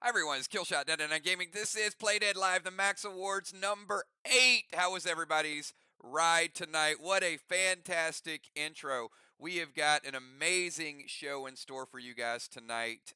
Hi everyone, it's Killshot Dead and Gaming. This is Play Dead Live, the Max Awards number 8. How was everybody's ride tonight? What a fantastic intro. We have got an amazing show in store for you guys tonight.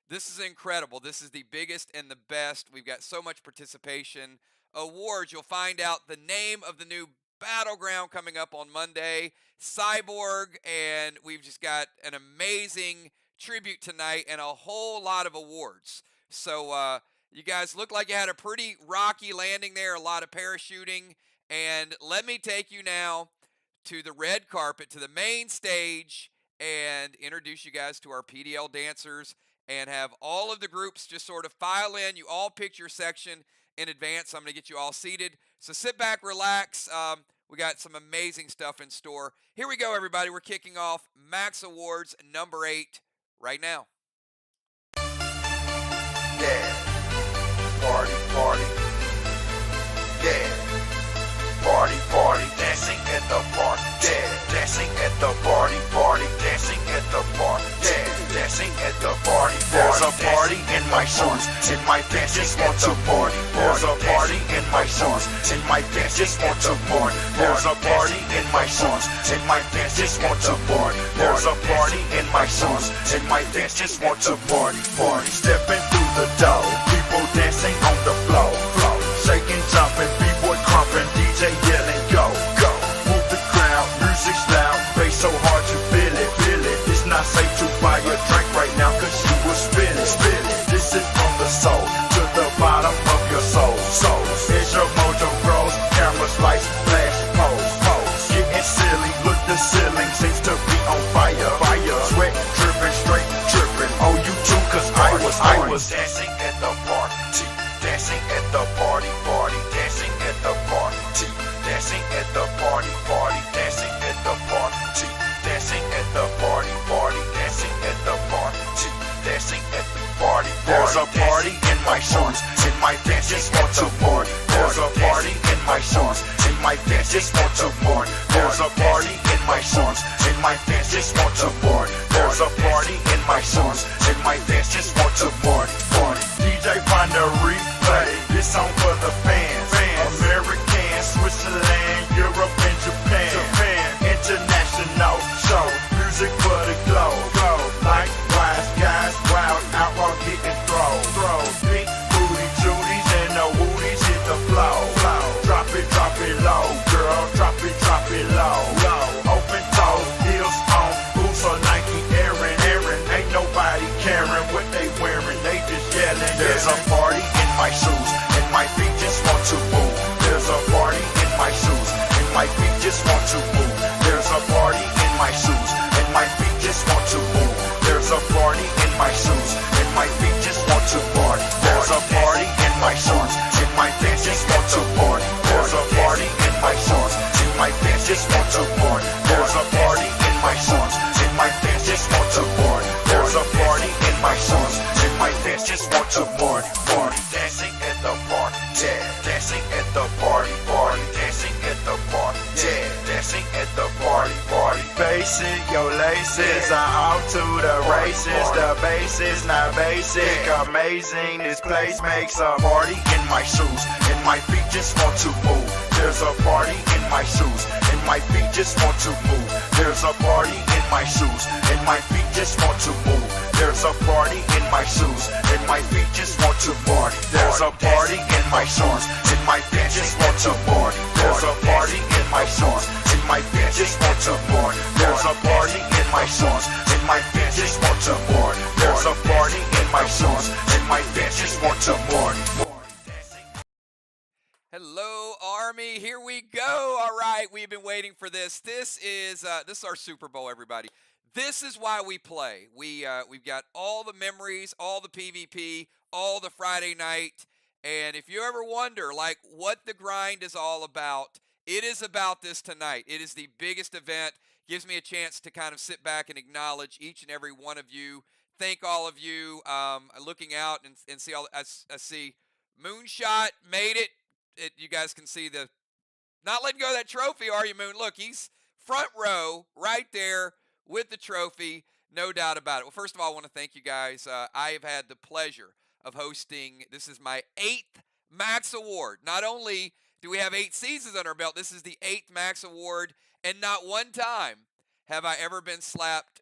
This is incredible. This is the biggest and the best. We've got so much participation. Awards, you'll find out the name of the new battleground coming up on Monday, Cyborg, and we've just got an amazing tribute tonight and a whole lot of awards. So you guys look like you had a pretty rocky landing there, a lot of parachuting. And let me take you now to the red carpet, to the main stage, and introduce you guys to our PDL dancers and have all of the groups just sort of file in. You all pick your section in advance. I'm going to get you all seated. So sit back, relax. We got some amazing stuff in store. Here we go, everybody. We're kicking off Max Awards number 8 right now. Yeah, party, party. Yeah, party, party, dancing at the park. Yeah, dancing at the party, party, dancing at the park. Yeah, dancing at the party. There's a party in my shoes, in my pants, just want to party. There's a party in my shoes, in my pants, just want to party. There's a party in my shoes, in my pants, just want to party. There's a party in my shoes, in my pants, just want to party. Party, stepping through the door, people dancing on the floor, shaking, jumping, b-boy crumping, DJ yelling, go, go. Move the crowd, music's loud, bass so hard you feel it, feel it. It's not safe to buy a drink right now, cause you will spill it, spill it. This is from the soul to the bottom of your soul, soul. As your mojo grows, cameras, lights, flash, pose, pose. Getting silly, look the ceiling seems to be on fire, fire. Sweat dripping, straight dripping. Oh, you too, cause I was dancing at the party, dancing at the party, party, dancing at the party, dancing at the party, party, dancing at the party, dancing at the party, party, dancing at the party, dancing at the party. There's a party in my shoes, in my pants, just want to party. There's a party in my shoes, in my pants, just want to party. There's a party in my shoes, in my pants, just want to party. There's a party in my shoes, in my pants, just want to party. Party. DJ find a replay, this song for the fans. American, Switzerland, Europe and Japan. International show, music for the globe. Likewise, guys, wild, outlaw getting throw. Big booty Judies and the woodies hit the flow. Drop it low, girl, drop it low. Open toes, heels on, boots are Nike, Aaron. Ain't nobody caring what they wearing, they just yelling. There's a party in my shoes, and my feet just want to move. There's a party in my shoes, and my feet just want to move. There's a party in my shoes, and my feet just want to move. There's a party in my shoes, and my feet just want to party. There's a party in my shoes, and my pants just want to party. There's a party in my shoes, and my pants just want to party. There's a party in my shoes, and my pants just want to party. There's a party in my shoes, and my pants just want to party. Party, dancing at the party, yeah. Dancing at the party, party, dancing at the party, yeah. Dancing at the party, party. Basic, your laces are off to the races. The bass is not basic, amazing. This place makes a party in my shoes, and my feet just want to move. There's a party in my shoes, and my feet just want to move. There's a party in my shoes, and my feet just want to move. There's a party in my shoes, and my feet just want to party. There's a party in my shoes, and my pants just want to party. There's a party in my shoes, and my pants just want to party. There's a party in my shoes, and my pants just want to party. There's a party in my shoes, and my pants just want to party. Hello, Army. Here we go. All right, we've been waiting for this. This is our Super Bowl, everybody. This is why we play. We've got all the memories, all the PvP, all the Friday night. And if you ever wonder, like, what the grind is all about, it is about this tonight. It is the biggest event. Gives me a chance to kind of sit back and acknowledge each and every one of you. Thank all of you. Looking out and see all. I see Moonshot made it. You guys can see the not letting go of that trophy, are you, Moon? Look, he's front row right there with the trophy, no doubt about it. Well, first of all, I want to thank you guys. I have had the pleasure of hosting. This is my 8th Max Award. Not only do we have 8 seasons on our belt, this is the 8th Max Award, and not one time have I ever been slapped.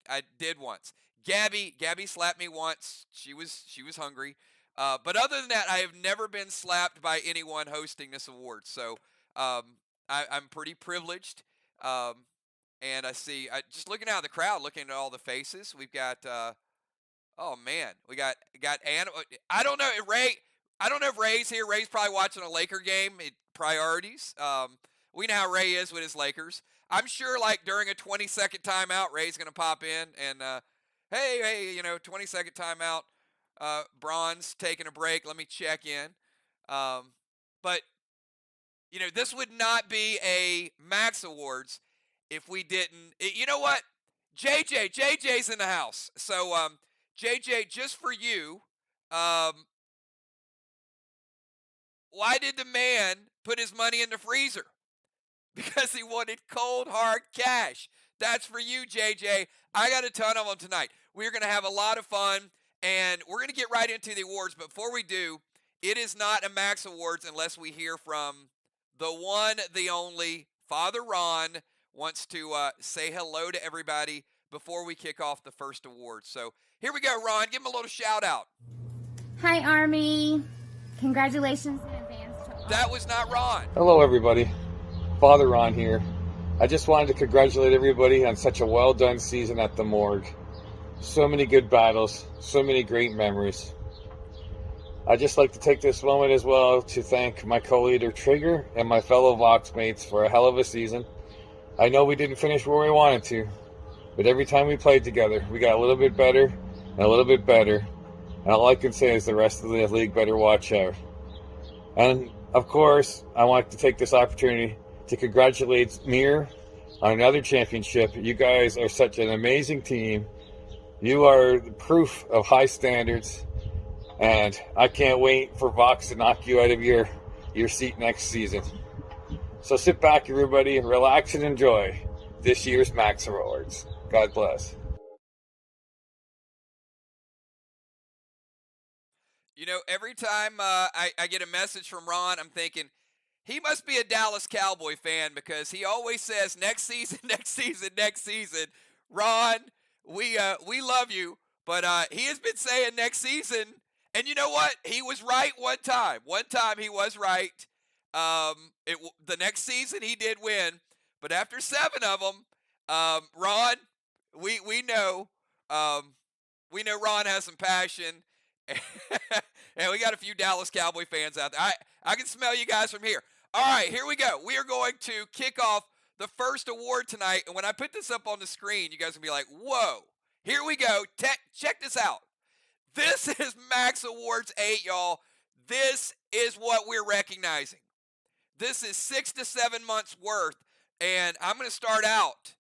I did once. Gabby slapped me once. She was hungry. But other than that, I have never been slapped by anyone hosting this award. So I'm pretty privileged. And I see, just looking out of the crowd, looking at all the faces, we've got, oh man, we got Anna. I don't know if Ray's here. Ray's probably watching a Laker game. Priorities. We know how Ray is with his Lakers. I'm sure, like, during a 20-second timeout, Ray's going to pop in and, hey, 20-second timeout. Braun's taking a break. Let me check in. But, this would not be a Max Awards if we didn't. You know what? JJ's in the house. So, JJ, just for you, why did the man put his money in the freezer? Because he wanted cold, hard cash. That's for you, JJ. I got a ton of them tonight. We're going to have a lot of fun, and we're going to get right into the awards. But before we do, it is not a Max Awards unless we hear from the one, the only, Father Ron wants to say hello to everybody before we kick off the first award. So here we go, Ron. Give him a little shout out. Hi, Army. Congratulations in advance to all. That was not Ron. Hello, everybody. Father Ron here. I just wanted to congratulate everybody on such a well-done season at the morgue. So many good battles, so many great memories. I'd just like to take this moment as well to thank my co-leader Trigger and my fellow Vox mates for a hell of a season. I know we didn't finish where we wanted to, but every time we played together, we got a little bit better and a little bit better. And all I can say is the rest of the league better watch out. And, of course, I want to take this opportunity to congratulate Mir on another championship. You guys are such an amazing team. You are the proof of high standards, and I can't wait for Vox to knock you out of your seat next season. So sit back, everybody, relax and enjoy this year's Max Awards. God bless. Every time I get a message from Ron, I'm thinking, he must be a Dallas Cowboy fan because he always says next season, next season, next season. Ron, we love you, but he has been saying next season, and you know what? He was right one time. One time he was right. The next season he did win, but after 7 of them, Ron, we know Ron has some passion, and we got a few Dallas Cowboy fans out there. I can smell you guys from here. All right, here we go. We are going to kick off the first award tonight. And when I put this up on the screen, you guys will be like, whoa, here we go. Check this out. This is Max Awards 8, y'all. This is what we're recognizing. This is 6 to 7 months worth. And I'm going to start out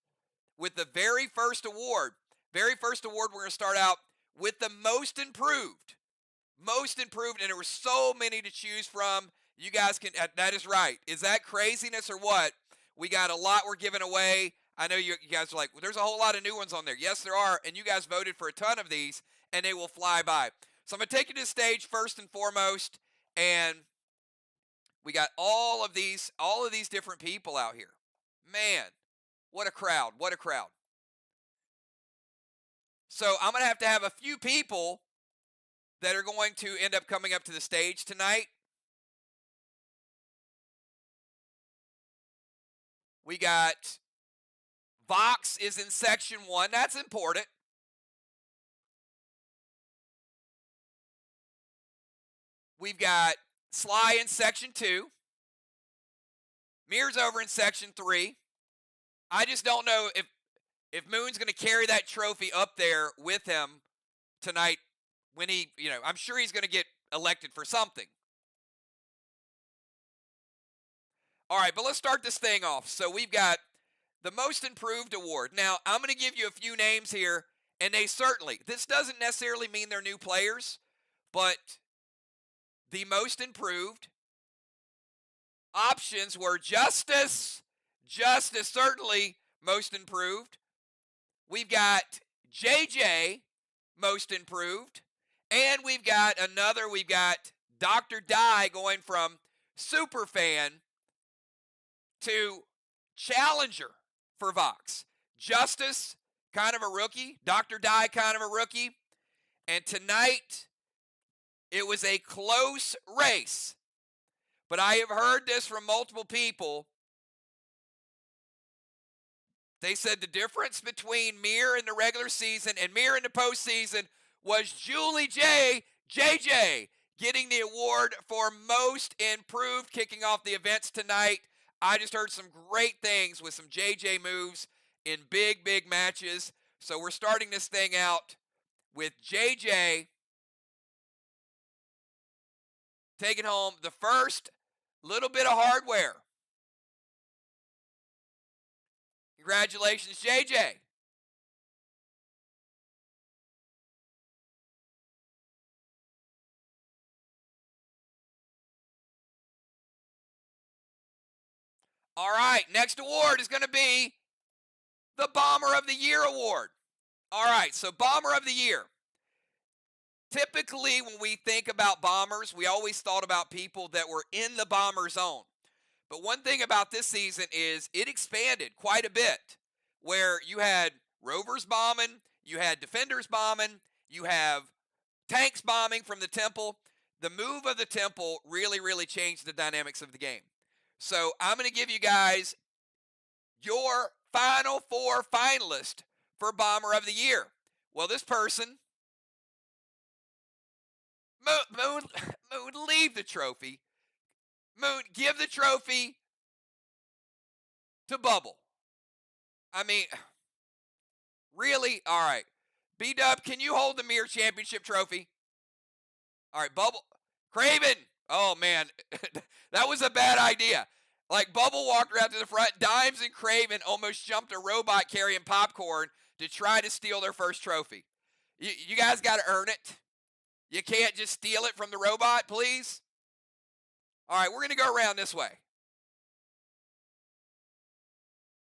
with the very first award. Very first award, we're going to start out with the most improved. Most improved, and there were so many to choose from. You guys can, that is right. Is that craziness or what? We got a lot we're giving away. I know you guys are like, well, there's a whole lot of new ones on there. Yes, there are, and you guys voted for a ton of these, and they will fly by. So I'm going to take you to the stage first and foremost, and we got all of these different people out here. Man, what a crowd, what a crowd. So I'm going to have a few people that are going to end up coming up to the stage tonight. We got Vox is in section 1. That's important. We've got Sly in section 2. Mir's over in section 3. I just don't know if Moon's going to carry that trophy up there with him tonight when he, I'm sure he's going to get elected for something. All right, but let's start this thing off. So we've got the Most Improved Award. Now, I'm going to give you a few names here, and this doesn't necessarily mean they're new players, but the Most Improved options were Justice, certainly Most Improved. We've got JJ, Most Improved, And we've got Dr. Dye going from super fan to challenger for Vox. Justice, kind of a rookie. Dr. Dye, kind of a rookie. And tonight, it was a close race. But I have heard this from multiple people. They said the difference between Mir in the regular season and Mir in the postseason was Julie JJ, getting the award for most improved, kicking off the events tonight. I just heard some great things with some JJ moves in big, big matches. So we're starting this thing out with JJ taking home the first little bit of hardware. Congratulations, JJ. All right, next award is going to be the Bomber of the Year award. All right, so Bomber of the Year. Typically, when we think about bombers, we always thought about people that were in the bomber zone. But one thing about this season is it expanded quite a bit, where you had rovers bombing, you had defenders bombing, you have tanks bombing from the temple. The move of the temple really, really changed the dynamics of the game. So I'm going to give you guys your final 4 finalists for Bomber of the Year. Well, this person, Moon, leave the trophy. Moon, give the trophy to Bubble. I mean, really? All right. B-Dub, can you hold the Mir Championship trophy? All right, Bubble. Craven. Oh, man. That was a bad idea. Like, Bubble walked around to the front. Dimes and Craven almost jumped a robot carrying popcorn to try to steal their first trophy. You guys got to earn it. You can't just steal it from the robot, please. All right, we're going to go around this way.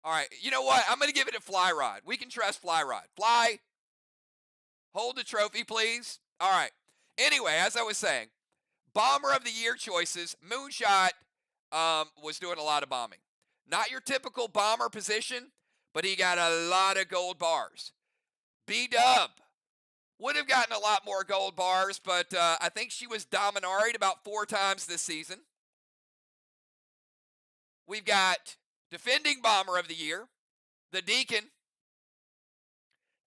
All right, you know what? I'm going to give it to Fly Rod. We can trust Fly Rod. Fly, hold the trophy, please. All right. Anyway, as I was saying, Bomber of the Year choices. Moonshot was doing a lot of bombing. Not your typical bomber position, but he got a lot of gold bars. B-Dub would have gotten a lot more gold bars, but I think she was dominaried about 4 times this season. We've got defending Bomber of the Year, the Deacon.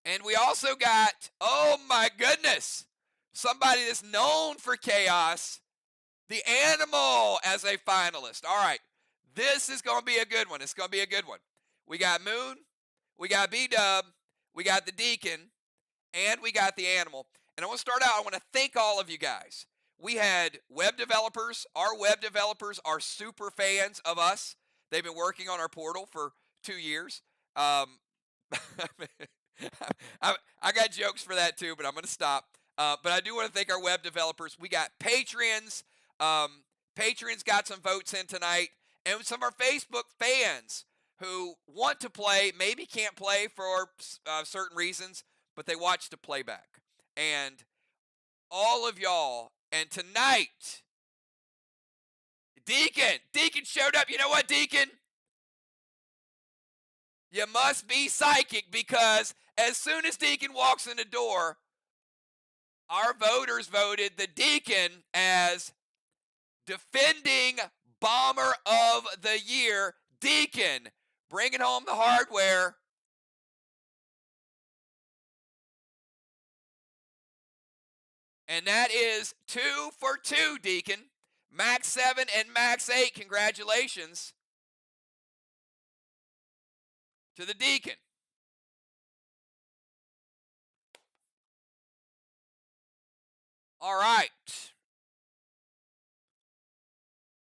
And we also got, oh my goodness, somebody that's known for chaos, the Animal as a finalist. All right, this is going to be a good one. It's going to be a good one. We got Moon, we got B-Dub, we got the Deacon, and we got the Animal. And I want to start out, I want to thank all of you guys. We had web developers. Our web developers are super fans of us. They've been working on our portal for 2 years. I got jokes for that too, but I'm going to stop. But I do want to thank our web developers. We got patrons. Patrons got some votes in tonight. And some of our Facebook fans who want to play, maybe can't play for certain reasons, but they watch the playback. And all of y'all, and tonight, Deacon showed up. You know what, Deacon? You must be psychic, because as soon as Deacon walks in the door, our voters voted the Deacon as defending Bomber of the Year. Deacon bringing home the hardware. And that is 2 for 2, Deacon. Max 7 and Max 8. Congratulations to the Deacon. All right.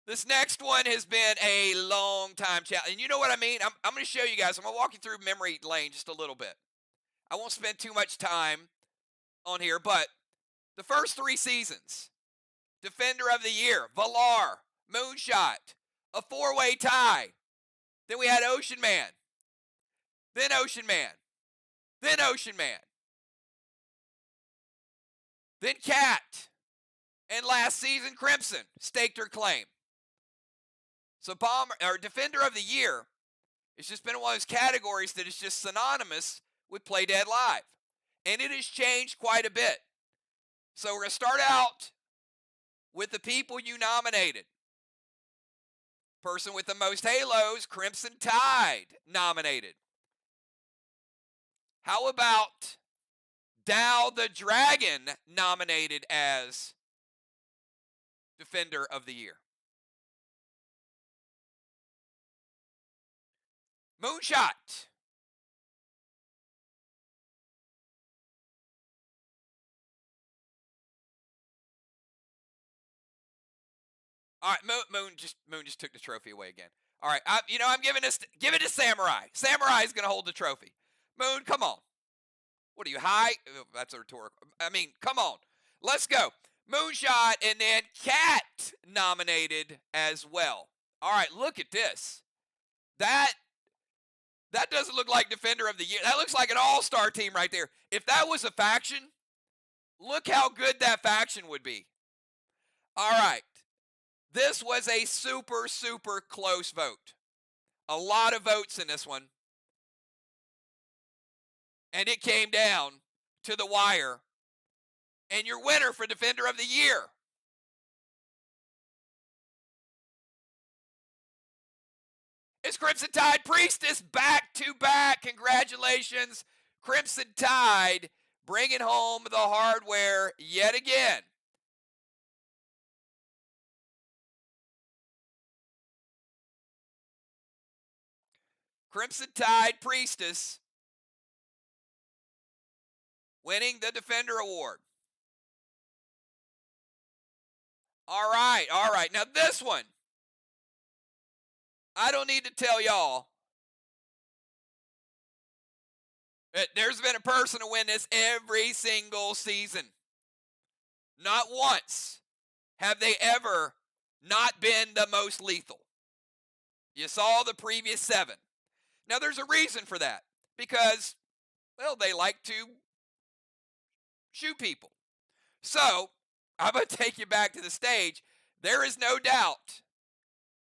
This next one has been a long time challenge. And you know what I mean? I'm going to show you guys. I'm going to walk you through memory lane just a little bit. I won't spend too much time on here, but the first 3 seasons, Defender of the Year, Valar, Moonshot, a 4-way tie. Then we had Ocean Man. Then Ocean Man. Then Ocean Man. Then Cat. And last season, Crimson staked her claim. So Defender of the Year, it's just been one of those categories that is just synonymous with Play Dead Live. And it has changed quite a bit. So we're going to start out with the people you nominated. Person with the most halos, Crimson Tide, nominated. How about Dow the Dragon, nominated as Defender of the Year? Moonshot. All right, Moon just took the trophy away again. All right, I'm giving give it to Samurai. Samurai is going to hold the trophy. Moon, come on. What are you, high? Oh, that's a rhetorical. I mean, come on. Let's go. Moonshot, and then Cat nominated as well. All right, look at this. That doesn't look like Defender of the Year. That looks like an all-star team right there. If that was a faction, look how good that faction would be. All right. This was a super, super close vote. A lot of votes in this one. And it came down to the wire. And your winner for Defender of the Year is Crimson Tide Priestess, back-to-back. Congratulations, Crimson Tide, bringing home the hardware yet again. Crimson Tide Priestess winning the Defender Award. All right. Now this one, I don't need to tell y'all that there's been a person to win this every single season. Not once have they ever not been the most lethal. You saw the previous 7. Now there's a reason for that. Because, well, they like to shoot people. So, I'm going to take you back to the stage. There is no doubt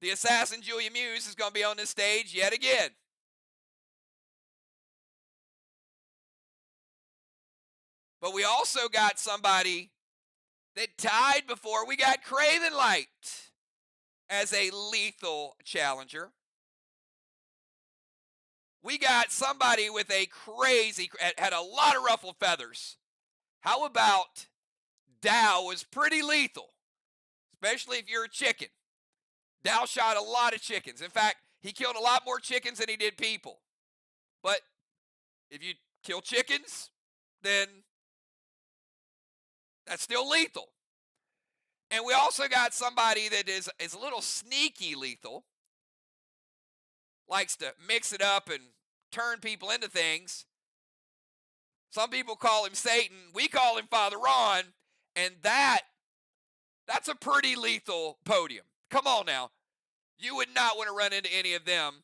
the assassin Julia Muse is going to be on this stage yet again. But we also got somebody that tied before. We got Craven Light as a lethal challenger. We got somebody with a crazy, had a lot of ruffled feathers. How about Dow was pretty lethal, especially if you're a chicken. Dow shot a lot of chickens. In fact, he killed a lot more chickens than he did people. But if you kill chickens, then that's still lethal. And we also got somebody that is a little sneaky lethal. Likes to mix it up and turn people into things. Some people call him Satan. We call him Father Ron. And that's a pretty lethal podium. Come on now. You would not want to run into any of them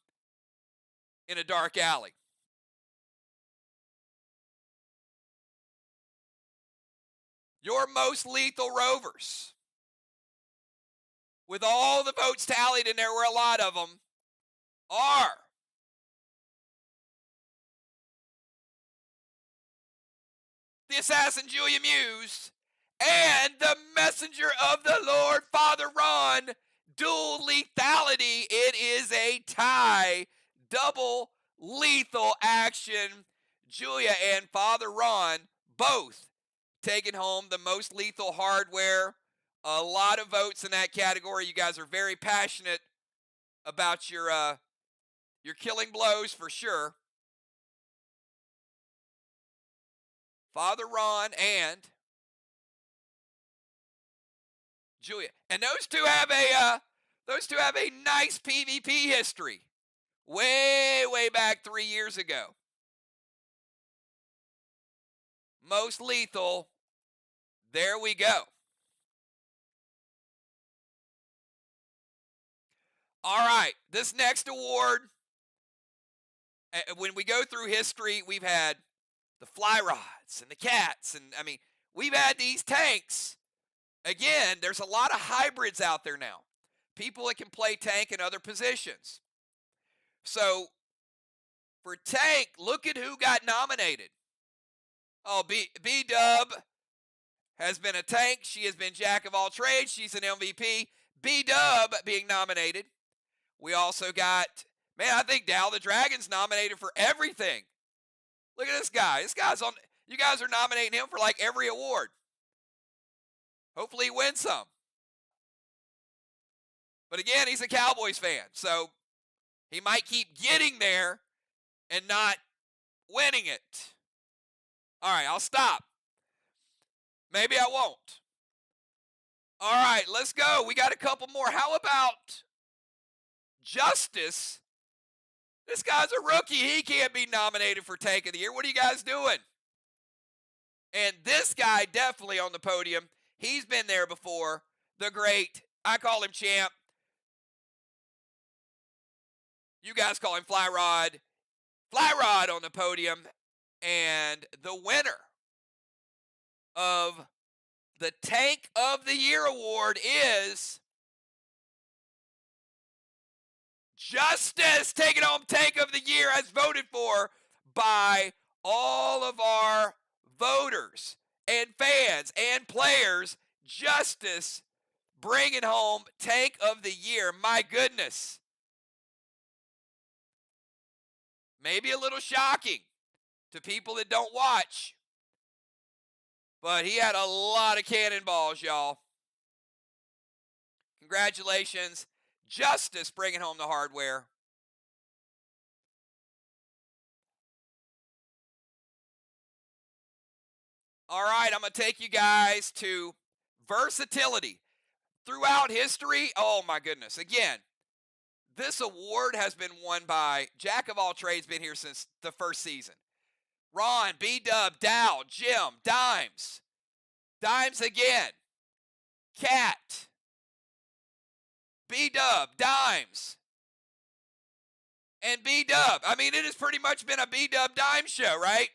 in a dark alley. Your most lethal rovers, with all the votes tallied, and there were a lot of them, are the assassin Julia Muse and the messenger of the Lord, Father Ron. Dual lethality. It is a tie. Double lethal action. Julia and Father Ron both taking home the most lethal hardware. A lot of votes in that category. You guys are very passionate about your killing blows for sure. Father Ron and Julia, and those two have a nice PvP history, way back 3 years ago. Most lethal. There we go. All right, this next award. When we go through history, we've had the fly rods and the cats, and I mean, we've had these tanks. Again, there's a lot of hybrids out there now. People that can play tank in other positions. So, for tank, look at who got nominated. Oh, B-Dub has been a tank. She has been jack of all trades. She's an MVP. B-Dub being nominated. We also got, man, I think Dow the Dragon's nominated for everything. Look at this guy. This guy's on, you guys are nominating him for like every award. Hopefully he wins some. But again, he's a Cowboys fan, so he might keep getting there and not winning it. All right, I'll stop. Maybe I won't. All right, let's go. We got a couple more. How about Justice? This guy's a rookie. He can't be nominated for Tank of the Year. What are you guys doing? And this guy definitely on the podium. He's been there before. The great, I call him Champ. You guys call him Fly Rod. Fly Rod on the podium. And the winner of the Tank of the Year award is Justice, taking home Tank of the Year as voted for by all of our voters and fans and players. Justice bringing home Tank of the Year. My goodness. Maybe a little shocking to people that don't watch. But he had a lot of cannonballs, y'all. Congratulations. Justice bringing home the hardware. All right, I'm going to take you guys to versatility. Throughout history, oh my goodness. Again, this award has been won by Jack of all trades, been here since the first season. Ron, B-Dub, Dow, Jim, Dimes. Dimes again. Cat. B-Dub, Dimes. And B-Dub. I mean, it has pretty much been a B-Dub Dimes show, right?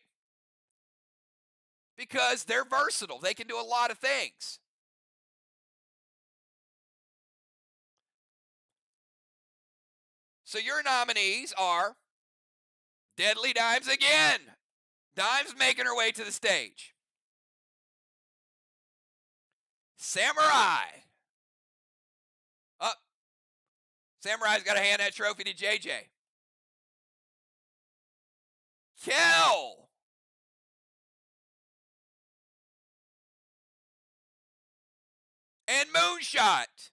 Because they're versatile. They can do a lot of things. So your nominees are Deadly Dimes again. Dimes making her way to the stage. Samurai. Up. Samurai's got to hand that trophy to JJ. Kel. And Moonshot.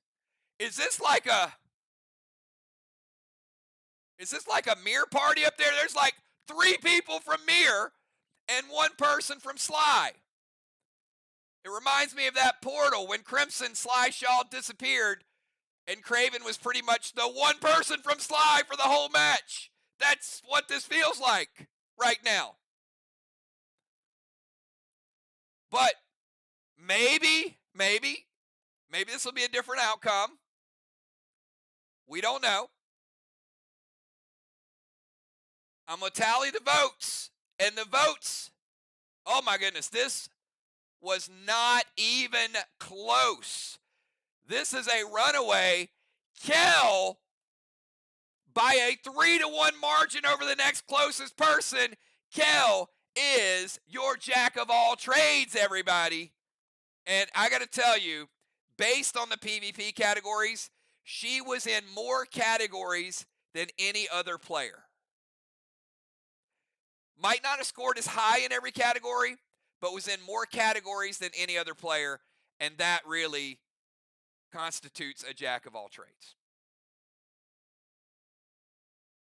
Is this like a mirror party up there? There's like 3 people from Mirror and 1 person from Sly. It reminds me of that portal when Crimson Sly Shaw disappeared and Craven was pretty much the 1 person from Sly for the whole match. That's what this feels like right now. But maybe this will be a different outcome. We don't know. I'm going to tally the votes. And the votes, oh my goodness, this was not even close. This is a runaway. Kel, by a 3-1 margin over the next closest person. Kel is your jack of all trades, everybody. And I got to tell you, based on the PvP categories, she was in more categories than any other player. Might not have scored as high in every category, but was in more categories than any other player, and that really constitutes a jack of all trades.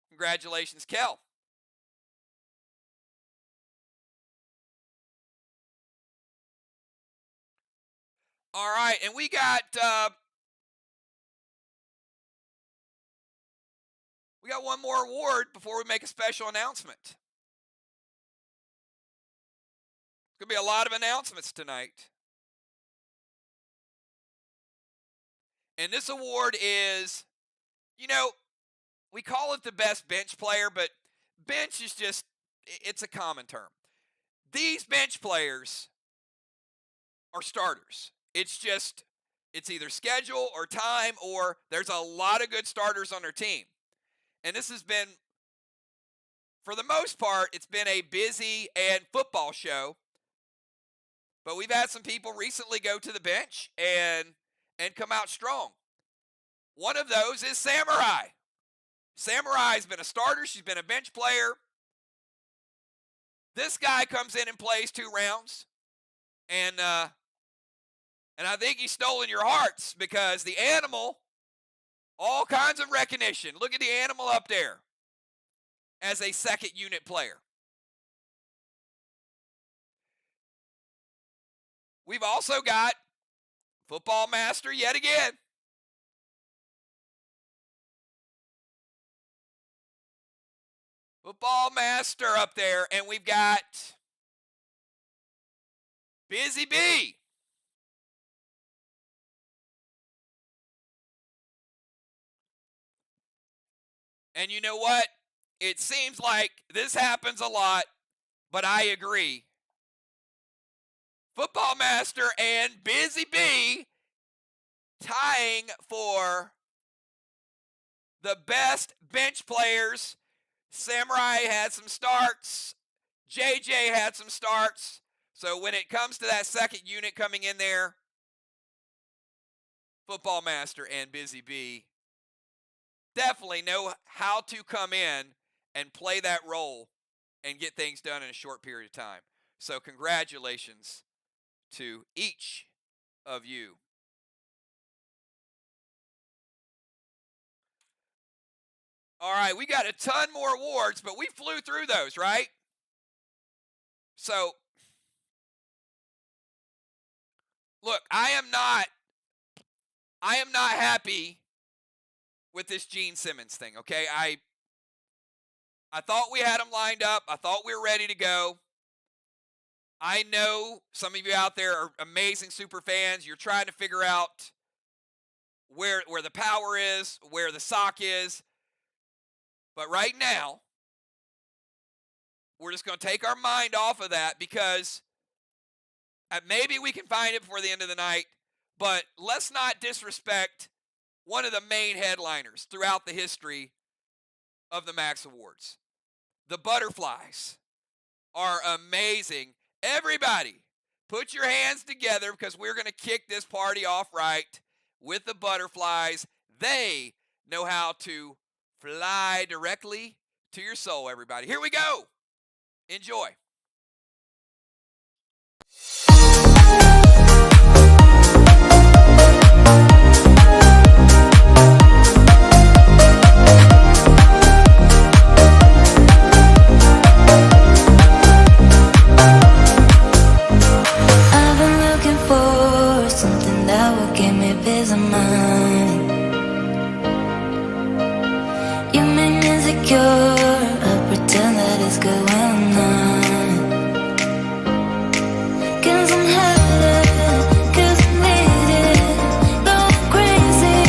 Congratulations, Kel. All right, and we got one more award before we make a special announcement. Going to be a lot of announcements tonight. And this award is, we call it the best bench player, but bench is just, it's a common term. These bench players are starters. It's either schedule or time, or there's a lot of good starters on their team. And this has been, for the most part, it's been a busy and football show. But we've had some people recently go to the bench and come out strong. One of those is Samurai. Samurai's been a starter. She's been a bench player. This guy comes in and plays 2 rounds. And I think he's stolen your hearts, because the animal, all kinds of recognition. Look at the animal up there as a second unit player. We've also got Football Master yet again. Football Master up there, and we've got Busy Bee. And you know what? It seems like this happens a lot, but I agree. Football Master and Busy Bee tying for the best bench players. Samurai had some starts. JJ had some starts. So when it comes to that second unit coming in there, Football Master and Busy Bee definitely know how to come in and play that role and get things done in a short period of time. So congratulations to each of you. All right, we got a ton more awards, but we flew through those, right? So, look, I am not happy with this Gene Simmons thing, okay? I thought we had him lined up. I thought we were ready to go. I know some of you out there are amazing super fans. You're trying to figure out where the power is, where the sock is. But right now, we're just going to take our mind off of that, because maybe we can find it before the end of the night, but let's not disrespect one of the main headliners throughout the history of the Max Awards. The Butterflies are amazing. Everybody, put your hands together, because we're going to kick this party off right with the Butterflies. They know how to fly directly to your soul, everybody. Here we go. Enjoy. I've been looking for something that will give me peace of mind. You make me insecure, I pretend that it's good when I'm not. 'Cause I'm hurting, 'cause I need it, going crazy.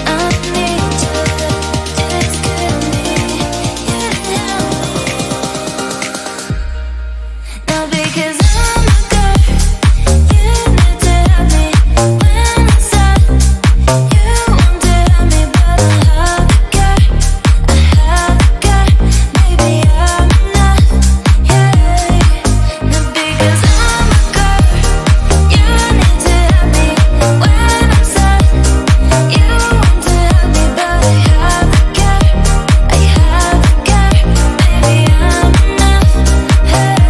I need you, just kill me, you help me. Not because I'm a girl, you need to help me when I'm sad. You want to help me, but I have a girl, maybe I'm enough, yeah. Not because I'm a girl, you need to help me when I'm sad. You want to help me, but I have a girl, maybe I'm enough, hey.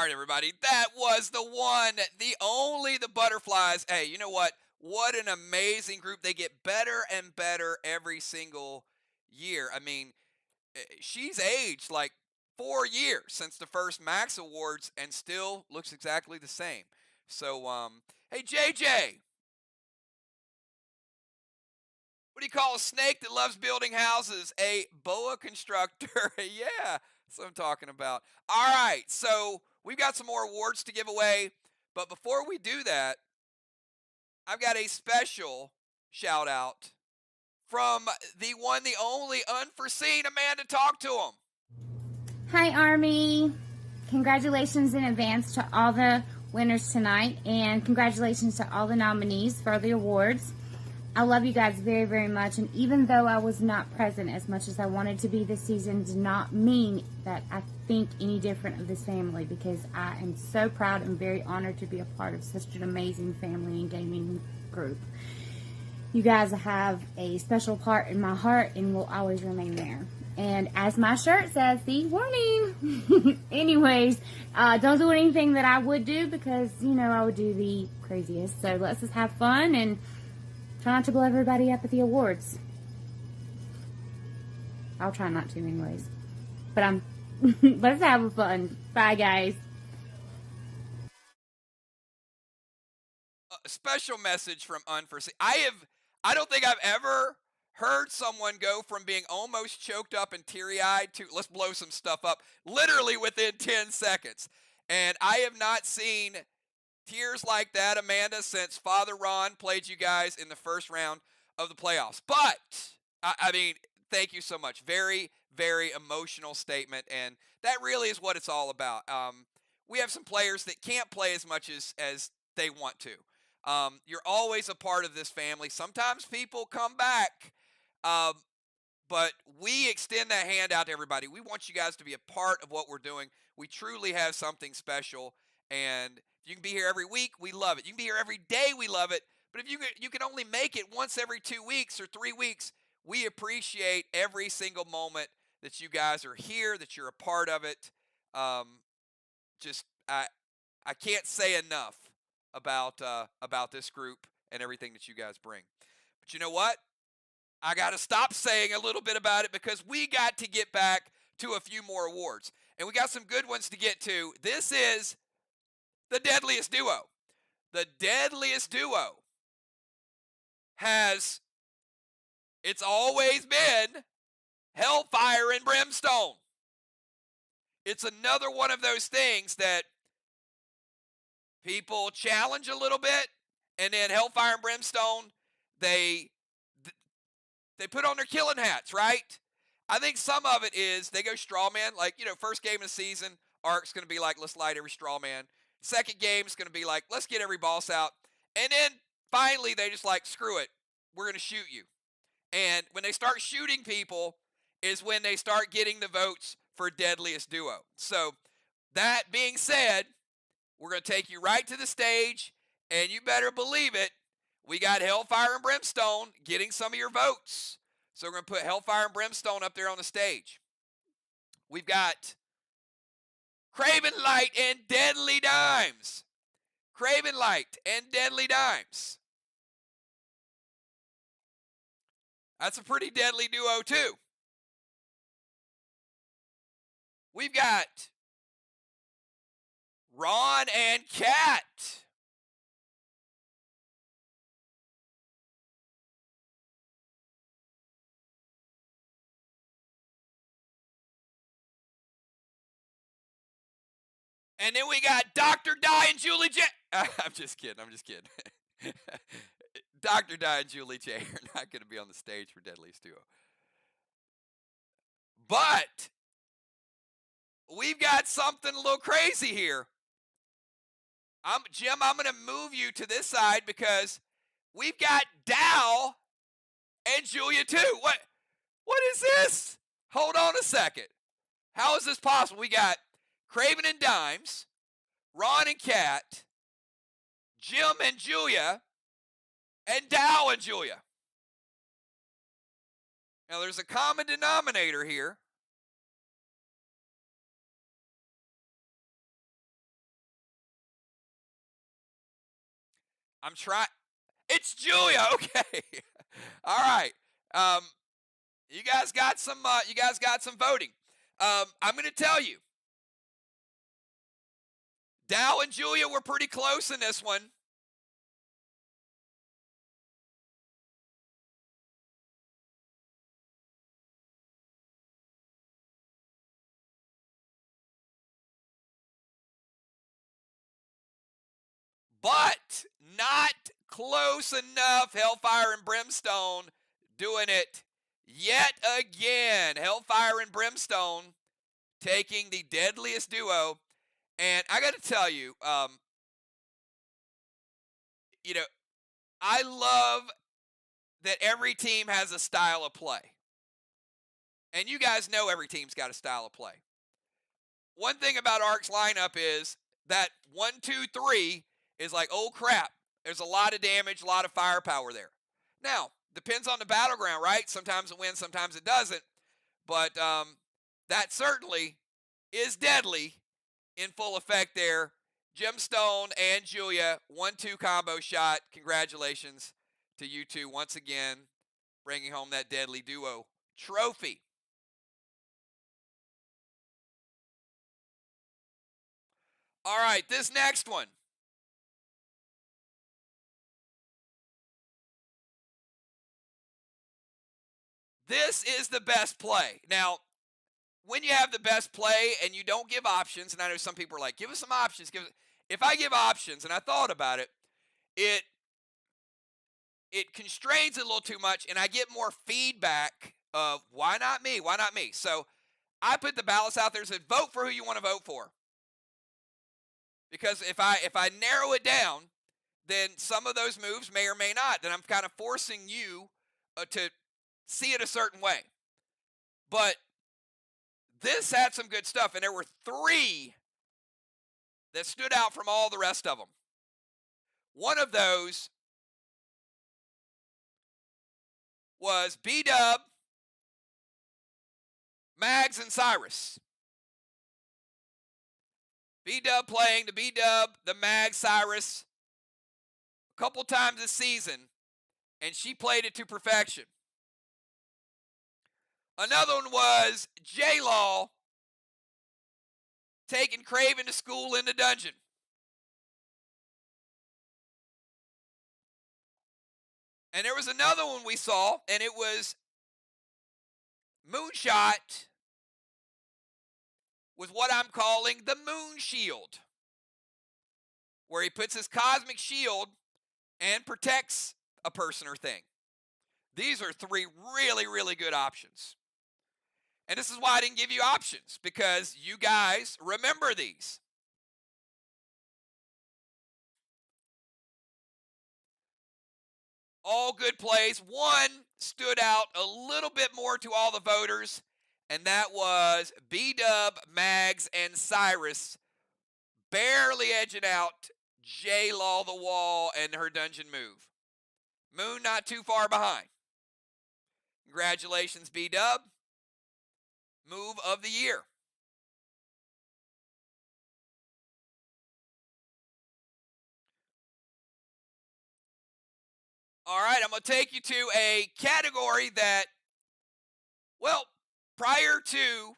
All right, everybody. That was the one, the only, the Butterflies. Hey, you know what? What an amazing group. They get better and better every single year. I mean, she's aged like 4 years since the first Max Awards and still looks exactly the same. So, hey, JJ, what do you call a snake that loves building houses? A boa constrictor. Yeah, that's what I'm talking about. All right, so we've got some more awards to give away. But before we do that, I've got a special shout out from the one, the only, unforeseen Amanda. Talk to him. Hi, Army. Congratulations in advance to all the winners tonight, and congratulations to all the nominees for the awards. I love you guys very, very much, and even though I was not present as much as I wanted to be this season, did not mean that I think any different of this family, because I am so proud and very honored to be a part of such an amazing family and gaming group. You guys have a special part in my heart and will always remain there. And as my shirt says, see, warning. Anyways, don't do anything that I would do, because, you know, I would do the craziest. So let's just have fun and try not to blow everybody up at the awards. I'll try not to anyways. But let's have fun. Bye, guys. A special message from Unforeseen. I don't think I've ever heard someone go from being almost choked up and teary-eyed to let's blow some stuff up literally within 10 seconds. And I have not seen tears like that, Amanda, since Father Ron played you guys in the first round of the playoffs. But, I mean, thank you so much. Very, very emotional statement, and that really is what it's all about. We have some players that can't play as much as they want to. You're always a part of this family. Sometimes people come back, but we extend that hand out to everybody. We want you guys to be a part of what we're doing. We truly have something special, and if you can be here every week, we love it. You can be here every day, we love it. But if you can only make it once every 2 weeks or 3 weeks, we appreciate every single moment that you guys are here, that you're a part of it. I can't say enough about this group and everything that you guys bring. But you know what? I got to stop saying a little bit about it, because we got to get back to a few more awards. And we got some good ones to get to. This is the Deadliest Duo. The Deadliest Duo it's always been Hellfire and Brimstone. It's another one of those things that people challenge a little bit, and then Hellfire and Brimstone, they put on their killing hats, right? I think some of it is they go straw man. Like, first game of the season, Ark's going to be like, let's light every straw man. Second game is going to be like, let's get every boss out. And then finally they just like, screw it, we're going to shoot you. And when they start shooting people is when they start getting the votes for Deadliest Duo. So that being said, we're going to take you right to the stage, and you better believe it, we got Hellfire and Brimstone getting some of your votes. So we're going to put Hellfire and Brimstone up there on the stage. We've got Craven Light and Deadly Dimes. Craven Light and Deadly Dimes. That's a pretty deadly duo, too. We've got Ron and Kat. And then we got Dr. Di and Julie J. I'm just kidding. Dr. Di and Julie J are not going to be on the stage for Deadliest Duo. But we've got something a little crazy here. Jim, I'm going to move you to this side because we've got Dow and Julia too. What is this? Hold on a second. How is this possible? We got Craven and Dimes, Ron and Kat, Jim and Julia, and Dow and Julia. Now there's a common denominator here. I'm trying. It's Julia. Okay. All right. You guys got some. You guys got some voting. I'm going to tell you, Dow and Julia were pretty close in this one. But not close enough. Hellfire and Brimstone doing it yet again. Hellfire and Brimstone taking the deadliest duo. And I got to tell you, you know, I love that every team has a style of play. And you guys know every team's got a style of play. One thing about Ark's lineup is that 1, 2, 3 is like, oh crap, there's a lot of damage, a lot of firepower there. Now, depends on the battleground, right? Sometimes it wins, sometimes it doesn't. But that certainly is deadly in full effect there. Gemstone and Julia, 1-2 combo shot. Congratulations to you two once again, bringing home that deadly duo trophy. All right, this next one. This is the best play. Now, when you have the best play and you don't give options, and I know some people are like, give us some options. If I give options, and I thought about it, it constrains it a little too much, and I get more feedback of why not me? Why not me? So I put the ballots out there and said, vote for who you want to vote for. Because if I narrow it down, then some of those moves may or may not. Then I'm kind of forcing you to see it a certain way. But this had some good stuff, and there were 3 that stood out from all the rest of them. One of those was B-Dub, Mags, and Cyrus. B-Dub playing the B-Dub, the Mag, Cyrus a couple times this season, and she played it to perfection. Another one was J-Law taking Craven to school in the dungeon. And there was another one we saw, and it was Moonshot with what I'm calling the Moon Shield, where he puts his cosmic shield and protects a person or thing. These are 3 really, really good options. And this is why I didn't give you options, because you guys remember these. All good plays. One stood out a little bit more to all the voters, and that was B-Dub, Mags, and Cyrus barely edging out J-Law the Wall and her dungeon move. Moon not too far behind. Congratulations, B-Dub. Move of the year. All right, I'm going to take you to a category that, well, prior to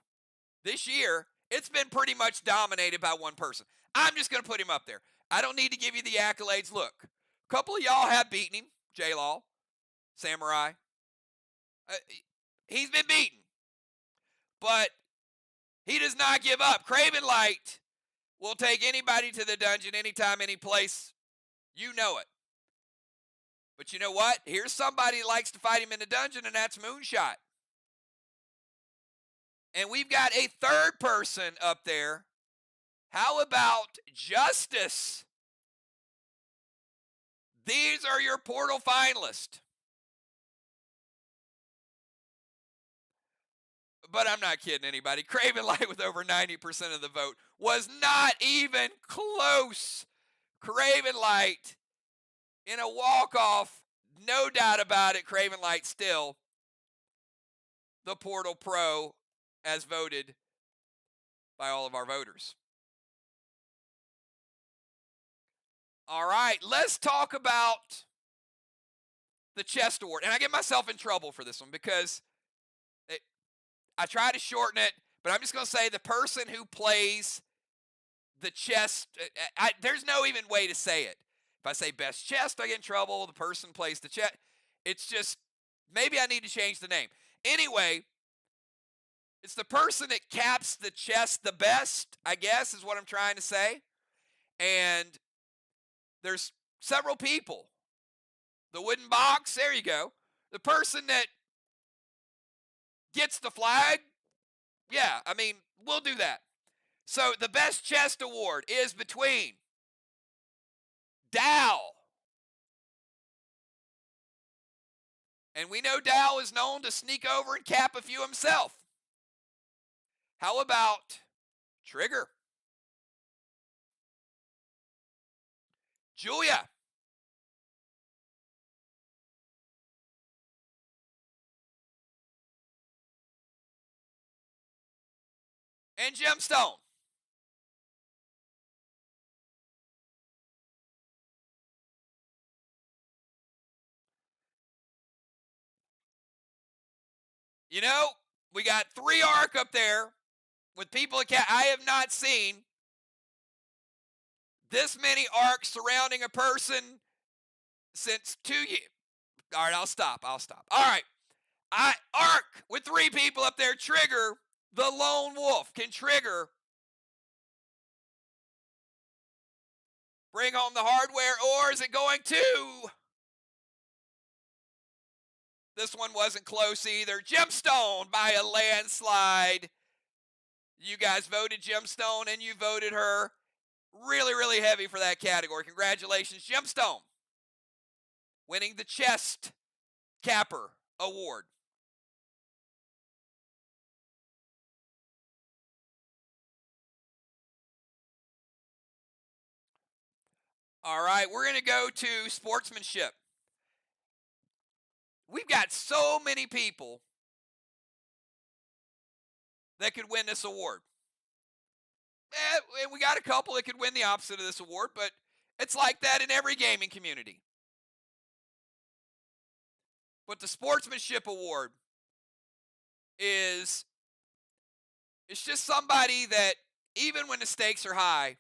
this year, it's been pretty much dominated by one person. I'm just going to put him up there. I don't need to give you the accolades. Look, a couple of y'all have beaten him. J-Law, Samurai. He's been beaten. But he does not give up. Craven Light will take anybody to the dungeon anytime, any place. You know it. But you know what? Here's somebody who likes to fight him in the dungeon, and that's Moonshot. And we've got a third person up there. How about Justice? These are your portal finalists. But I'm not kidding anybody. Craven Light with over 90% of the vote was not even close. Craven Light in a walk-off, no doubt about it. Craven Light still the Portal Pro as voted by all of our voters. All right, let's talk about the chest award. And I get myself in trouble for this one because I try to shorten it, but I'm just going to say the person who plays the chest, there's no even way to say it. If I say best chest, I get in trouble. The person plays the chest. It's just, maybe I need to change the name. Anyway, it's the person that caps the chest the best, I guess, is what I'm trying to say. And there's several people. The wooden box, there you go. The person that gets the flag, yeah, I mean, we'll do that. So the best chest award is between Dow. And we know Dow is known to sneak over and cap a few himself. How about Trigger? Julia. And Gemstone. You know, we got 3 arc up there with people that I have not seen this many arcs surrounding a person since 2 years. All right, I'll stop. All right. Arc with 3 people up there. Trigger, the lone wolf. Can Trigger bring home the hardware, or is it going to? This one wasn't close either. Gemstone by a landslide. You guys voted Gemstone, and you voted her really, really heavy for that category. Congratulations, Gemstone, winning the Chest Capper Award. All right, we're going to go to sportsmanship. We've got so many people that could win this award. We got a couple that could win the opposite of this award, but it's like that in every gaming community. But the sportsmanship award it's just somebody that, even when the stakes are high,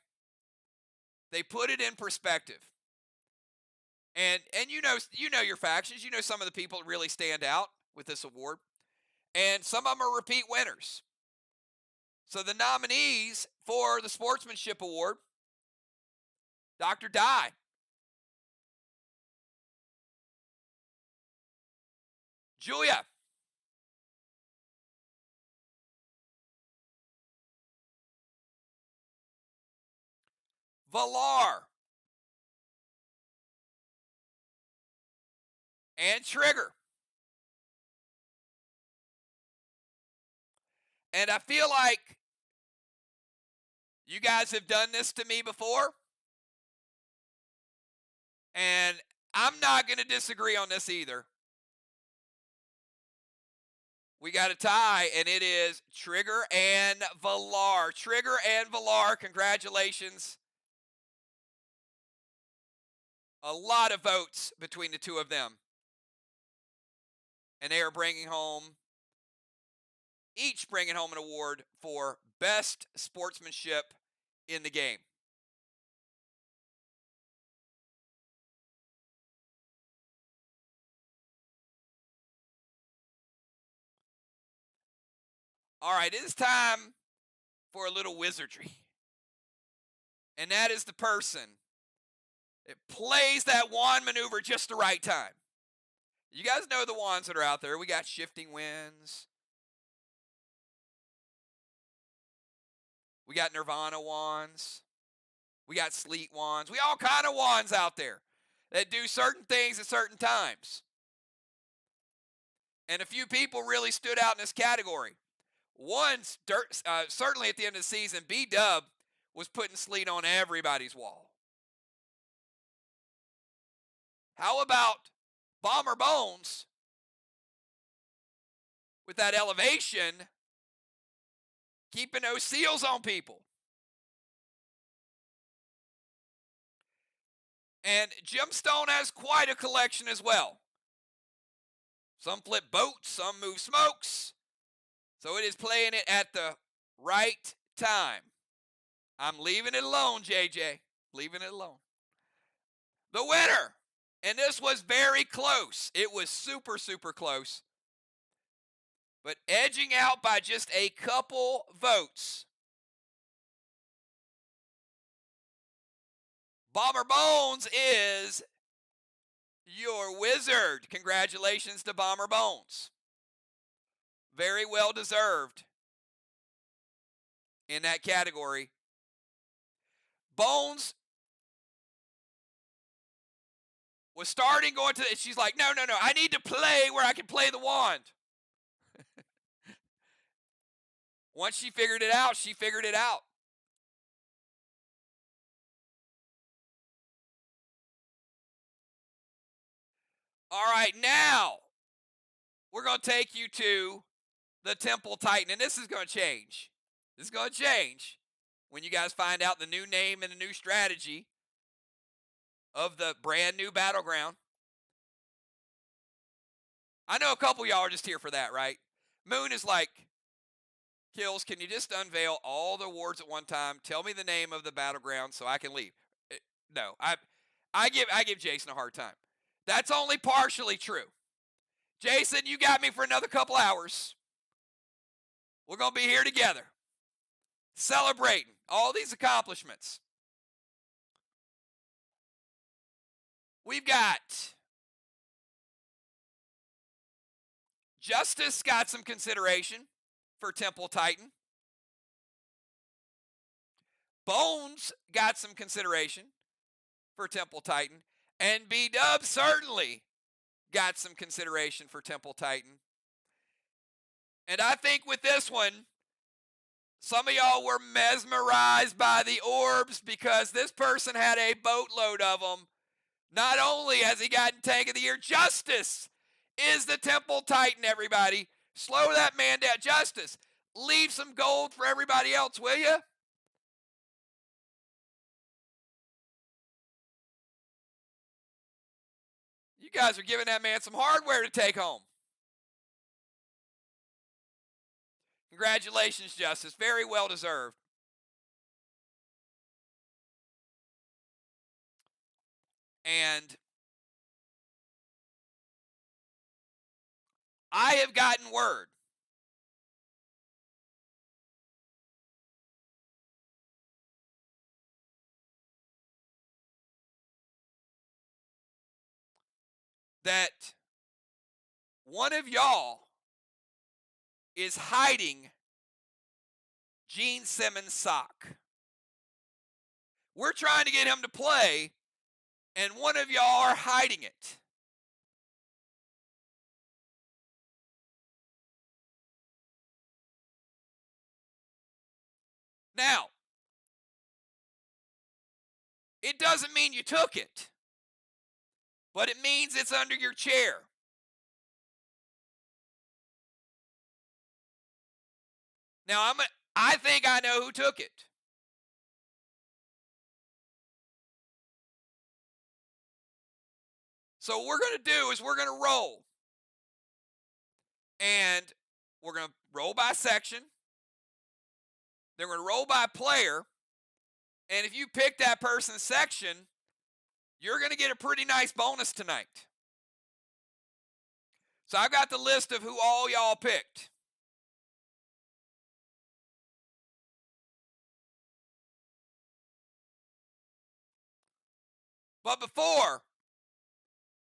they put it in perspective. And you know your factions. You know some of the people that really stand out with this award. And some of them are repeat winners. So the nominees for the Sportsmanship Award, Dr. Dye, Julia, Valar, and Trigger. And I feel like you guys have done this to me before. And I'm not going to disagree on this either. We got a tie, and it is Trigger and Valar. Trigger and Valar, congratulations. A lot of votes between the two of them. And they are each bringing home an award for best sportsmanship in the game. All right, it is time for a little wizardry. And that is the person that plays that wand maneuver just the right time. You guys know the wands that are out there. We got shifting winds. We got Nirvana wands. We got sleet wands. We all kind of wands out there that do certain things at certain times. And a few people really stood out in this category. One's certainly at the end of the season, B-Dub was putting sleet on everybody's wall. How about Bomber Bones with that elevation, keeping those seals on people? And Gemstone has quite a collection as well. Some flip boats, some move smokes. So it is playing it at the right time. I'm leaving it alone, JJ. Leaving it alone. The winner, and this was very close. It was super, super close. But edging out by just a couple votes. Bomber Bones is your wizard. Congratulations to Bomber Bones. Very well deserved in that category. Bones was starting going to, she's like, no, I need to play where I can play the wand. Once she figured it out, she figured it out. All right, now we're going to take you to the Temple Titan, and this is going to change. This is going to change when you guys find out the new name and the new strategy of the brand new battleground. I know a couple of y'all are just here for that, right? Moon is like, Kills, can you just unveil all the awards at one time? Tell me the name of the battleground so I can leave. No, I give Jason a hard time. That's only partially true. Jason, you got me for another couple hours. We're going to be here together, celebrating all these accomplishments. We've got Justice got some consideration for Temple Titan. Bones got some consideration for Temple Titan. And B-Dub certainly got some consideration for Temple Titan. And I think with this one, some of y'all were mesmerized by the orbs because this person had a boatload of them. Not only has he gotten Tank of the Year, Justice is the Temple Titan, everybody. Slow that man down. Justice, leave some gold for everybody else, will you? You guys are giving that man some hardware to take home. Congratulations, Justice. Very well deserved. And I have gotten word that one of y'all is hiding Gene Simmons' sock. We're trying to get him to play, and one of y'all are hiding it. Now, it doesn't mean you took it, but it means it's under your chair. Now, I think I know who took it. So what we're going to do is we're going to roll. And we're going to roll by section. Then we're going to roll by player. And if you pick that person's section, you're going to get a pretty nice bonus tonight. So I've got the list of who all y'all picked. But before,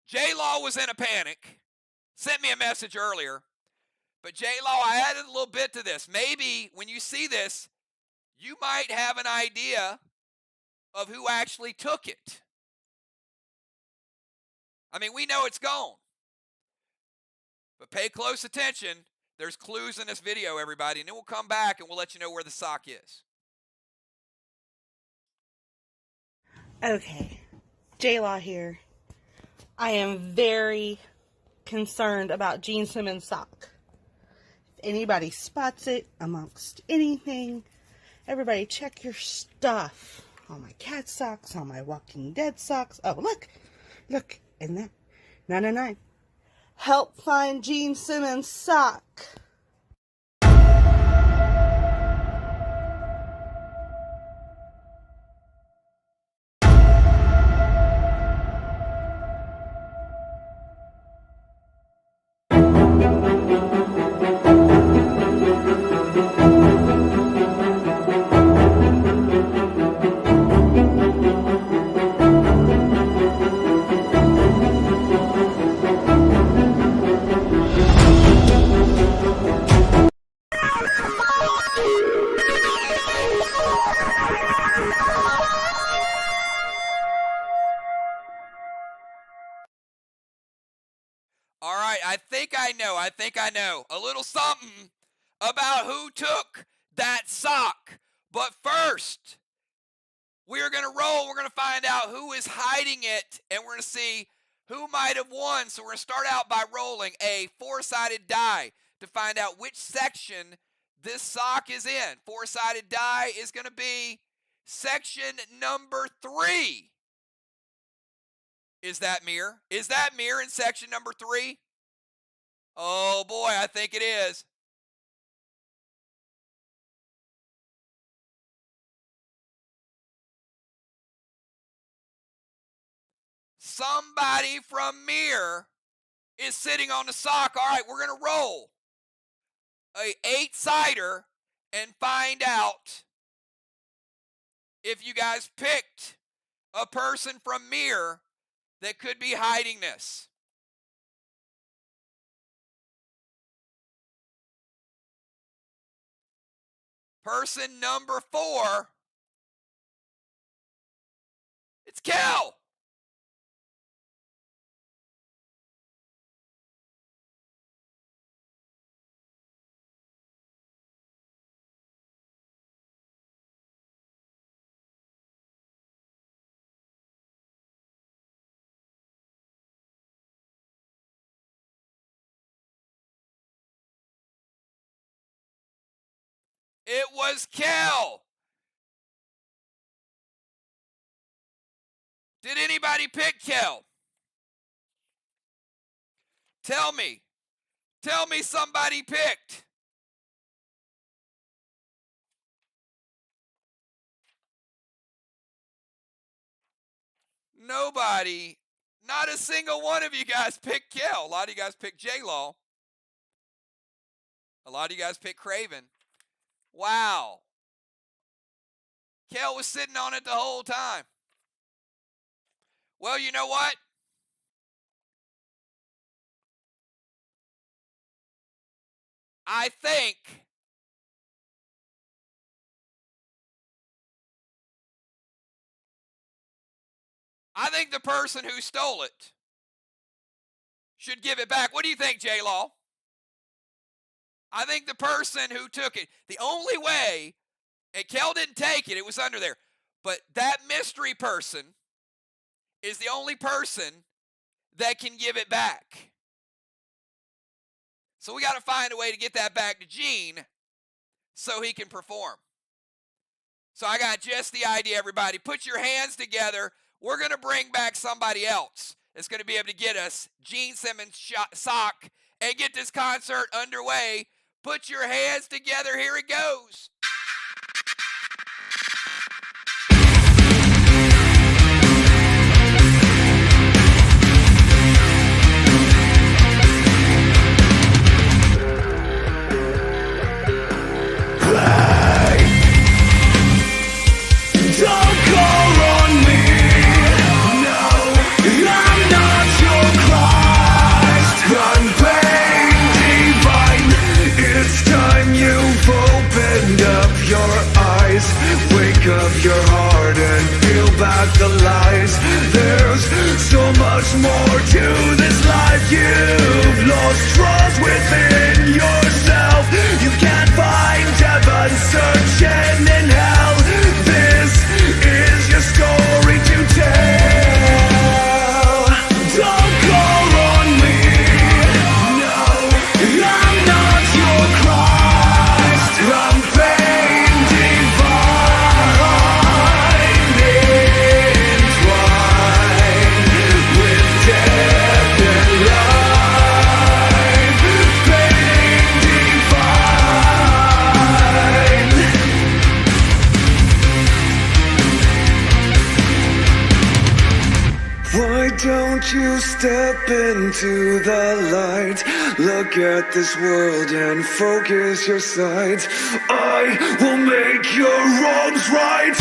J-Law was in a panic, sent me a message earlier. But J-Law, I added a little bit to this. Maybe when you see this, you might have an idea of who actually took it. I mean, we know it's gone. But pay close attention. There's clues in this video, everybody. And then we'll come back and we'll let you know where the sock is. Okay. J-Law here. I am very concerned about Gene Simmons' sock. If anybody spots it amongst anything, everybody check your stuff. all my cat socks, all my Walking Dead socks. Oh, look, and that 909. Help find Gene Simmons' sock. All right, I think I know a little something about who took that sock. But first, we're going to roll. We're going to find out who is hiding it, and we're going to see who might have won. So we're going to start out by rolling a four-sided die to find out which section this sock is in. Four-sided die is going to be section number 3. Is that Mirror? Is that Mirror in section number 3? Oh boy, I think it is. Somebody from Mirror is sitting on the sock. All right, we're going to roll a 8-sider and find out if you guys picked a person from Mirror that could be hiding this. Person number 4, it's Kel. It was Kel. Did anybody pick Kel? Tell me somebody picked. Nobody. Not a single one of you guys picked Kel. A lot of you guys picked J-Law. A lot of you guys picked Craven. Wow. Kel was sitting on it the whole time. Well, you know what? I think the person who stole it should give it back. What do you think, J-Law? I think the person who took it, the only way, and Kel didn't take it, it was under there, but that mystery person is the only person that can give it back. So we got to find a way to get that back to Gene so he can perform. So I got just the idea, everybody. Put your hands together. We're going to bring back somebody else that's going to be able to get us Gene Simmons' sock and get this concert underway. Put your hands together. Here it goes. Of your heart and peel back the lies. There's so much more to this life. You've lost trust within yourself. You can't find heaven, searching in hell. This is your story to tell. Don't call on me. No, I'm not your Christ. I'm pain divine. step into the light. Look at this world and focus your sight. I will make your wrongs right.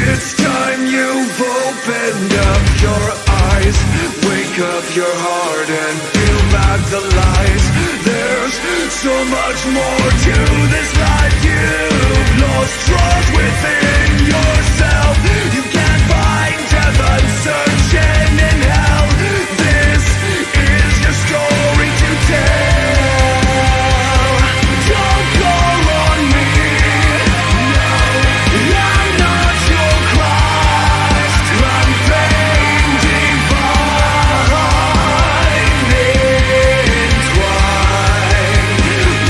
It's time you've opened up your eyes. Wake up your heart and peel back the lies. There's so much more to this life. You've lost trust within yourself. You can't find heaven searching in hell. This is your story to tell. Don't call on me. No, I'm not your Christ. I'm pain divine, entwined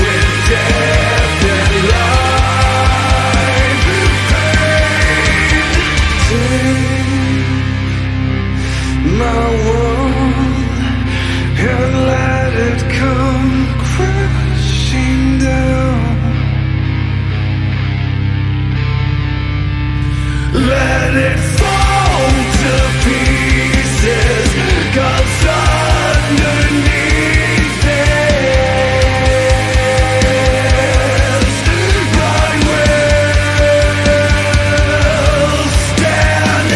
with death and life. Take my world and let it come crashing down. Let it fall to pieces, 'cause underneath this, I will stand.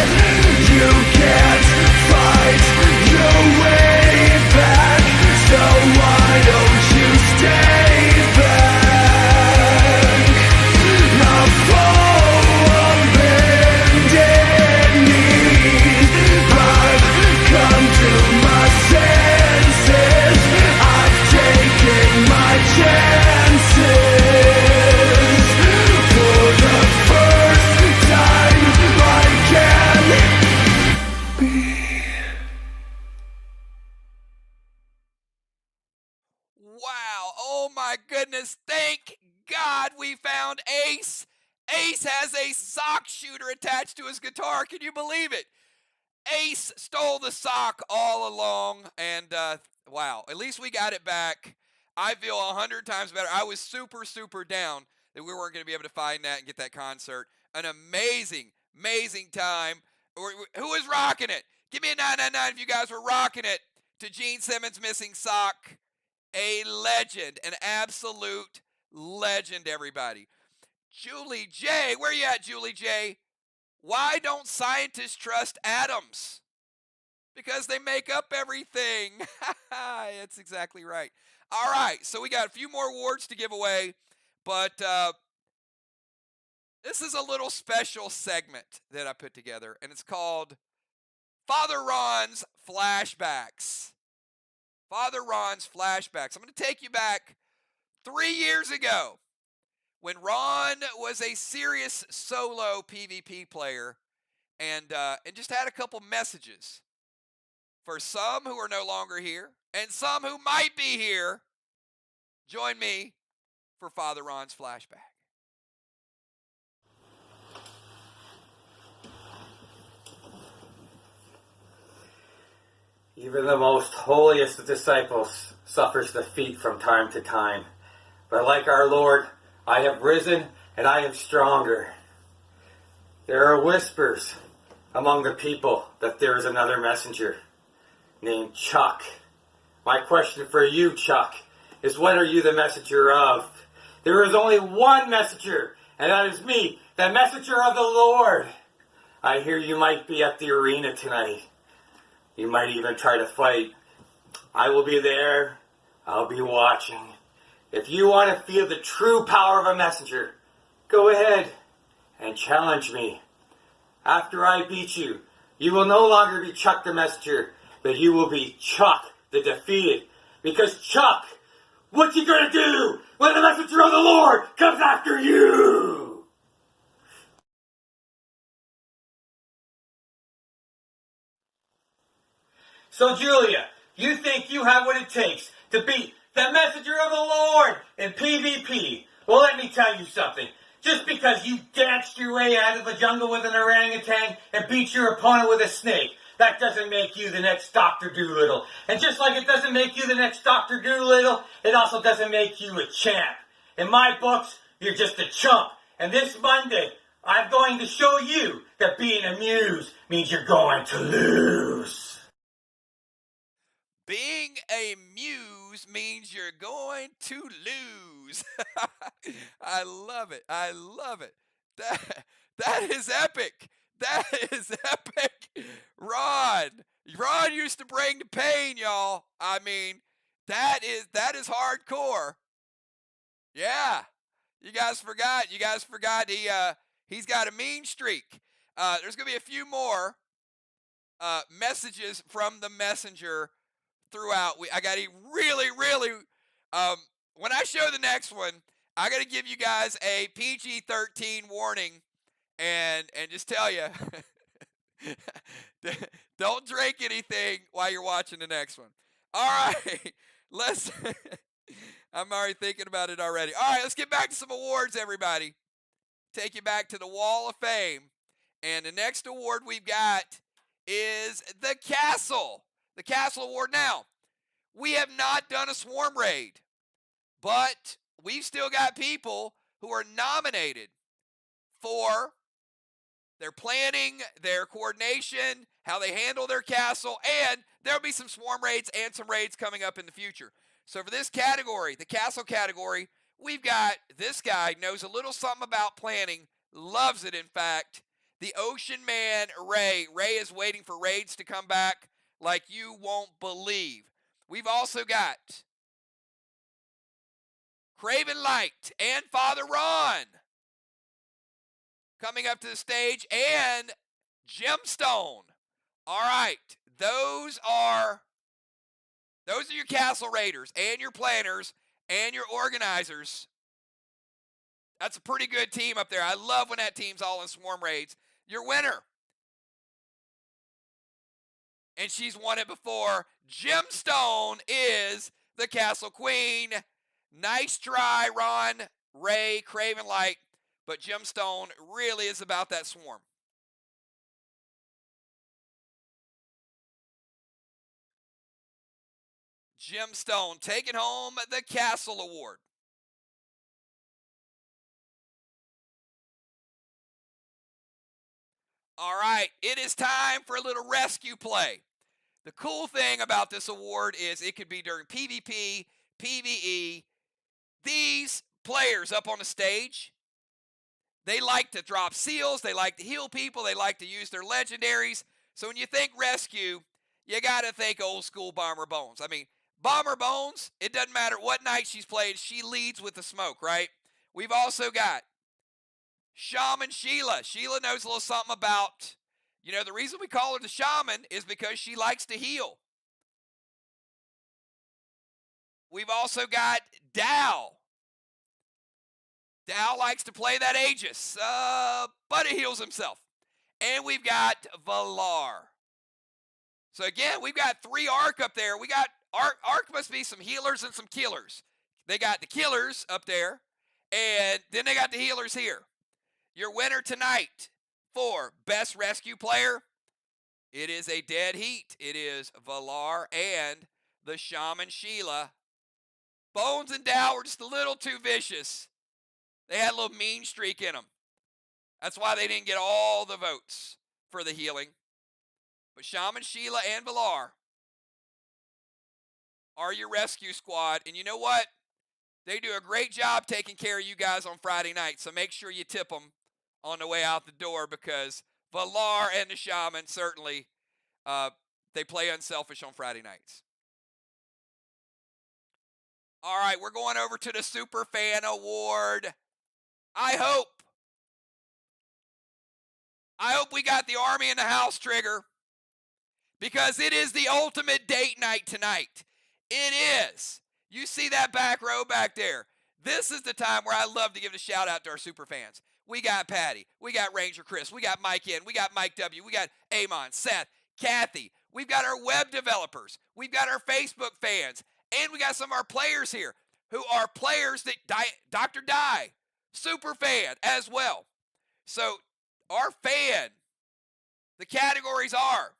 You can't fight your way back, so why don't you stay back? Now fall on bended knees. I've come to my senses. I've taken my chances. For the first time I can be. Wow. Oh my goodness. Thank God we found Ace. Ace has a sock shooter attached to his guitar. Can you believe it? Ace stole the sock all along, and wow, at least we got it back. I feel 100 times better. I was super, super down that we weren't going to be able to find that and get that concert. An amazing, amazing time. Who was rocking it? Give me a 999 if you guys were rocking it to Gene Simmons' Missing Sock. A legend, an absolute legend, everybody. Julie J, where you at, Julie J? Why don't scientists trust atoms? Because they make up everything. That's exactly right. All right, so we got a few more awards to give away, but this is a little special segment that I put together, and it's called Father Ron's Flashbacks. Father Ron's Flashbacks. I'm going to take you back 3 years ago, when Ron was a serious solo PvP player and just had a couple messages for some who are no longer here and some who might be here. Join me for Father Ron's Flashback. Even the most holiest of disciples suffers defeat from time to time. But like our Lord, I have risen and I am stronger. There are whispers among the people that there is another messenger named Chuck. My question for you, Chuck, is what are you the messenger of? There is only one messenger, and that is me, the messenger of the Lord. I hear you might be at the arena tonight. You might even try to fight. I will be there. I'll be watching. If you want to feel the true power of a messenger, go ahead and challenge me. After I beat you, you will no longer be Chuck the messenger, but you will be Chuck the defeated. Because Chuck, what you gonna do when the messenger of the Lord comes after you? So Julia, you think you have what it takes to beat the messenger of the Lord in PvP? Well, let me tell you something. Just because you danced your way out of the jungle with an orangutan and beat your opponent with a snake, that doesn't make you the next Dr. Doolittle. And just like it doesn't make you the next Dr. Doolittle, it also doesn't make you a champ. In my books, you're just a chump. And this Monday, I'm going to show you that being a muse means you're going to lose. Being a muse means you're going to lose. I love it. I love it. That is epic. That is epic. Ron used to bring the pain, y'all. I mean, that is hardcore. Yeah. You guys forgot. He's got a mean streak. There's gonna be a few more messages from the messenger throughout. I got to really, when I show the next one, I got to give you guys a PG-13 warning and just tell you, don't drink anything while you're watching the next one. All right, I'm already thinking about it already. All right, let's get back to some awards, everybody. Take you back to the Wall of Fame. And the next award we've got is the Castle. The Castle Award. Now, we have not done a swarm raid, but we've still got people who are nominated for their planning, their coordination, how they handle their castle, and there'll be some swarm raids and some raids coming up in the future. So for this category, the castle category, we've got this guy knows a little something about planning, loves it in fact. The Ocean Man, Ray. Ray is waiting for raids to come back like you won't believe. We've also got Craven Light and Father Ron coming up to the stage, and Gemstone. All right, those are your castle raiders and your planners and your organizers. That's a pretty good team up there. I love when that team's all in swarm raids. Your winner, and she's won it before, Gemstone is the Castle Queen. Nice try, Ron, Ray, Craven Light, but Gemstone really is about that swarm. Gemstone taking home the Castle Award. All right, it is time for a little rescue play. The cool thing about this award is it could be during PvP, PvE. These players up on the stage, they like to drop seals, they like to heal people, they like to use their legendaries. So when you think rescue, you got to think old school Bomber Bones. I mean, Bomber Bones, it doesn't matter what night she's played, she leads with the smoke, right? We've also got Shaman Sheila. Sheila knows a little something about, the reason we call her the Shaman is because she likes to heal. We've also got Dow. Dow likes to play that Aegis, but he heals himself. And we've got Valar. So again, we've got 3 Arc up there. We got Arc must be some healers and some killers. They got the killers up there, and then they got the healers here. Your winner tonight for Best Rescue Player, it is a dead heat. It is Valar and the Shaman Sheila. Bones and Dow were just a little too vicious. They had a little mean streak in them. That's why they didn't get all the votes for the healing. But Shaman Sheila and Valar are your rescue squad. And you know what? They do a great job taking care of you guys on Friday night. So make sure you tip them on the way out the door, because Valar and the Shaman certainly, they play unselfish on Friday nights. All right, we're going over to the Super Fan Award. I hope we got the army in the house, Trigger, because it is the ultimate date night tonight. It is. You see that back row back there. This is the time where I love to give a shout out to our super fans. We got Patty. We got Ranger Chris. We got Mike N. We got Mike W. We got Amon, Seth, Kathy. We've got our web developers. We've got our Facebook fans. And we got some of our players here who are players that Dr. Die, super fan as well. So our fan, the categories are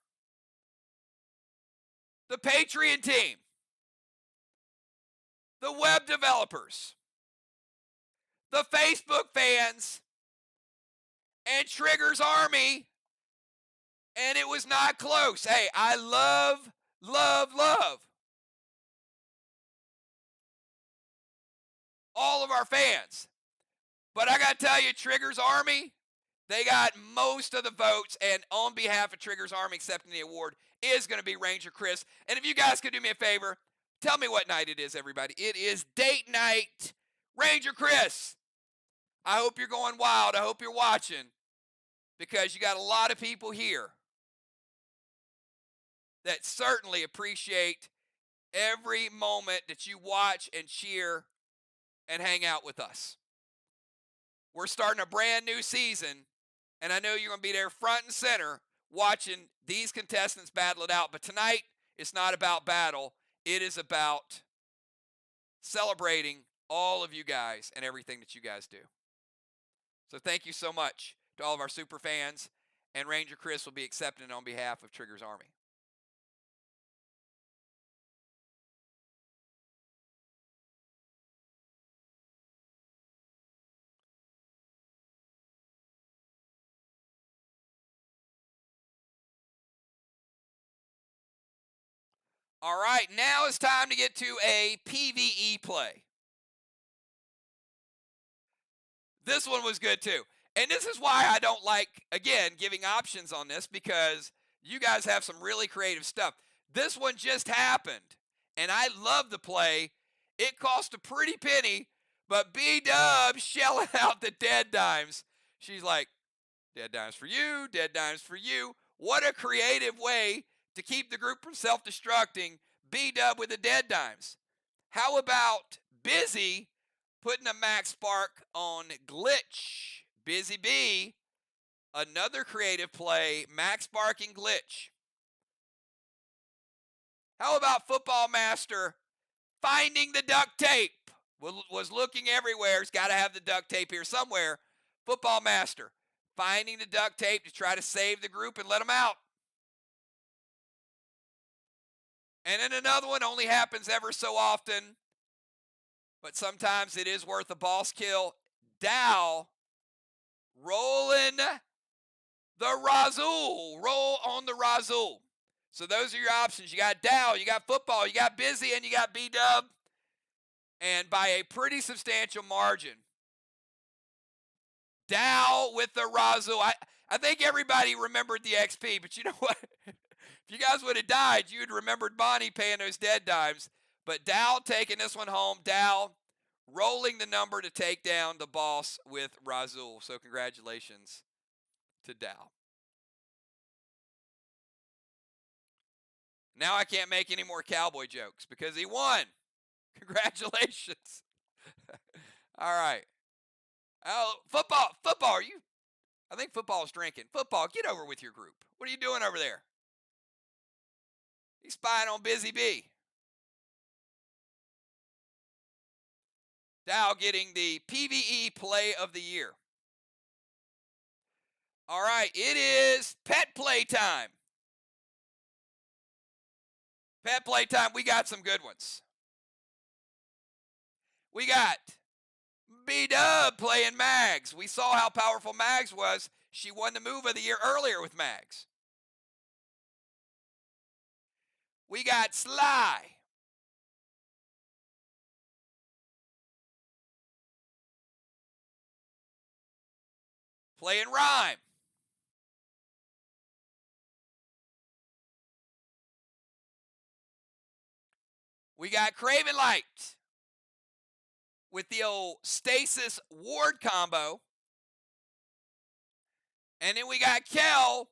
the Patreon team, the web developers, the Facebook fans, and Trigger's Army. And it was not close. Hey, I love all of our fans. But I got to tell you, Trigger's Army, they got most of the votes, and on behalf of Trigger's Army accepting the award is going to be Ranger Chris. And if you guys could do me a favor, tell me what night it is, everybody. It is date night. Ranger Chris, I hope you're going wild. I hope you're watching, because you got a lot of people here that certainly appreciate every moment that you watch and cheer and hang out with us. We're starting a brand new season, and I know you're going to be there front and center watching these contestants battle it out. But tonight, it's not about battle. It is about celebrating all of you guys and everything that you guys do. So thank you so much to all of our super fans, and Ranger Chris will be accepting it on behalf of Trigger's Army. All right, now it's time to get to a PvE play. This one was good too. And this is why I don't like, again, giving options on this, because you guys have some really creative stuff. This one just happened, and I love the play. It cost a pretty penny, but B-Dub shelling out the dead dimes. She's like, dead dimes for you, dead dimes for you. What a creative way to keep the group from self-destructing. B-Dub with the dead dimes. How about Busy putting a max spark on Glitch? Busy B, another creative play, max sparking Glitch. How about Football Master finding the duct tape? Was looking everywhere. He's got to have the duct tape here somewhere. Football Master finding the duct tape to try to save the group and let them out. And then another one only happens ever so often, but sometimes it is worth a boss kill. Dow rolling the Razul. Roll on the Razul. So those are your options. You got Dow, you got Football, you got Busy, and you got B-Dub. And by a pretty substantial margin. Dow with the Razul. I think everybody remembered the XP, but you know what? If you guys would have died, you'd remembered Bonnie paying those dead dimes. But Dow taking this one home. Dow rolling the number to take down the boss with Razul. So congratulations to Dow. Now I can't make any more cowboy jokes because he won. Congratulations. All right. Oh, football, are you? I think Football's drinking. Football, get over with your group. What are you doing over there? He's spying on Busy B. Dow getting the PvE Play of the Year. All right, it is pet play time. Pet play time, we got some good ones. We got B-Dub playing Mags. We saw how powerful Mags was. She won the move of the year earlier with Mags. We got Sly. Playing Rhyme. We got Craven Light with the old Stasis Ward combo. And then we got Kel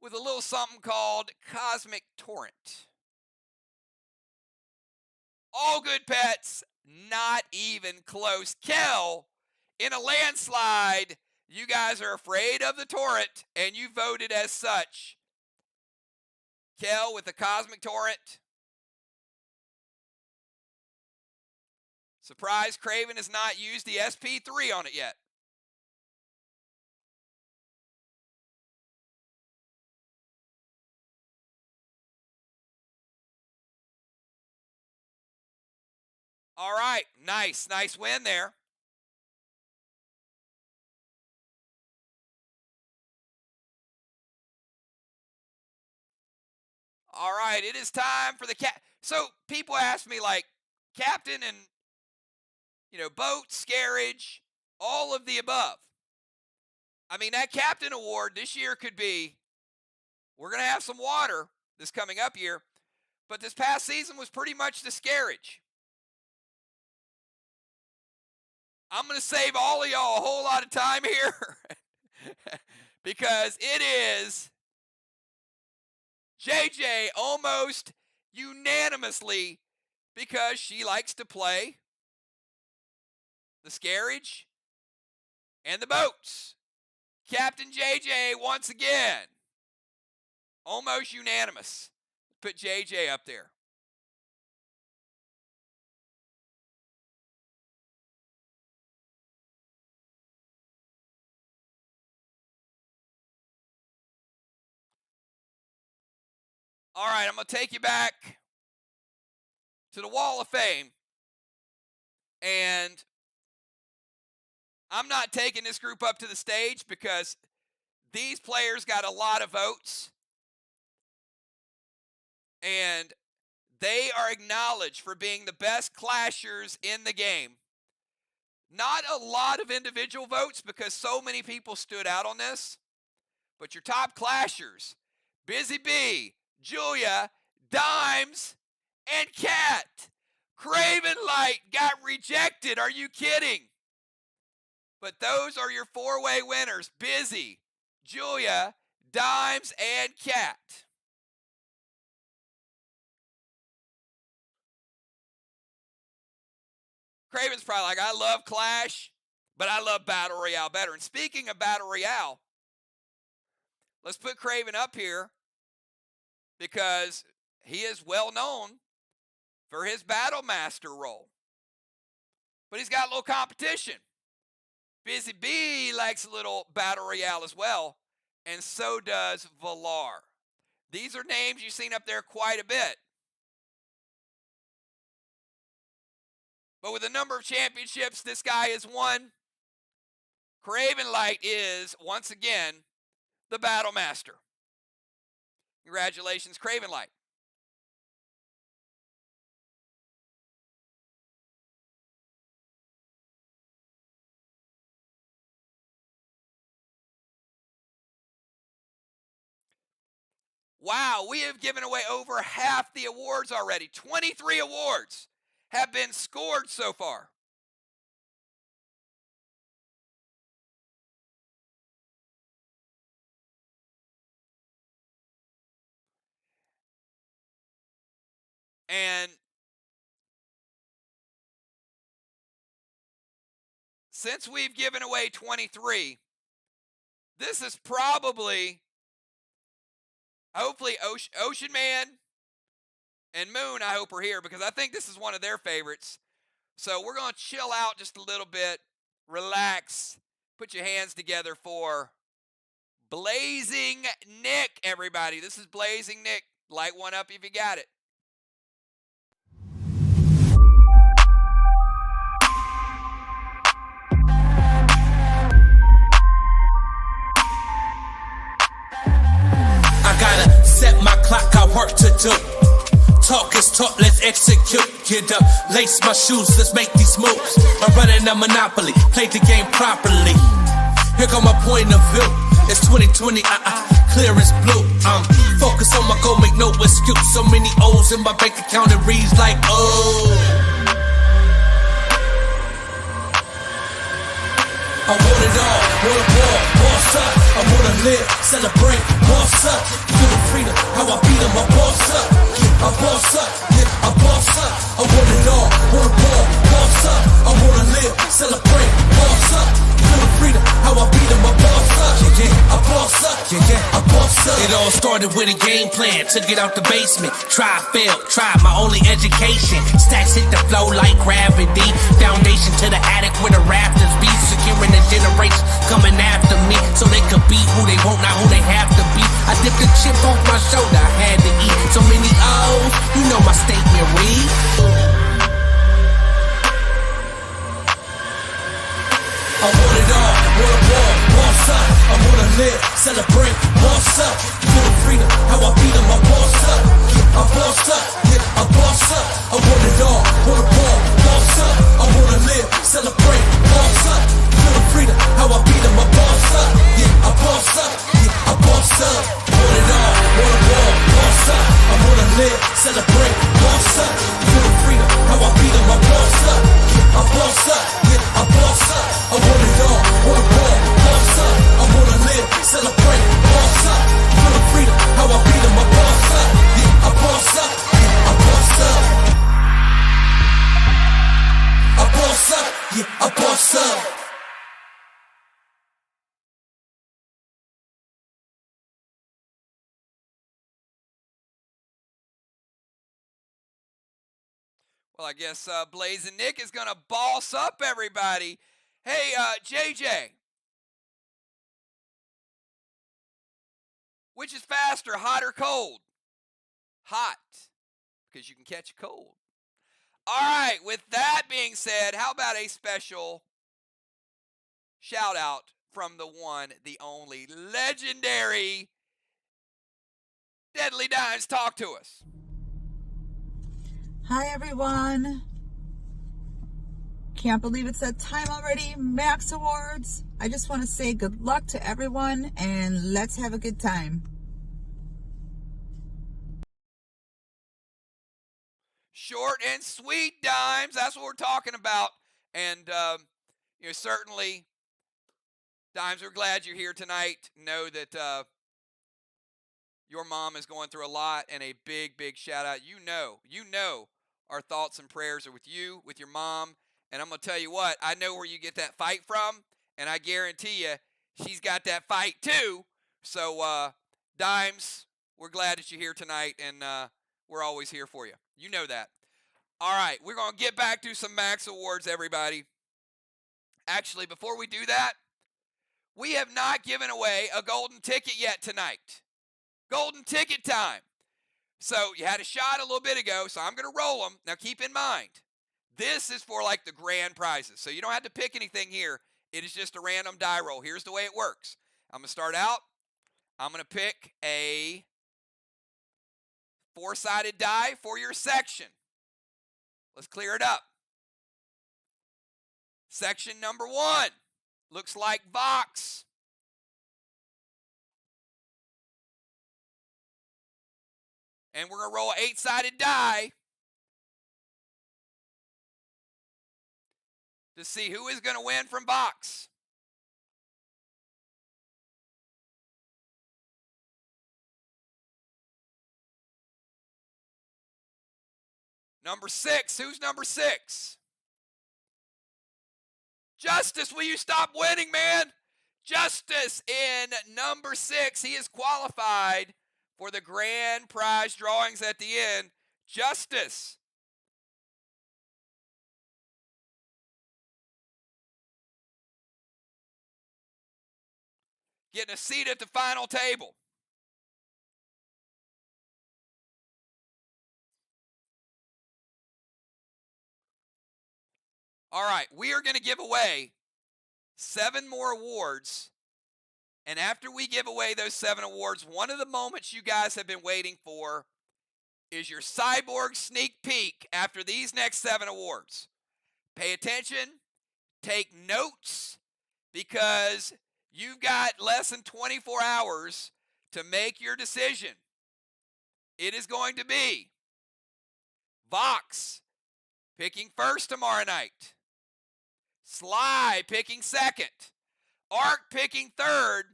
with a little something called Cosmic Torrent. All good pets, not even close. Kel, in a landslide, you guys are afraid of the torrent, and you voted as such. Kel with the Cosmic Torrent. Surprise, Craven has not used the SP3 on it yet. All right, nice win there. All right, it is time for the So people ask me, like, Captain and, boat, scarage, all of the above. I mean, that captain award this year could be, we're going to have some water this coming up year, but this past season was pretty much the scarage. I'm going to save all of y'all a whole lot of time here because it is JJ almost unanimously, because she likes to play the scarage and the boats. Captain JJ once again, almost unanimous. Put JJ up there. All right, I'm going to take you back to the Wall of Fame. And I'm not taking this group up to the stage because these players got a lot of votes. And they are acknowledged for being the best clashers in the game. Not a lot of individual votes because so many people stood out on this. But your top clashers, Busy Bee, Julia, Dimes, and Cat. Craven Light got rejected. Are you kidding? But those are your four-way winners. Busy, Julia, Dimes, and Cat. Craven's probably like, I love Clash, but I love Battle Royale better. And speaking of Battle Royale, let's put Craven up here because he is well known for his Battle Master role. But he's got a little competition. Busy Bee likes a little Battle Royale as well, and so does Valar. These are names you've seen up there quite a bit. But with the number of championships this guy has won, Craven Light is, once again, the Battle Master. Congratulations, Craven Light. Wow, we have given away over half the awards already. 23 awards have been scored so far. And since we've given away 23, this is probably, hopefully, Ocean Man and Moon, I hope, are here because I think this is one of their favorites. So we're going to chill out just a little bit, relax, put your hands together for Blazing Nick, everybody. This is Blazing Nick. Light one up if you got it. I gotta set my clock, I work to do. Talk is talk, let's execute. Get up, lace my shoes, let's make these moves. I'm running a monopoly, play the game properly. Here go my point of view. It's 2020, clear as blue. I'm focused on my goal, make no excuse. So many O's in my bank account, it reads like, oh. I want it all, want a ball, boss up. I wanna live, celebrate, boss up. Feel the freedom, how I beat 'em, I boss up. I boss up, yeah, I boss up. I want it all, want a ball, boss up. I wanna live, celebrate, boss up. Feel the freedom, how I beat 'em, I boss up. Yeah, yeah, I boss up, yeah, yeah, I boss up. It all started with a game plan to get out the basement. Try, fail, try, my only education. Stacks hit the flow like gravity. Foundation to the attic where the rafters be. Securing the generation coming after me, so they could be who they want, not who they have to be. I dipped the chip off my shoulder, I had to eat. So many O's, you know my statement reads. I want it all, want a ball, boss up. I wanna live, celebrate, boss up. Feel the freedom, how I beat 'em, I boss up. I boss up, yeah, I boss up. I want it all, want a ball, boss up. I wanna live, Well, I guess Blazing Nick is going to boss up everybody. Hey, JJ. Which is faster, hot or cold? Hot, because you can catch a cold. All right, with that being said, how about a special shout out from the one, the only, legendary Deadly Dimes? Talk to us. Hi everyone. Can't believe it's that time already. Max Awards. I just want to say good luck to everyone and let's have a good time. Short and sweet, Dimes. That's what we're talking about. And certainly, Dimes, we're glad you're here tonight. Know that your mom is going through a lot, and a big, big shout out. You know our thoughts and prayers are with you, with your mom. And I'm going to tell you what, I know where you get that fight from, and I guarantee you she's got that fight too. So, Dimes, we're glad that you're here tonight, and we're always here for you. You know that. All right, we're going to get back to some Max Awards, everybody. Actually, before we do that, we have not given away a golden ticket yet tonight. Golden ticket time. So you had a shot a little bit ago, so I'm going to roll them. Now keep in mind, this is for like the grand prizes. So you don't have to pick anything here. It is just a random die roll. Here's the way it works. I'm going to start out. I'm going to pick a 4-sided die for your section. Let's clear it up. Section number 1 looks like Vox. And we're going to roll an 8-sided die to see who is going to win from Vox. Number 6. Who's number 6? Justice, will you stop winning, man? Justice in number 6. He is qualified for the grand prize drawings at the end. Justice. Getting a seat at the final table. All right, we are going to give away 7 more awards. And after we give away those 7 awards, one of the moments you guys have been waiting for is your Cyborg sneak peek after these next 7 awards. Pay attention, take notes, because you've got less than 24 hours to make your decision. It is going to be Vox picking first tomorrow night, Sly picking second, Ark picking third,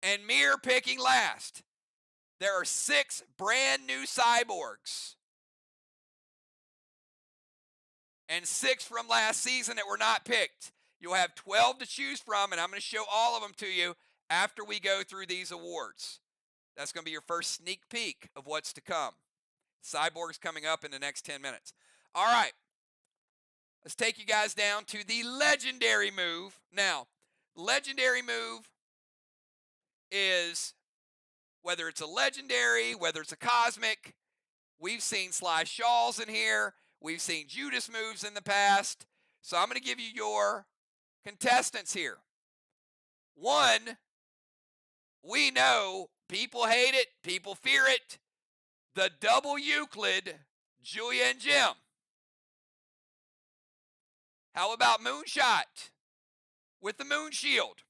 and Mir picking last. There are 6 brand new cyborgs and 6 from last season that were not picked. You'll have 12 to choose from, and I'm going to show all of them to you after we go through these awards. That's going to be your first sneak peek of what's to come. Cyborg's coming up in the next 10 minutes. All right. Let's take you guys down to the legendary move. Now, legendary move is, whether it's a legendary, whether it's a cosmic, we've seen Sly Shawls in here. We've seen Judas moves in the past. So I'm going to give you your contestants here. 1, we know people hate it, people fear it. The double Euclid, Julia and Jim. How about Moonshot with the Moon Shield?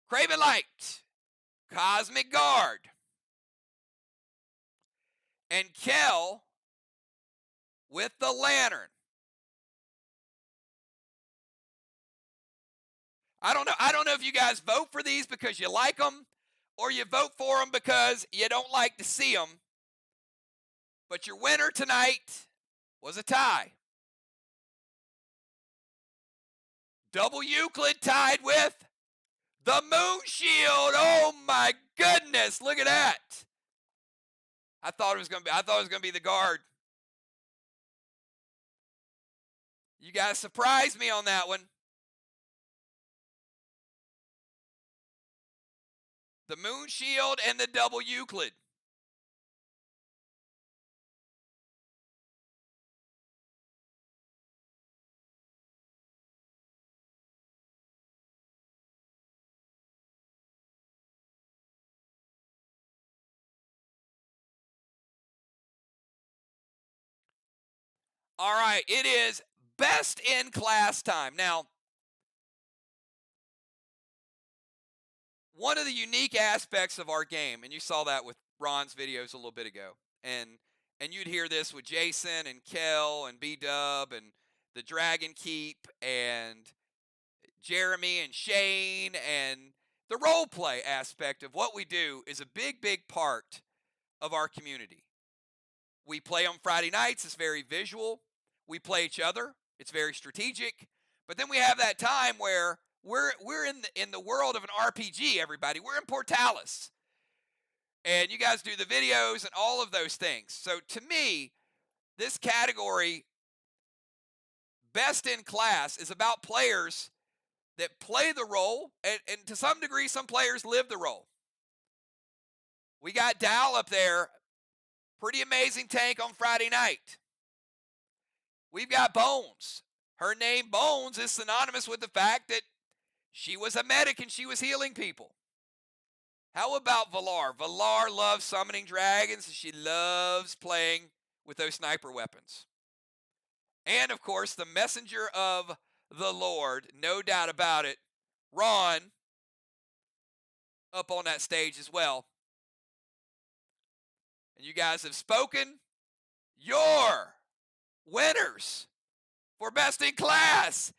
Craven Light, Cosmic Guard, and Kel with the Lantern. I don't know if you guys vote for these because you like them or you vote for them because you don't like to see them. But your winner tonight was a tie. Double Euclid tied with the Moon Shield. Oh my goodness, look at that. I thought it was gonna be the guard. You guys surprised me on that one. The Moon Shield and the double Euclid. All right, it is best in class time. Now, one of the unique aspects of our game, and you saw that with Ron's videos a little bit ago, and you'd hear this with Jason and Kel and B-Dub and the Dragon Keep and Jeremy and Shane, and the role play aspect of what we do is a big, big part of our community. We play on Friday nights. It's very visual. We play each other. It's very strategic. But then we have that time where we're in the world of an RPG, everybody. We're in Portalis. And you guys do the videos and all of those things. So to me, this category, best in class, is about players that play the role, and to some degree, some players live the role. We got Dal up there. Pretty amazing tank on Friday night. We've got Bones. Her name Bones is synonymous with the fact that she was a medic and she was healing people. How about Valar? Valar loves summoning dragons and she loves playing with those sniper weapons. And of course, the messenger of the Lord, no doubt about it, Ron, up on that stage as well. And you guys have spoken. Your winners for best in class,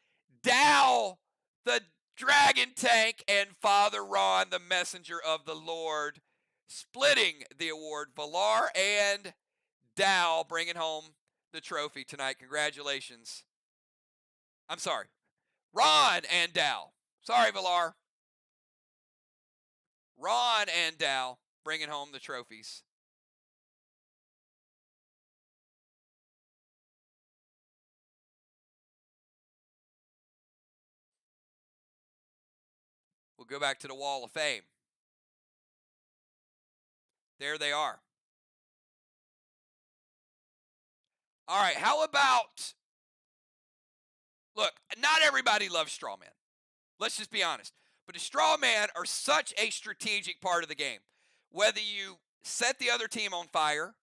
Dal, the Dragon Tank, and Father Ron, the messenger of the Lord, splitting the award. Valar and Dal bringing home the trophy tonight. Congratulations. I'm sorry, Ron and Dal. Sorry, Valar. Ron and Dal bringing home the trophies. We'll go back to the Wall of Fame. There they are. All right, how about, look, not everybody loves strawman. Let's just be honest. But the strawman are such a strategic part of the game. Whether you set the other team on fire,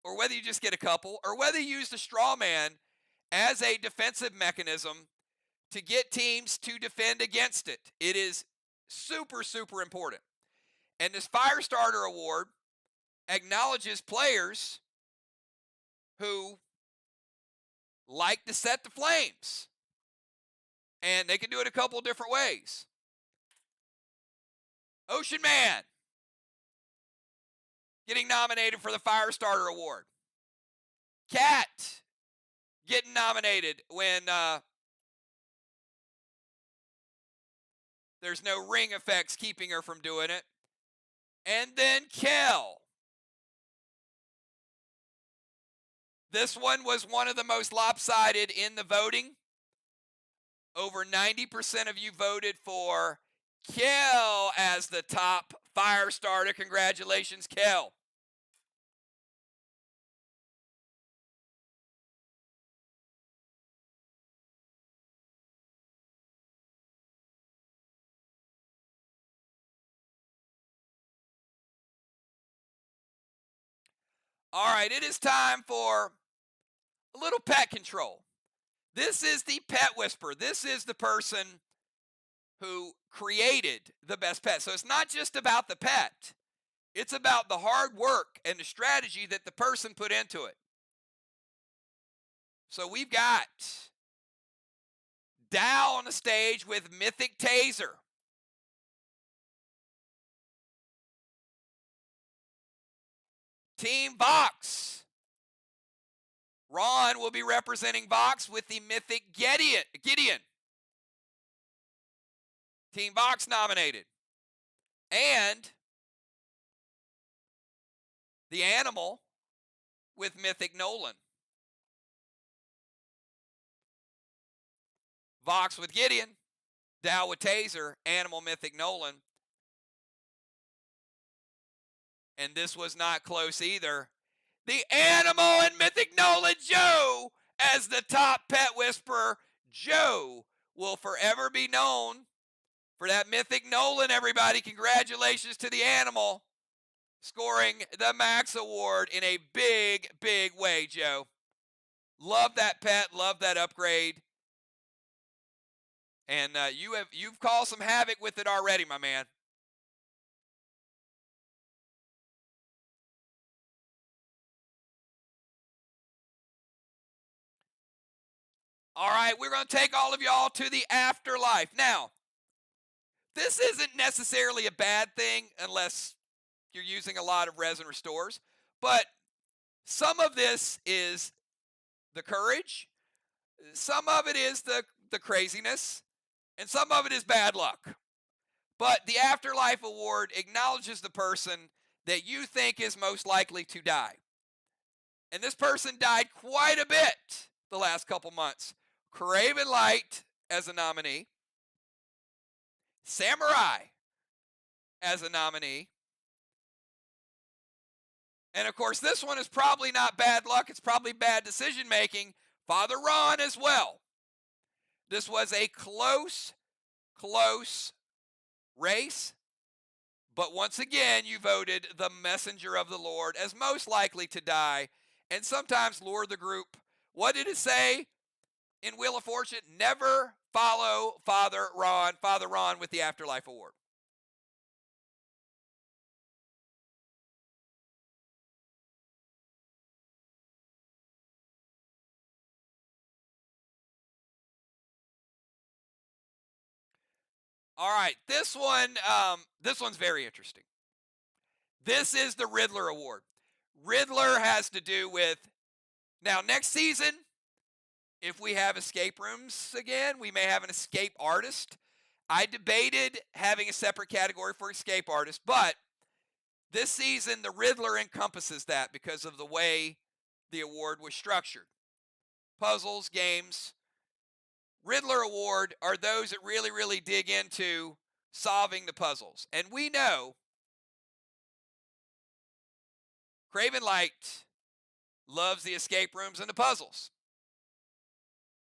or whether you just get a couple, or whether you use the strawman as a defensive mechanism to get teams to defend against it. It is super, super important. And this Firestarter Award acknowledges players who like to set the flames. And they can do it a couple different ways. Ocean Man getting nominated for the Firestarter Award. Cat getting nominated when there's no ring effects keeping her from doing it. And then Kel. This one was one of the most lopsided in the voting. Over 90% of you voted for Kel as the top Firestarter. Congratulations, Kel. All right, it is time for a little pet control. This is the Pet Whisperer. This is the person who created the best pet. So it's not just about the pet. It's about the hard work and the strategy that the person put into it. So we've got Dow on the stage with Mythic Taser. Team Vox. Ron will be representing Vox with the Mythic Gideon. Team Vox nominated. And the animal with Mythic Nolan. Vox with Gideon. Dow with Taser. Animal Mythic Nolan. And this was not close either. The Animal and Mythic Nolan Joe as the top pet whisperer. Joe will forever be known for that Mythic Nolan, everybody. Congratulations to the Animal, scoring the Max Award in a big, big way, Joe. Love that pet, love that upgrade. And you've caused some havoc with it already, my man. All right, we're going to take all of y'all to the afterlife. Now, this isn't necessarily a bad thing unless you're using a lot of resin restores, but some of this is the courage, some of it is the craziness, and some of it is bad luck. But the Afterlife Award acknowledges the person that you think is most likely to die. And this person died quite a bit the last couple months. Craven Light as a nominee. Samurai as a nominee. And of course, this one is probably not bad luck. It's probably bad decision making. Father Ron as well. This was a close race. But once again, you voted the messenger of the Lord as most likely to die and sometimes lure the group. What did it say in Wheel of Fortune? Never follow Father Ron with the Afterlife Award. All right, this one's very interesting. This is the Riddler Award. Riddler has to do with, now next season, if we have escape rooms again, we may have an escape artist. I debated having a separate category for escape artist, but this season the Riddler encompasses that because of the way the award was structured. Puzzles, games. Riddler Award are those that really, really dig into solving the puzzles. And we know Craven Light loves the escape rooms and the puzzles.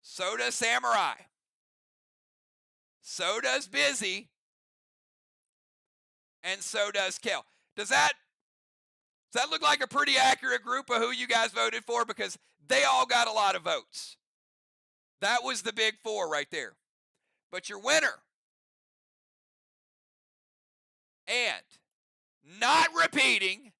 So does Samurai. So does Busy. And so does Kel. Does that look like a pretty accurate group of who you guys voted for? Because they all got a lot of votes. That was the big four right there. But your winner, and not repeating,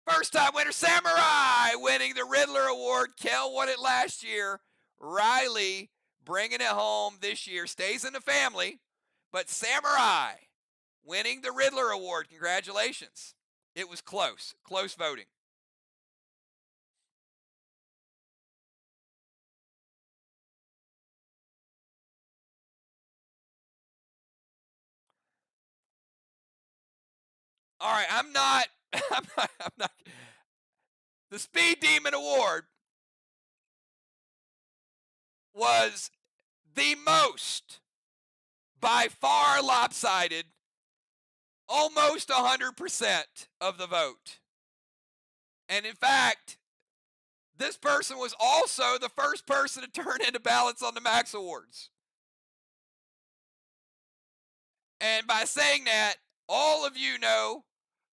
first-time winner, Samurai, winning the Riddler Award. Kel won it last year. Riley bringing it home this year. Stays in the family. But Samurai winning the Riddler Award. Congratulations. It was close. Close voting. All right, I'm not. The Speed Demon Award was the most, by far, lopsided, almost 100% of the vote. And in fact, this person was also the first person to turn into ballots on the Max Awards. And by saying that, all of you know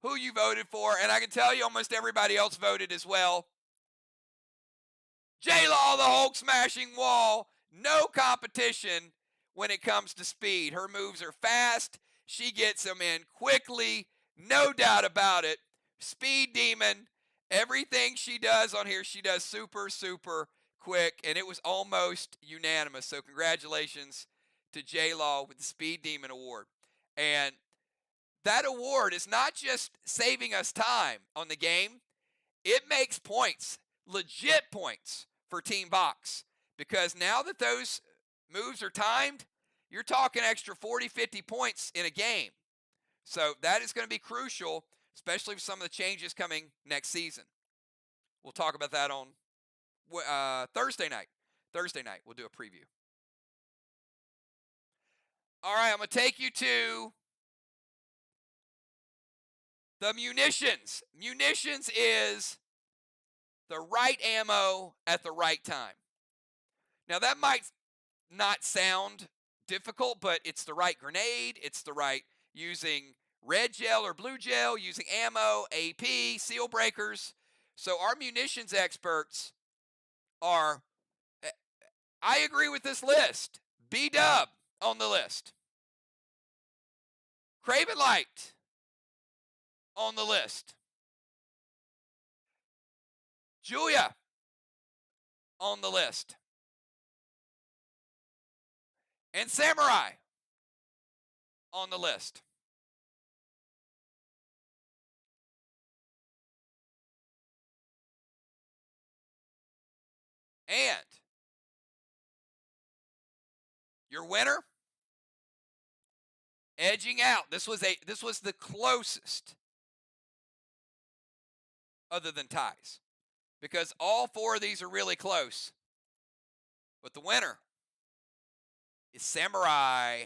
who you voted for, and I can tell you almost everybody else voted as well. J-Law, the Hulk smashing wall, no competition when it comes to speed. Her moves are fast. She gets them in quickly, no doubt about it. Speed Demon, everything she does on here, she does super, super quick, and it was almost unanimous. So congratulations to J-Law with the Speed Demon Award. And that award is not just saving us time on the game. It makes points, legit points for Team Box. Because now that those moves are timed, you're talking extra 40, 50 points in a game. So that is going to be crucial. especially with some of the changes coming next season. We'll talk about that on Thursday night. Thursday night, we'll do a preview. All right, I'm going to take you to the munitions. Munitions is the right ammo at the right time. Now, that might not sound difficult, but it's the right grenade. It's the right using red gel or blue gel, using ammo, AP, seal breakers. So our munitions experts are, I agree with this list. B-Dub on the list. Craven Light on the list. Julia on the list. And Samurai on the list. And your winner, edging out. This was the closest other than ties, because all four of these are really close. But the winner is Samurai,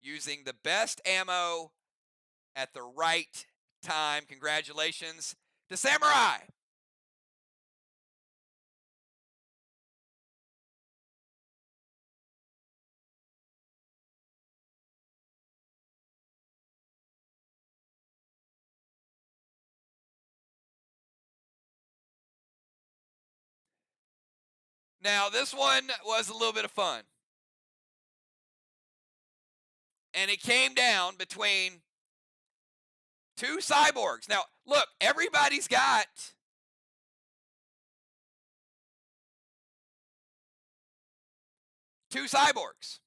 using the best ammo at the right time. Congratulations to Samurai. Now, this one was a little bit of fun. And it came down between two cyborgs. Now, look, everybody's got two cyborgs.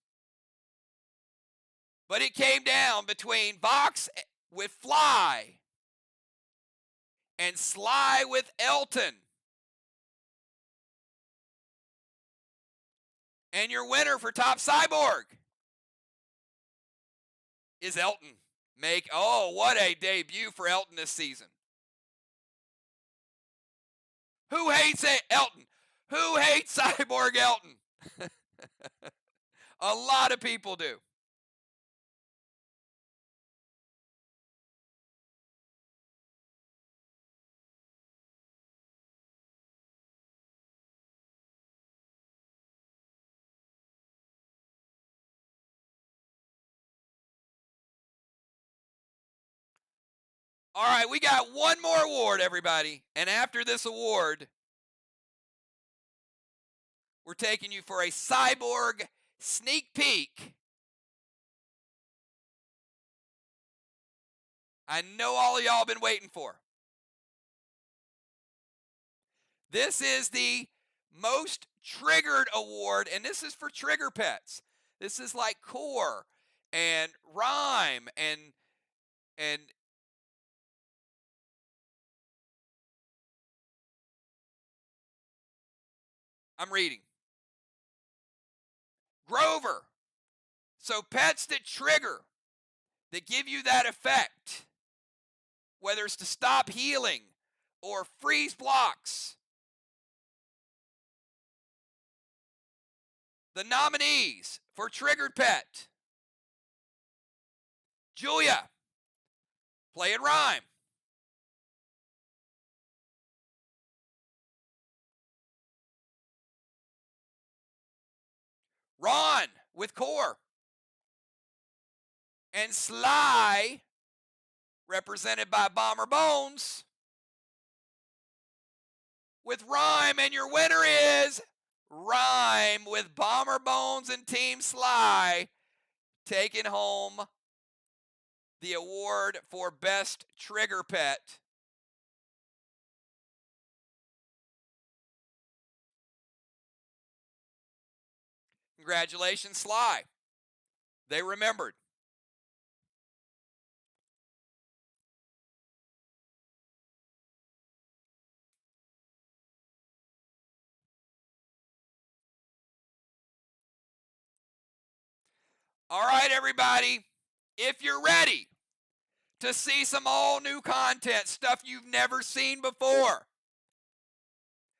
But it came down between Vox with Fly and Sly with Elton. And your winner for top cyborg is Elton. What a debut for Elton this season. Who hates Elton? Who hates Cyborg Elton? A lot of people do. All right, we got one more award, everybody. And after this award, we're taking you for a cyborg sneak peek. I know all of y'all have been waiting for. This is the most triggered award, and this is for trigger pets. This is like Core and Rhyme and I'm reading. Grover. So pets that trigger, that give you that effect, whether it's to stop healing or freeze blocks. The nominees for Triggered Pet: Julia, Play and Rhyme. Ron with Core. And Sly, represented by Bomber Bones, with Rhyme. And your winner is Rhyme with Bomber Bones and Team Sly, taking home the award for Best Trigger Pet. Congratulations, Sly. They remembered. All right, everybody, if you're ready to see some all new content, stuff you've never seen before.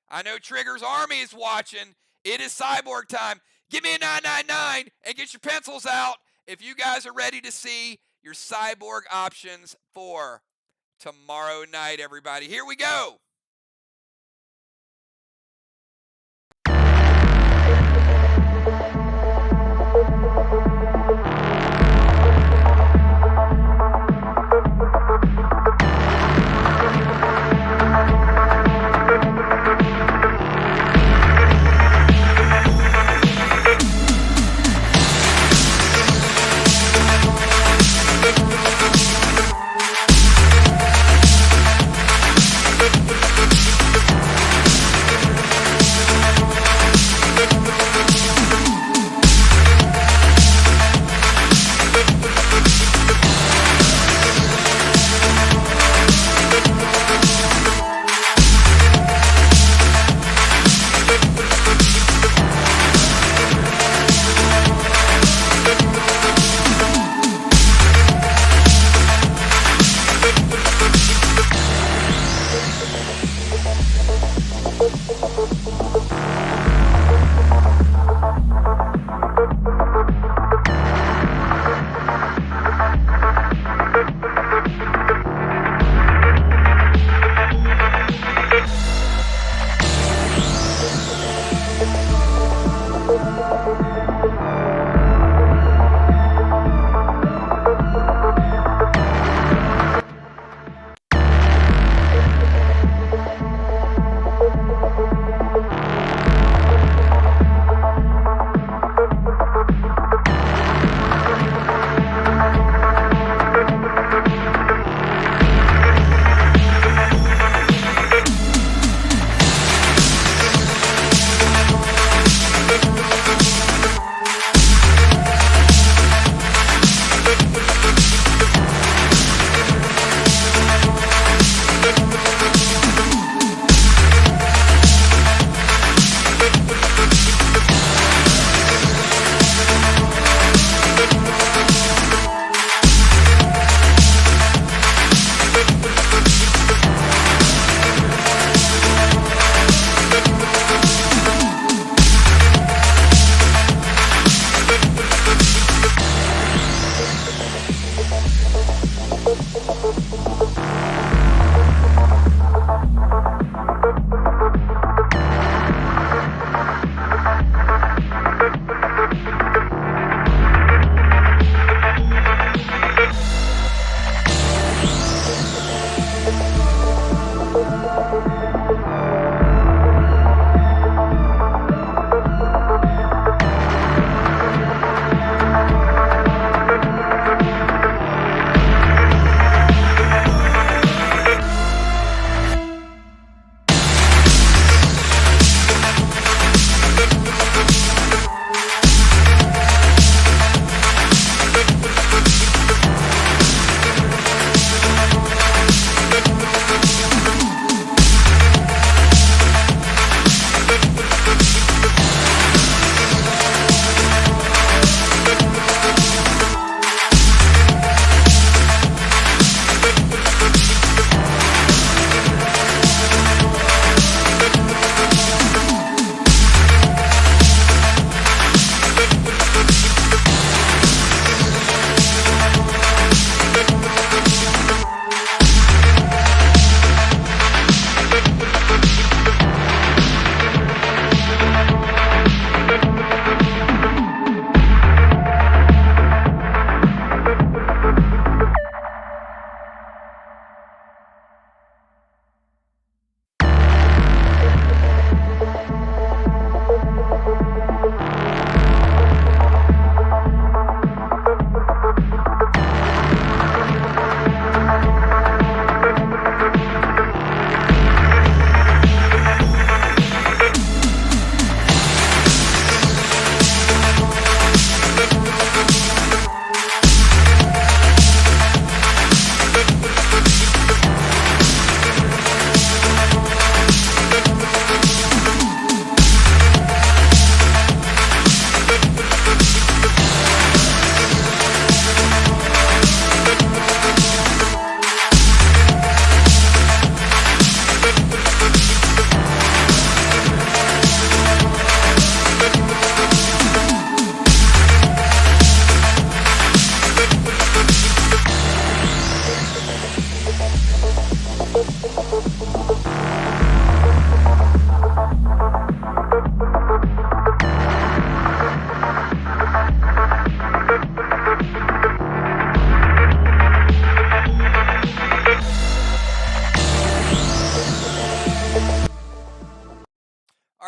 I know Trigger's Army is watching. It is Cyborg time. Give me a 999 and get your pencils out if you guys are ready to see your Cyborg options for tomorrow night, everybody. Here we go. We'll be right back.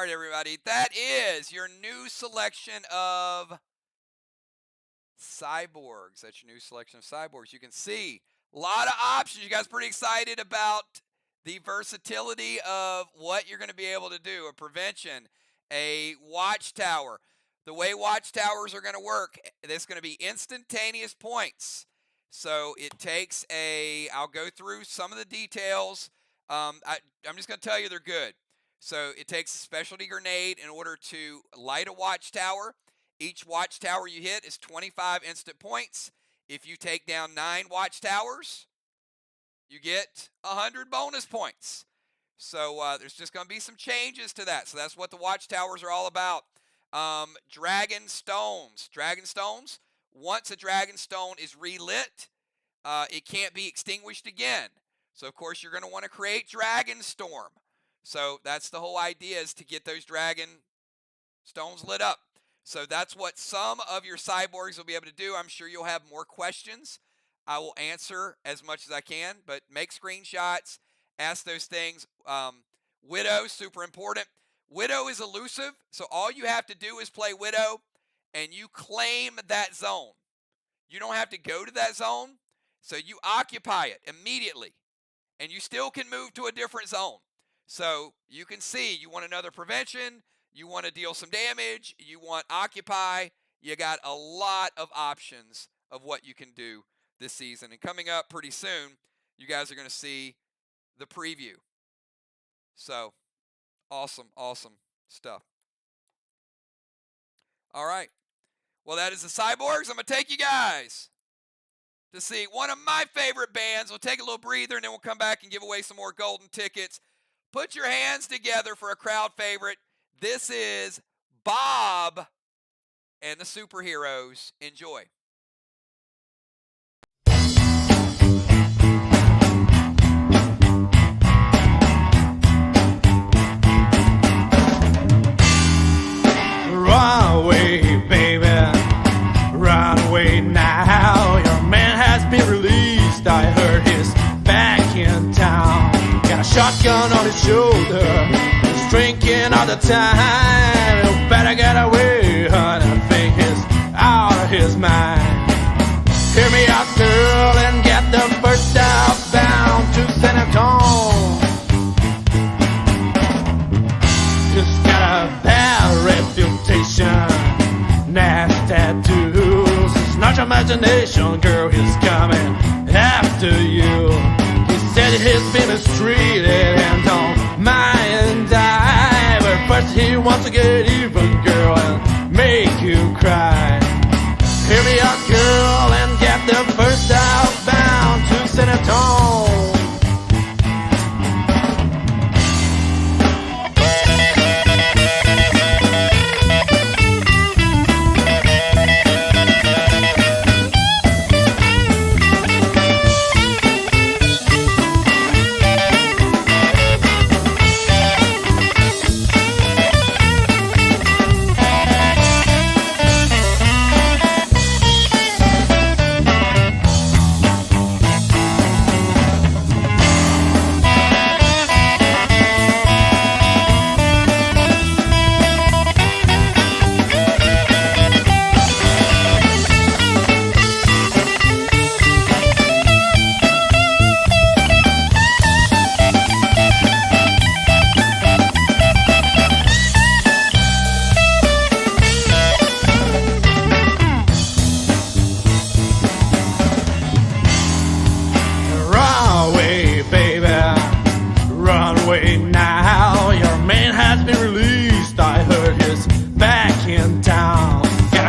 All right, everybody. That is your new selection of cyborgs. That's your new selection of cyborgs. You can see a lot of options. You guys pretty excited about the versatility of what you're going to be able to do? A prevention, a watchtower. The way watchtowers are going to work, there's going to be instantaneous points. So it takes I'll go through some of the details. I'm just going to tell you they're good. So it takes a specialty grenade in order to light a watchtower. Each watchtower you hit is 25 instant points. If you take down 9 watchtowers, you get 100 bonus points. So there's just going to be some changes to that. So that's what the watchtowers are all about. Dragon stones. Dragon stones, once a dragon stone is relit, it can't be extinguished again. So, of course, you're going to want to create Dragon Storm. So that's the whole idea, is to get those dragon stones lit up. So that's what some of your cyborgs will be able to do. I'm sure you'll have more questions. I will answer as much as I can, but make screenshots, ask those things. Widow, super important. Widow is elusive, so all you have to do is play Widow, and you claim that zone. You don't have to go to that zone, so you occupy it immediately, and you still can move to a different zone. So you can see, you want another prevention, you want to deal some damage, you want occupy. You got a lot of options of what you can do this season. And coming up pretty soon, you guys are going to see the preview. So awesome, awesome stuff. All right. Well, that is the Cyborgs. I'm going to take you guys to see one of my favorite bands. We'll take a little breather, and then we'll come back and give away some more golden tickets. Put your hands together for a crowd favorite. This is Bob and the Superheroes. Enjoy. Run away, baby, run away now. Your man has been released, I heard he's back in town. Got a shotgun on his shoulder, he's drinking all the time. You better get away, honey, I think he's out of his mind. Hear me out, girl, and get the first outbound to San Antonio. Just got a bad reputation, nasty tattoos. It's not your imagination, girl, he's coming after you. He said he's been mistreated and don't mind die, but first he wants to get even, girl, and make you cry. Hear me out, girl, and get the first outbound to San Antonio.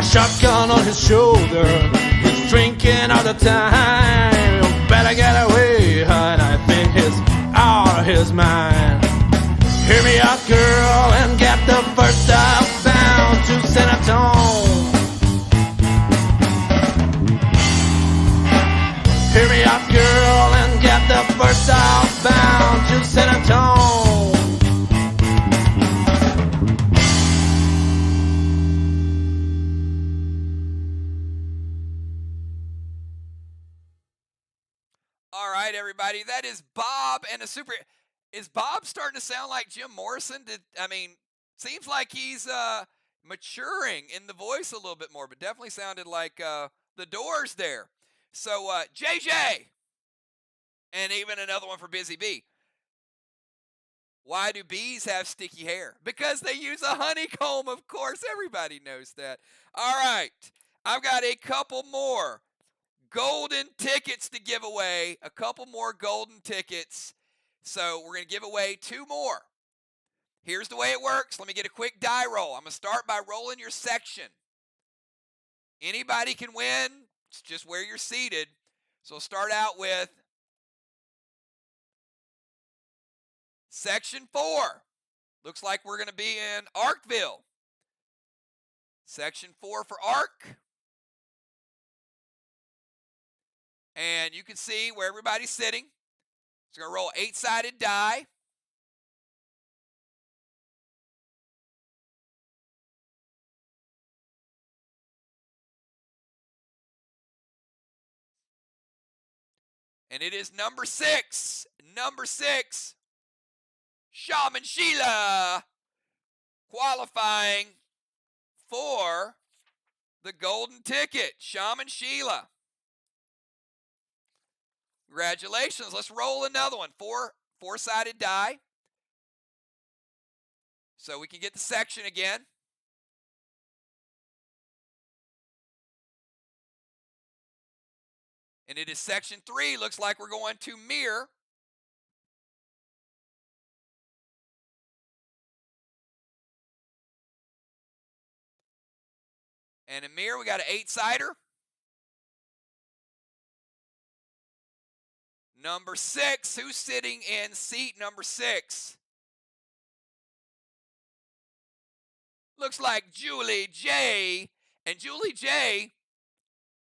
Shotgun on his shoulder, he's drinking all the time. You better get away, hon, I think he's out of his mind. Hear me out, girl, and get the first outbound to San Antonio. Hear me out, girl, and get the first outbound to San Antonio. All right, everybody. That is Bob and a super. Is Bob starting to sound like Jim Morrison? Seems like he's maturing in the voice a little bit more, but definitely sounded like the Doors there. So, JJ, and even another one for Busy Bee. Why do bees have sticky hair? Because they use a honeycomb, of course. Everybody knows that. All right, I've got a couple more golden tickets to give away. A couple more golden tickets. So we're going to give away 2 more. Here's the way it works. Let me get a quick die roll. I'm going to start by rolling your section. Anybody can win. It's just where you're seated. So we'll start out with Section 4. Looks like we're going to be in Arkville. Section 4 for Ark. And you can see where everybody's sitting. It's going to roll 8-sided die. And it is number 6. Number 6. Shaman Sheila qualifying for the golden ticket. Shaman Sheila. Congratulations. Let's roll another one. 4-sided die. So we can get the section again. And it is section 3. Looks like we're going to mirror. And in mirror, we got an 8-sider. Number 6. Who's sitting in seat number 6? Looks like Julie J. And Julie J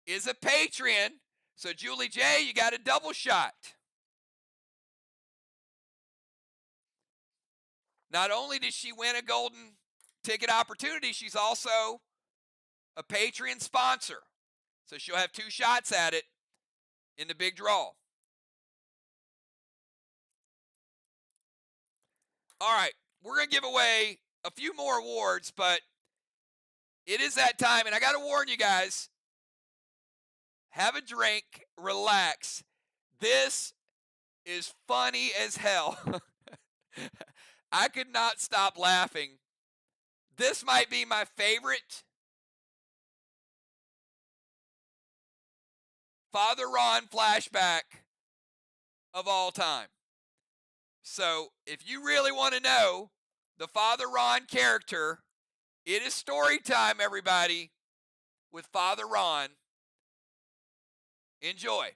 is a patron. So, Julie J., you got a double shot. Not only did she win a golden ticket opportunity, she's also a Patreon sponsor. So, she'll have 2 shots at it in the big draw. All right, we're going to give away a few more awards, but it is that time, and I got to warn you guys. Have a drink, relax. This is funny as hell. I could not stop laughing. This might be my favorite Father Ron flashback of all time. So, if you really want to know the Father Ron character, it is story time, everybody, with Father Ron. Enjoy.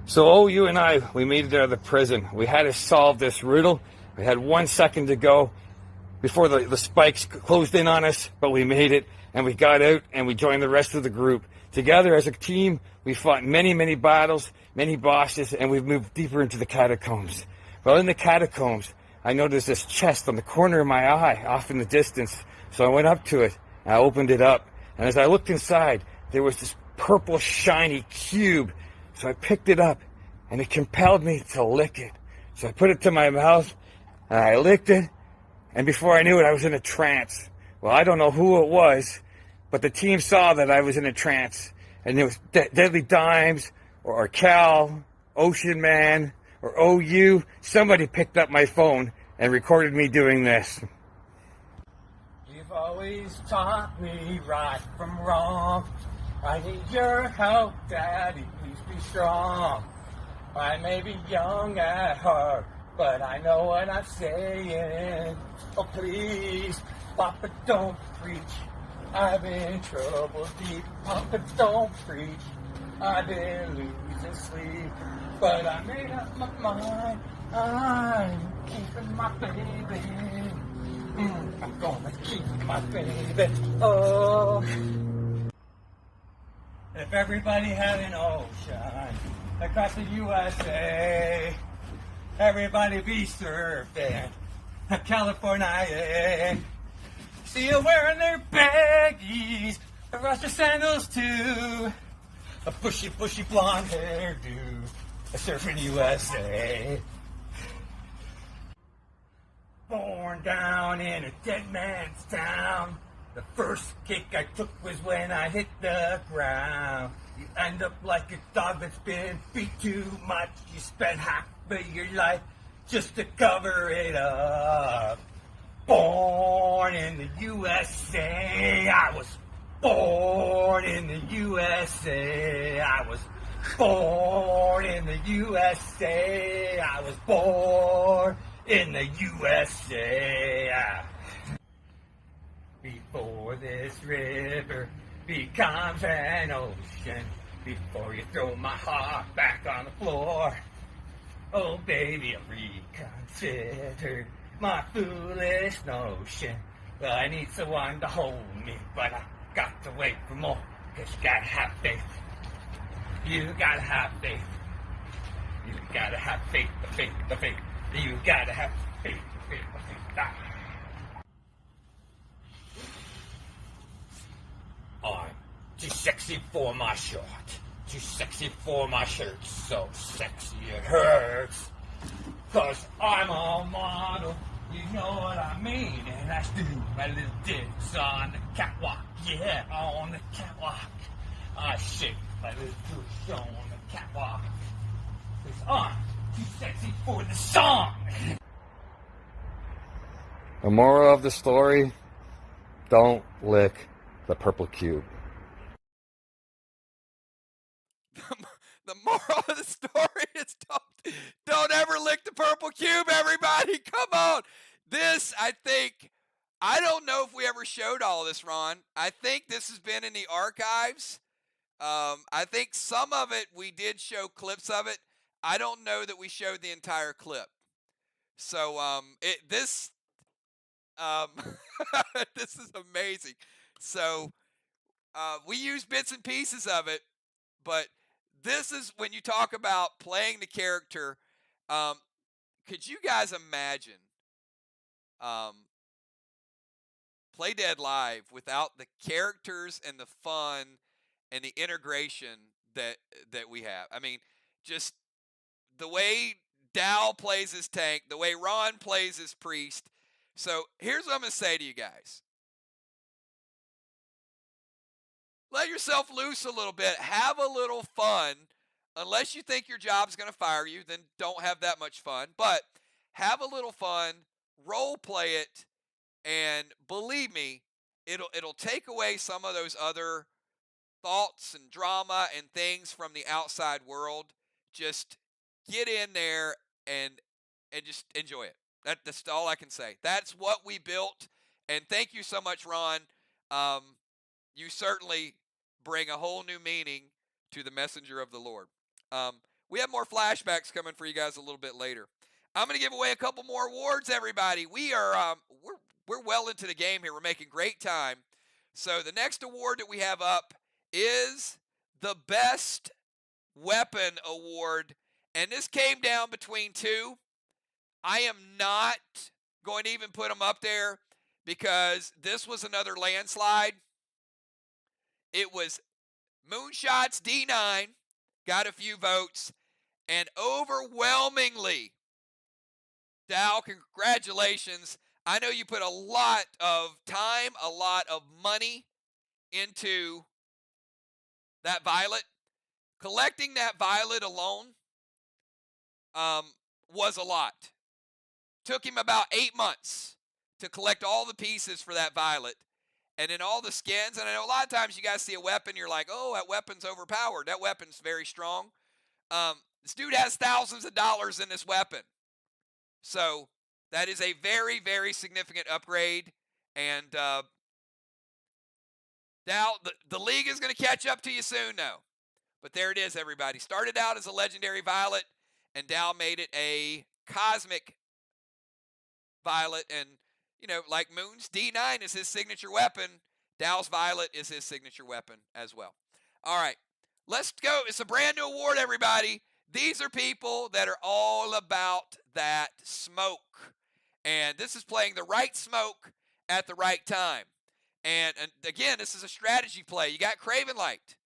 So, you and I, we made it out of the prison. We had to solve this riddle. We had 1 second to go before the spikes closed in on us, but we made it, and we got out, and we joined the rest of the group. Together as a team, we fought many, many battles, many bosses, and we've moved deeper into the catacombs. Well, in the catacombs, I noticed this chest on the corner of my eye, off in the distance. So I went up to it, and I opened it up. And as I looked inside, there was this purple, shiny cube. So I picked it up, and it compelled me to lick it. So I put it to my mouth, and I licked it. And before I knew it, I was in a trance. Well, I don't know who it was, but the team saw that I was in a trance. And it was Deadly Dimes, or Cal, Ocean Man, or OU. Somebody picked up my phone and recorded me doing this. You've always taught me right from wrong. I need your help, Daddy, please be strong. I may be young at heart, but I know what I'm saying. Oh, please, Papa, don't preach. I've been trouble deep. Papa, don't preach. I've been losing sleep, but I made up my mind. I'm keeping my baby. I'm gonna keep my baby. Oh. If everybody had an ocean across the USA, everybody be surfing California. See you wearing their baggies, Rasta sandals too, a bushy blonde hairdo, Surfing USA. Born down in a dead man's town. The first kick I took was when I hit the ground. You end up like a dog that's been beat too much. You spend half of your life just to cover it up. Born in the USA. I was born in the USA. I was born in the USA. I was born in the USA. Before this river becomes an ocean, before you throw my heart back on the floor, oh baby, I've reconsidered my foolish notion. Well, I need someone to hold me, but I got to wait for more, 'cause you gotta have faith. You gotta have faith. You gotta have faith, the faith, the faith. You gotta have faith, the faith, the faith. I'm too sexy for my short, too sexy for my shirt, so sexy it hurts. 'Cause I'm a model, you know what I mean, and I do my little dicks on the catwalk, yeah, on the catwalk. I shake my little tush on the catwalk, 'cause I'm too sexy for the song. The moral of the story, don't lick the purple cube. The moral of the story is don't ever lick the purple cube, everybody. Come on. This, I think, I don't know if we ever showed all this, Ron. I think this has been in the archives. I think some of it, we did show clips of it. I don't know that we showed the entire clip. So this this is amazing. So we use bits and pieces of it, but this is when you talk about playing the character. Could you guys imagine Play Dead Live without the characters and the fun and the integration that we have? I mean, just the way Dal plays his tank, the way Ron plays his priest. So here's what I'm going to say to you guys. Let yourself loose a little bit. Have a little fun. Unless you think your job's going to fire you, then don't have that much fun. But have a little fun. Role play it. And believe me, it'll take away some of those other thoughts and drama and things from the outside world. Just get in there and just enjoy it. That's all I can say. That's what we built. And thank you so much, Ron. You certainly bring a whole new meaning to the messenger of the Lord. We have more flashbacks coming for you guys a little bit later. I'm going to give away a couple more awards, everybody. We are we're well into the game here. We're making great time. So the next award that we have up is the Best Weapon Award. And this came down between two. I am not going to even put them up there because this was another landslide. It was Moonshot's D9, got a few votes, and overwhelmingly, Dal, congratulations. I know you put a lot of time, a lot of money into that violet. Collecting that violet alone was a lot. Took him about 8 months to collect all the pieces for that violet. And then all the skins. And I know a lot of times you guys see a weapon, you're like, oh, that weapon's overpowered. That weapon's very strong. This dude has thousands of dollars in this weapon. So that is a very, very significant upgrade. And Dal, the league is going to catch up to you soon, though. But there it is, everybody. Started out as a legendary violet, and Dal made it a cosmic violet. And, you know, like Moon's D9 is his signature weapon, Dal's violet is his signature weapon as well. All right, let's go. It's a brand new award, everybody. These are people that are all about that smoke. And this is playing the right smoke at the right time. And again, this is a strategy play. You got Craven Light.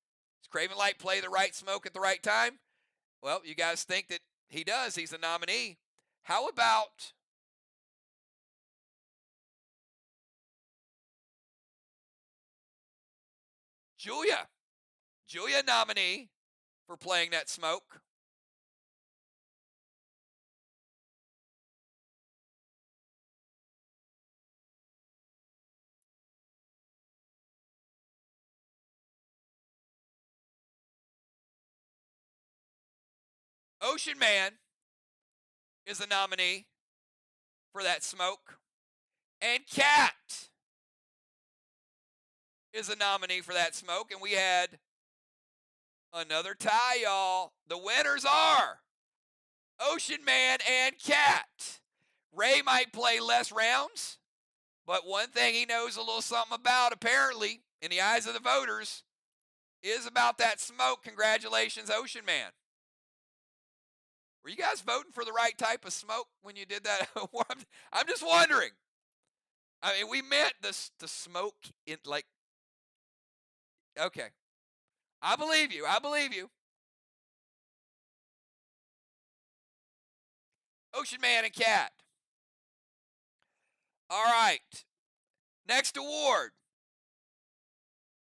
Does Craven Light play the right smoke at the right time? Well, you guys think that he does. He's a nominee. How about Julia? Julia nominee for playing that smoke. Ocean Man is a nominee for that smoke. And Cat is a nominee for that smoke. And we had another tie, y'all. The winners are Ocean Man and Cat. Ray might play less rounds, but one thing he knows a little something about, apparently, in the eyes of the voters, is about that smoke. Congratulations, Ocean Man. Were you guys voting for the right type of smoke when you did that? I'm just wondering. I mean, we meant the smoke in, like, okay. I believe you. I believe you. Ocean Man and Cat. All right. Next award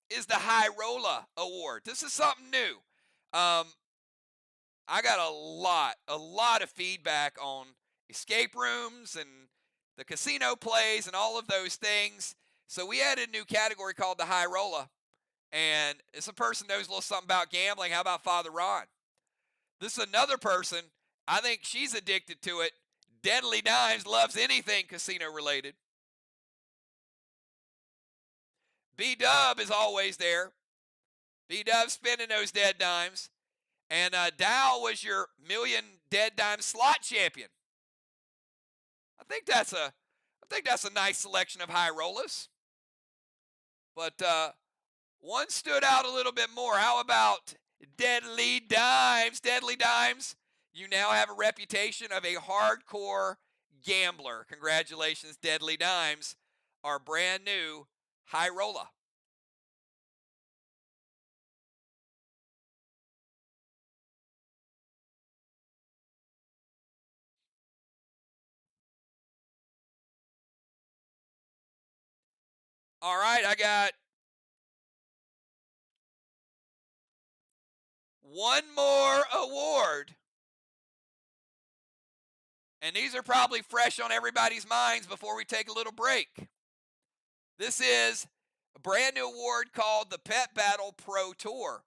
is the High Roller Award. This is something new. I got a lot of feedback on escape rooms and the casino plays and all of those things. So we added a new category called the High Roller. And it's a person knows a little something about gambling. How about Father Ron? This is another person. I think she's addicted to it. Deadly Dimes loves anything casino related. B-Dub is always there. B-Dub spending those dead dimes. And Dow was your million dead dime slot champion. I think that's a nice selection of high rollers. But one stood out a little bit more. How about Deadly Dimes? Deadly Dimes, you now have a reputation of a hardcore gambler. Congratulations, Deadly Dimes, our brand new high roller. All right, I got one more award. And these are probably fresh on everybody's minds before we take a little break. This is a brand new award called the Pet Battle Pro Tour.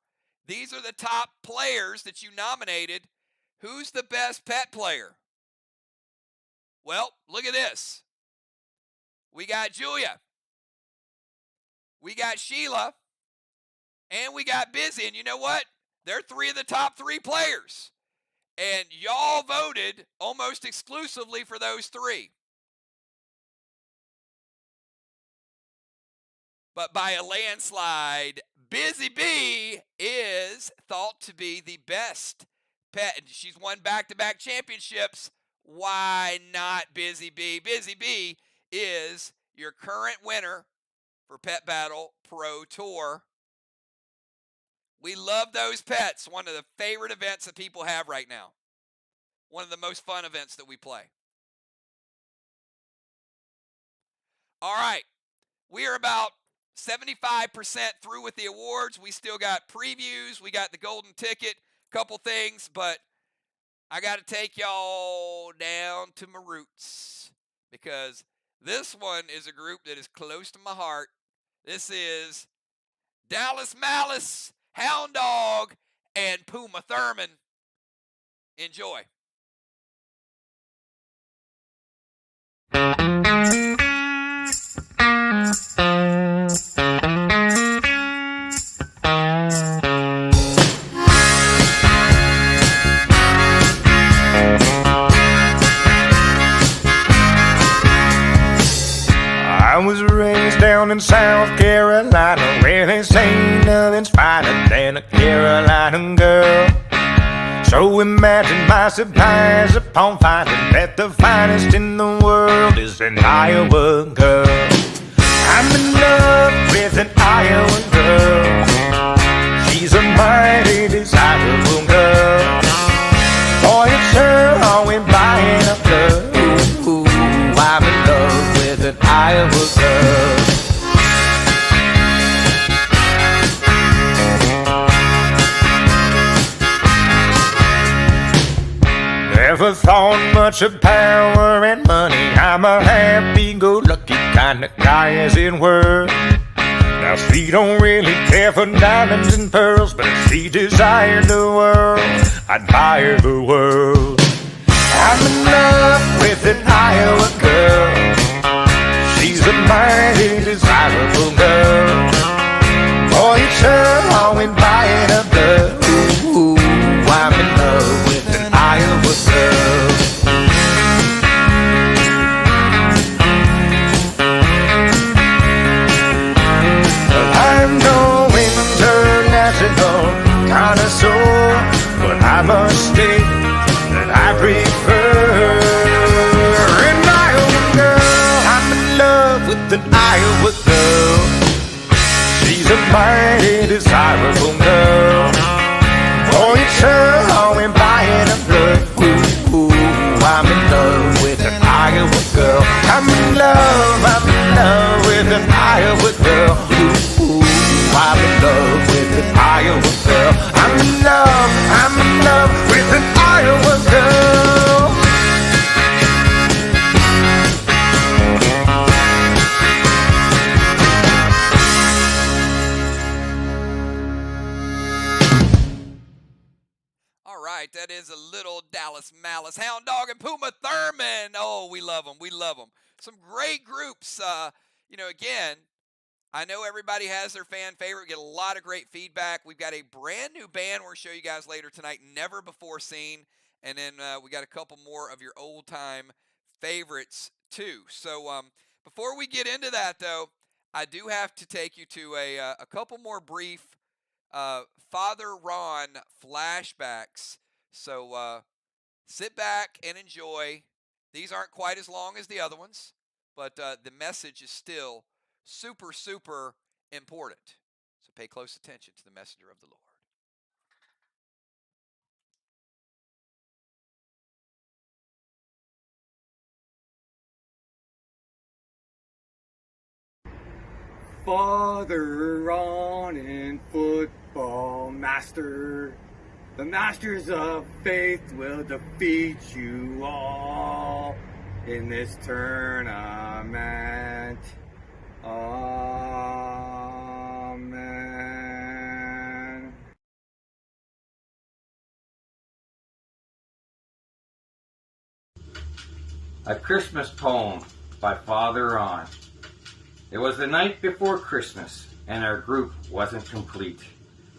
These are the top players that you nominated. Who's the best pet player? Well, look at this. We got Julia. We got Sheila. And we got Busy. And you know what? They're three of the top three players. And y'all voted almost exclusively for those three. But by a landslide, Busy Bee is thought to be the best pet. She's won back-to-back championships. Why not Busy Bee? Busy Bee is your current winner for Pet Battle Pro Tour. We love those pets. One of the favorite events that people have right now. One of the most fun events that we play. All right. We are about 75% through with the awards. We still got previews. We got the golden ticket, a couple things, but I got to take y'all down to my roots because this one is a group that is close to my heart. This is Dallas Malice, Hound Dog, and Puma Thurman. Enjoy. I was raised down in South Carolina where they say nothing's finer than a Carolina girl. So imagine my surprise upon finding that the finest in the world is an Iowa girl. I'm in love with an Iowa girl. She's a mighty desirable girl. never thought much of power and money. I'm a happy-go-lucky kind of guy, as it were. Now she don't really care for diamonds and pearls, but if she desired the world, I'd buy her the world. I'm in love with an Iowa girl. She's a mighty desirable girl. Boy, it's her always buying a blood. Ooh, I'm in love with an Iowa girl. I'm no international connoisseur, but I must state that I prefer an Iowa girl. I'm in love with an Iowa girl. She's a mighty desirable girl. Boy, it's her always buying a blood. Ooh, I'm in love with an Iowa girl. I'm in love with an Iowa girl. Ooh, I'm in love with an Iowa girl. I'm in love with an Iowa girl. All right, that is a little Dallas Malice, Hound Dog, and Puma Thurman. Oh, we love them. We love them. Some great groups. Again, I know everybody has their fan favorite. We get a lot of great feedback. We've got a brand new band we're going to show you guys later tonight, never before seen. And then we got a couple more of your old-time favorites, too. So before we get into that, though, I do have to take you to a couple more brief Father Ron flashbacks. So sit back and enjoy. These aren't quite as long as the other ones, but the message is still super, super important. So pay close attention to the messenger of the Lord. Father Ron and football master, the masters of faith will defeat you all in this tournament. Amen. A Christmas poem by Father Ron. It was the night before Christmas, and our group wasn't complete.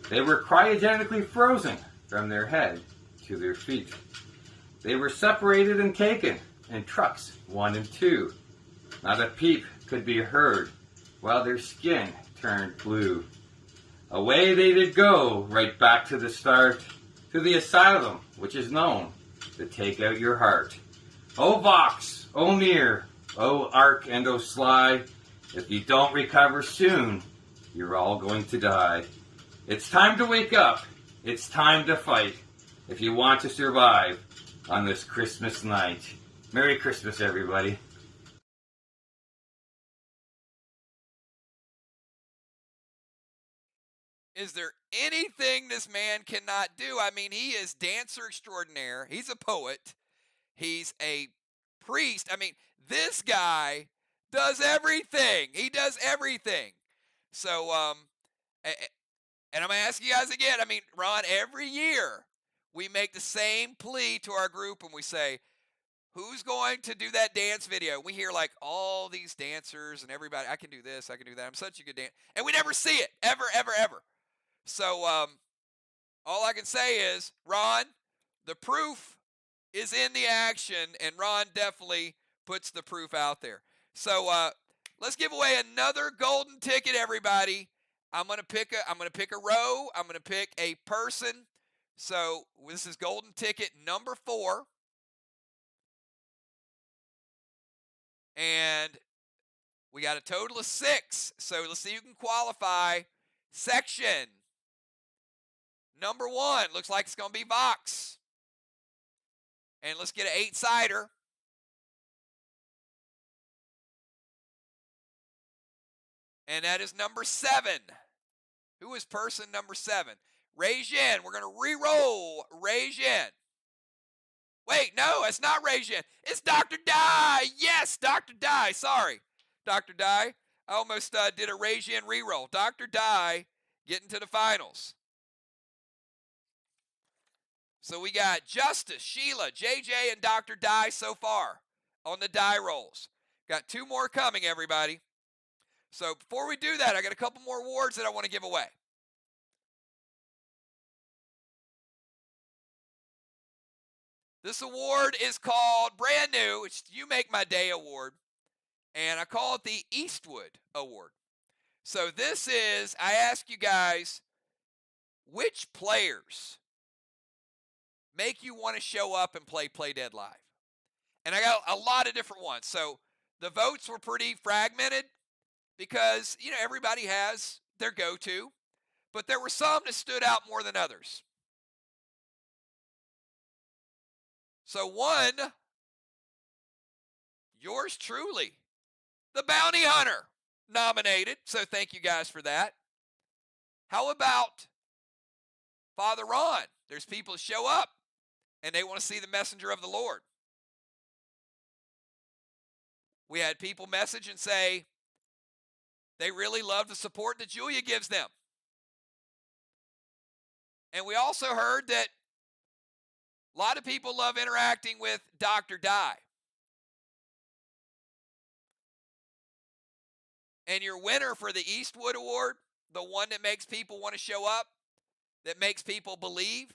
They were cryogenically frozen from their head to their feet. They were separated and taken in trucks 1 and 2. Not a peep could be heard while their skin turned blue. Away they did go, right back to the start, to the asylum which is known to take out your heart. O Vox, O Near, O Ark and O Sly, if you don't recover soon, you're all going to die. It's time to wake up. It's time to fight if you want to survive on this Christmas night. Merry Christmas, everybody. Is there anything this man cannot do? I mean, he is dancer extraordinaire. He's a poet. He's a priest. I mean, this guy does everything. He does everything. So, and I'm going to ask you guys again. I mean, Ron, every year we make the same plea to our group and we say, who's going to do that dance video? We hear like all these dancers and everybody, I can do this, I can do that. I'm such a good dancer. And we never see it, ever, ever, ever. So all I can say is, Ron, the proof is in the action, and Ron definitely puts the proof out there. So let's give away another golden ticket, everybody. I'm gonna pick a row. I'm gonna pick a person. So this is golden ticket number 4. And we got a total of 6. So let's see who can qualify. Section number 1. Looks like it's gonna be Vox. And let's get an 8-sider. And that is number 7. Who is person number 7? Raise Yen. We're going to re-roll Raise Yen. Wait, no, it's not Rajan. It's Dr. Dye. Yes, Dr. Dye. Sorry, Dr. Dye. I almost did a Rajan reroll. Dr. Dye getting to the finals. So we got Justice, Sheila, JJ, and Dr. Dye so far on the die rolls. Got 2 more coming, everybody. So before we do that, I got a couple more awards that I want to give away. This award is called, brand new, it's You Make My Day Award, and I call it the Eastwood Award. So this is, I ask you guys, which players make you want to show up and play Dead Live? And I got a lot of different ones. So the votes were pretty fragmented because, everybody has their go-to, but there were some that stood out more than others. So one, yours truly, the Bounty Hunter, nominated. So thank you guys for that. How about Father Ron? There's people that show up and they want to see the messenger of the Lord. We had people message and say they really love the support that Julia gives them. And we also heard that a lot of people love interacting with Dr. Dye. And your winner for the Eastwood Award, the one that makes people want to show up, that makes people believe,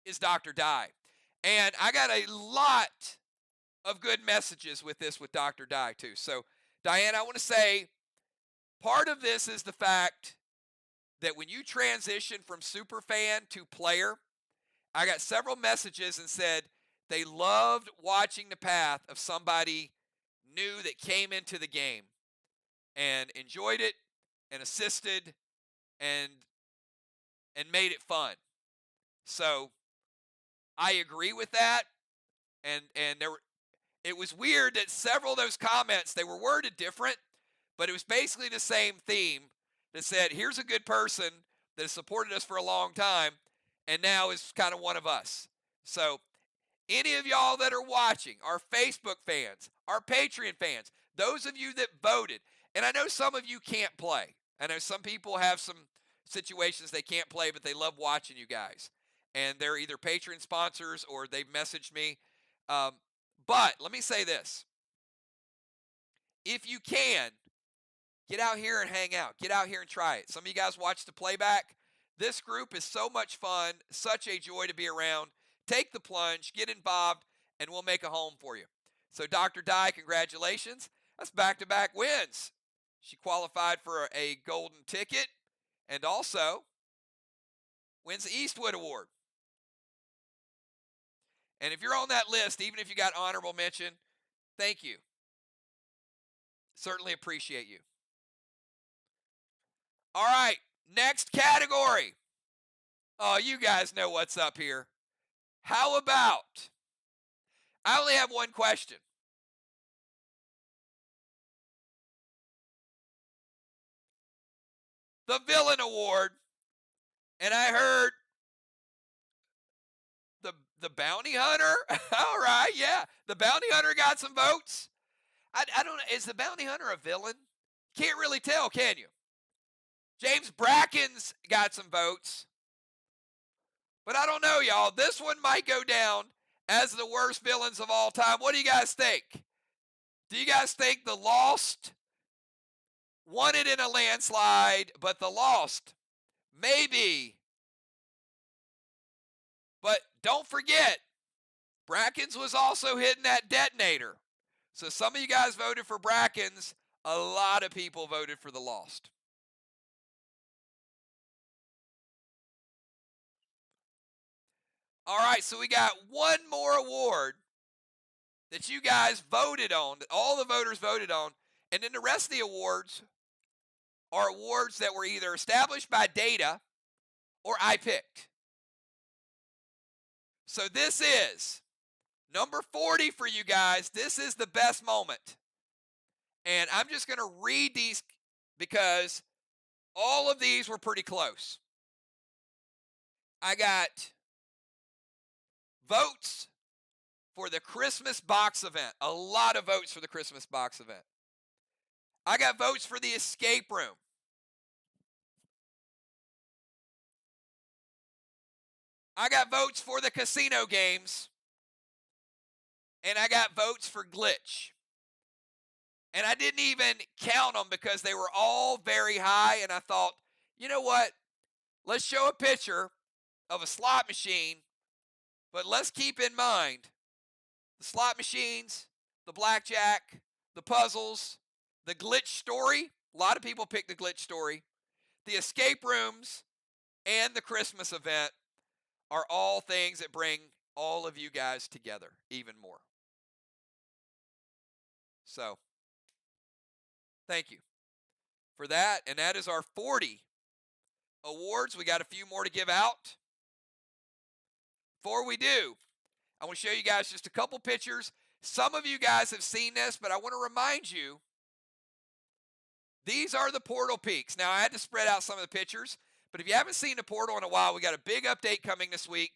is Dr. Dye. And I got a lot of good messages with this with Dr. Dye too. So, Diane, I want to say part of this is the fact that when you transition from super fan to player, I got several messages and said they loved watching the path of somebody new that came into the game and enjoyed it and assisted and made it fun. So I agree with that. And it was weird that several of those comments, they were worded different, but it was basically the same theme that said, here's a good person that has supported us for a long time and now is kind of one of us. So any of y'all that are watching, our Facebook fans, our Patreon fans, those of you that voted, and I know some of you can't play. I know some people have some situations they can't play, but they love watching you guys. And they're either Patreon sponsors or they've messaged me. But let me say this. If you can, get out here and hang out. Get out here and try it. Some of you guys watch the playback. This group is so much fun, such a joy to be around. Take the plunge, get involved, and we'll make a home for you. So Dr. Dye, congratulations. That's back-to-back wins. She qualified for a golden ticket and also wins the Eastwood Award. And if you're on that list, even if you got honorable mention, thank you. Certainly appreciate you. All right, next category. Oh, you guys know what's up here. How about, I only have one question. The Villain Award, and I heard the Bounty Hunter. All right, yeah. The Bounty Hunter got some votes. I don't know. Is the Bounty Hunter a villain? Can't really tell, can you? James Brackens got some votes. But I don't know, y'all. This one might go down as the worst villains of all time. What do you guys think? Do you guys think the Lost won it in a landslide, but the Lost maybe? But don't forget, Brackens was also hitting that detonator. So some of you guys voted for Brackens. A lot of people voted for the Lost. All right, so we got one more award that you guys voted on, that all the voters voted on, and then the rest of the awards are awards that were either established by data or I picked. So this is number 40 for you guys. This is the best moment. And I'm just going to read these because all of these were pretty close. I got votes for the Christmas box event. A lot of votes for the Christmas box event. I got votes for the escape room. I got votes for the casino games. And I got votes for glitch. And I didn't even count them because they were all very high. And I thought, you know what? Let's show a picture of a slot machine. But let's keep in mind the slot machines, the blackjack, the puzzles, the glitch story. A lot of people pick the glitch story. The escape rooms and the Christmas event are all things that bring all of you guys together even more. So, thank you for that. And that is our 40 awards. We got a few more to give out. Before we do, I want to show you guys just a couple pictures. Some of you guys have seen this, but I want to remind you, these are the portal peaks. Now, I had to spread out some of the pictures, but if you haven't seen the portal in a while, we got a big update coming this week.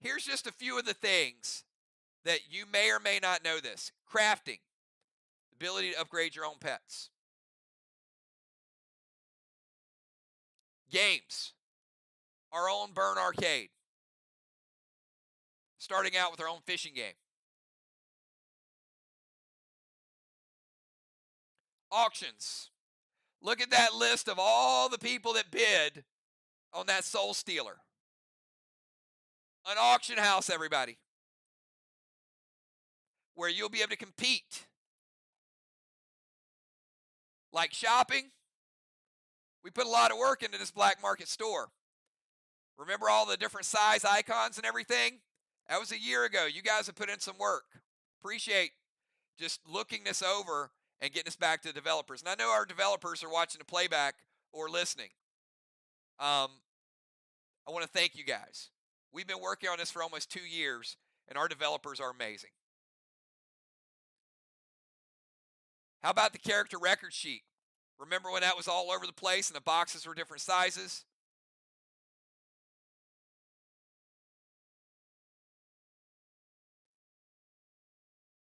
Here's just a few of the things that you may or may not know this. Crafting, ability to upgrade your own pets. Games, our own Burn Arcade. Starting out with our own fishing game. Auctions. Look at that list of all the people that bid on that Soul Stealer. An auction house, everybody, where you'll be able to compete. Like shopping, we put a lot of work into this black market store. Remember all the different size icons and everything? That was a year ago. You guys have put in some work. Appreciate just looking this over and getting us back to the developers. And I know our developers are watching the playback or listening. I want to thank you guys. We've been working on this for almost 2 years, and our developers are amazing. How about the character record sheet? Remember when that was all over the place and the boxes were different sizes?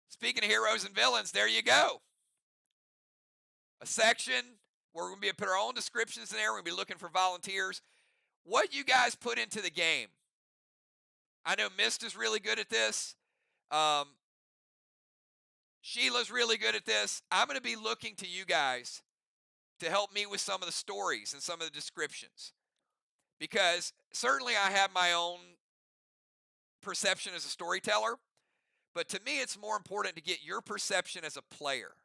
Speaking of heroes and villains, there you go. A section where we're going to be able to put our own descriptions in there. We're going to be looking for volunteers. What you guys put into the game. I know Mist is really good at this. Sheila's really good at this. I'm going to be looking to you guys to help me with some of the stories and some of the descriptions. Because certainly I have my own perception as a storyteller. But to me, it's more important to get your perception as a player.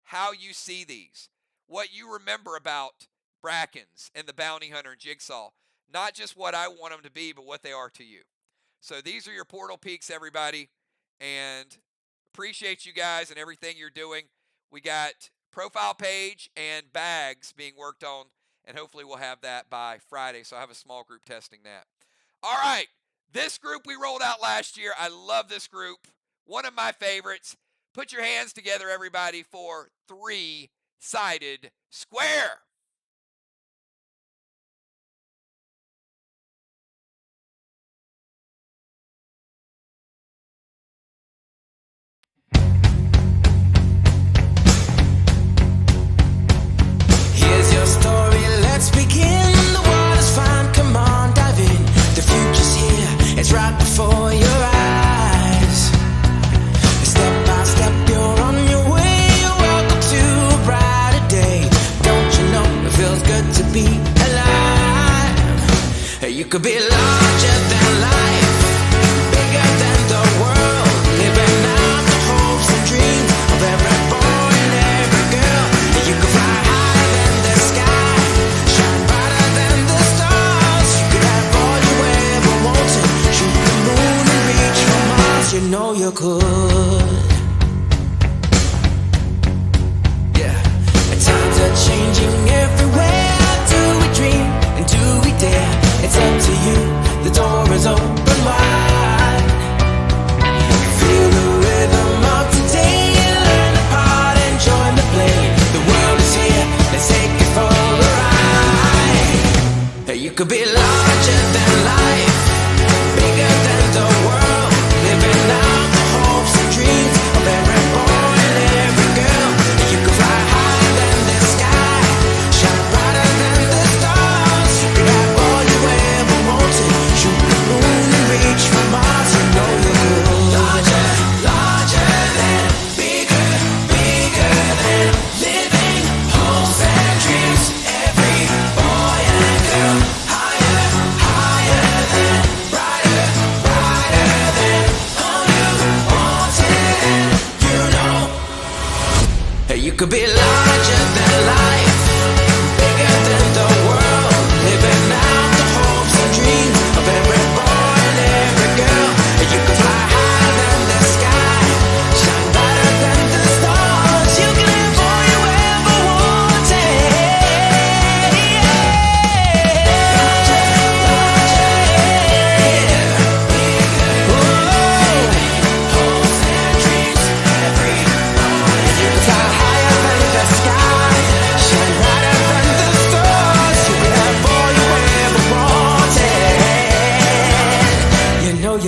How you see these. What you remember about Brackens and the Bounty Hunter and Jigsaw. Not just what I want them to be, but what they are to you. So these are your portal peaks, everybody. And appreciate you guys and everything you're doing. We got profile page and bags being worked on. And hopefully we'll have that by Friday. So I have a small group testing that. All right. This group we rolled out last year. I love this group. One of my favorites. Put your hands together, everybody, for Three-Sided Square. Here's your story, let's begin. The water's fine, come on, dive in. The future's here, it's right before your eyes. Step by step, you're on your way. Welcome to a brighter day. Don't you know it feels good to be alive? You could be larger than life, bigger than the world, living out the hopes and dreams of every boy and every girl. You could fly higher than the sky, shine brighter than the stars. You could have all you ever wanted, shoot the moon and reach for Mars. You know you could. Yeah, times are changing everywhere. Do we dream and do we dare? It's up to you, the door is open wide. Feel the rhythm of today, learn the part and join the play. The world is here, let's take it for a ride. You could be larger than life, bigger than the world,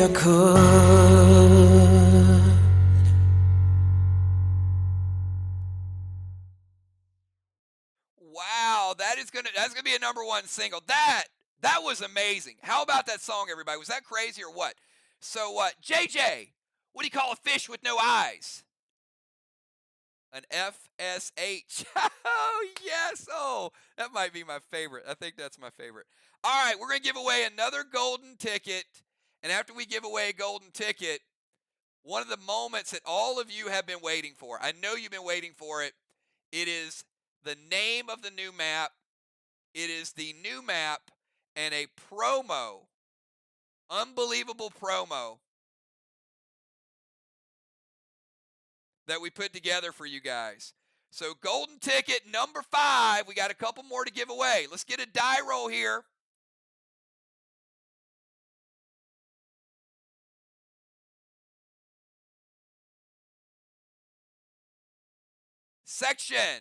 I could. Wow, that's gonna be a #1 single. That was amazing. How about that song, everybody? Was that crazy or what? So what? JJ, what do you call a fish with no eyes? An FSH. Oh, yes. Oh, that might be my favorite. I think that's my favorite. All right, we're going to give away another golden ticket. And after we give away a golden ticket, one of the moments that all of you have been waiting for, I know you've been waiting for it, it is the name of the new map. It is the new map and a promo, unbelievable promo that we put together for you guys. So golden ticket number 5. We got a couple more to give away. Let's get a die roll here. Section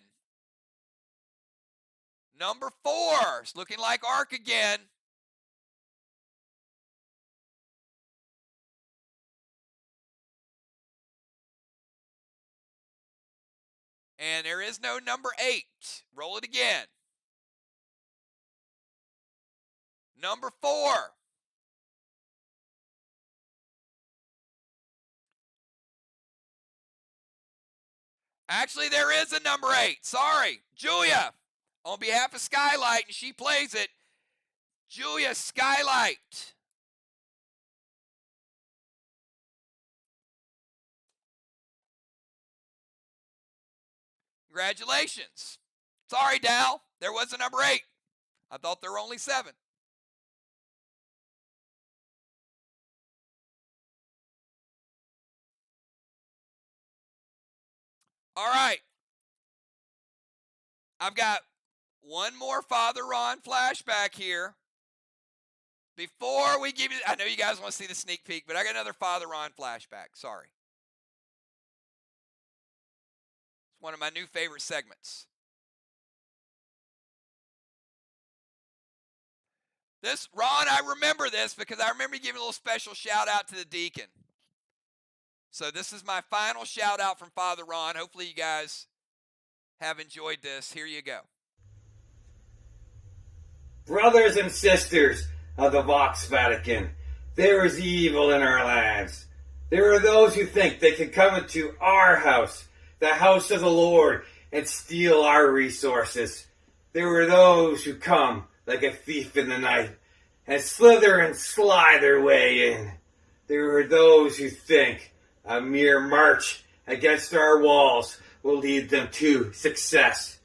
number 4. It's looking like Ark again. And there is no number 8. Roll it again. Number 4. Actually, there is a number 8. Sorry. Julia, on behalf of Skylight, and she plays it, Julia Skylight. Congratulations. Sorry, Dal. There was a number 8. I thought there were only 7. All right. I've got one more Father Ron flashback here. Before we give you, I know you guys want to see the sneak peek, but I got another Father Ron flashback. Sorry. It's one of my new favorite segments. This, Ron, I remember this because I remember giving a little special shout out to the deacon. So this is my final shout out from Father Ron. Hopefully you guys have enjoyed this. Here you go. Brothers and sisters of the Vox Vatican, there is evil in our lands. There are those who think they can come into our house, the house of the Lord, and steal our resources. There are those who come like a thief in the night and slither and slide their way in. There are those who think a mere march against our walls will lead them to success.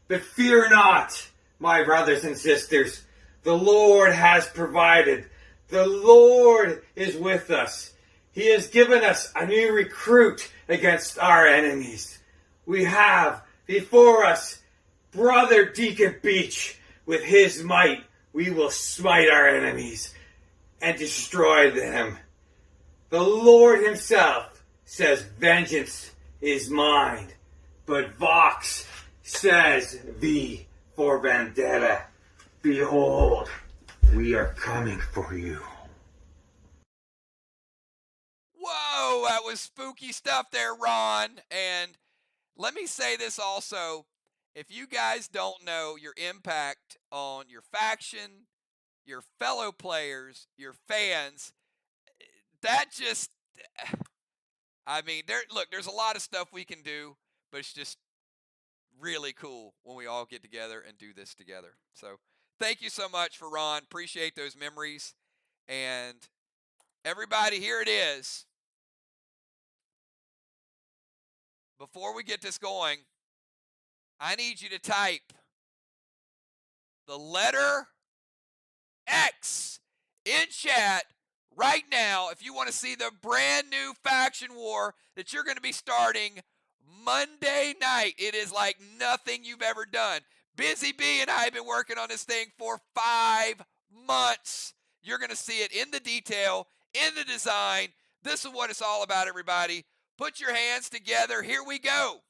But fear not, my brothers and sisters. The Lord has provided. The Lord is with us. He has given us a new recruit against our enemies. We have before us Brother Deacon Beach. With his might, we will smite our enemies and destroy them. The Lord himself says, vengeance is mine. But Vox says, V for vendetta. Behold, we are coming for you. Whoa, that was spooky stuff there, Ron. And let me say this also. If you guys don't know your impact on your faction, your fellow players, your fans, that just, I mean, there's a lot of stuff we can do, but it's just really cool when we all get together and do this together. So thank you so much for Ron. Appreciate those memories. And everybody, here it is. Before we get this going, I need you to type the letter X in chat right now if you want to see the brand new faction war that you're going to be starting Monday night. It is like nothing you've ever done. Busy Bee and I have been working on this thing for 5 months. You're going to see it in the detail, in the design. This is what it's all about, everybody. Put your hands together. Here we go.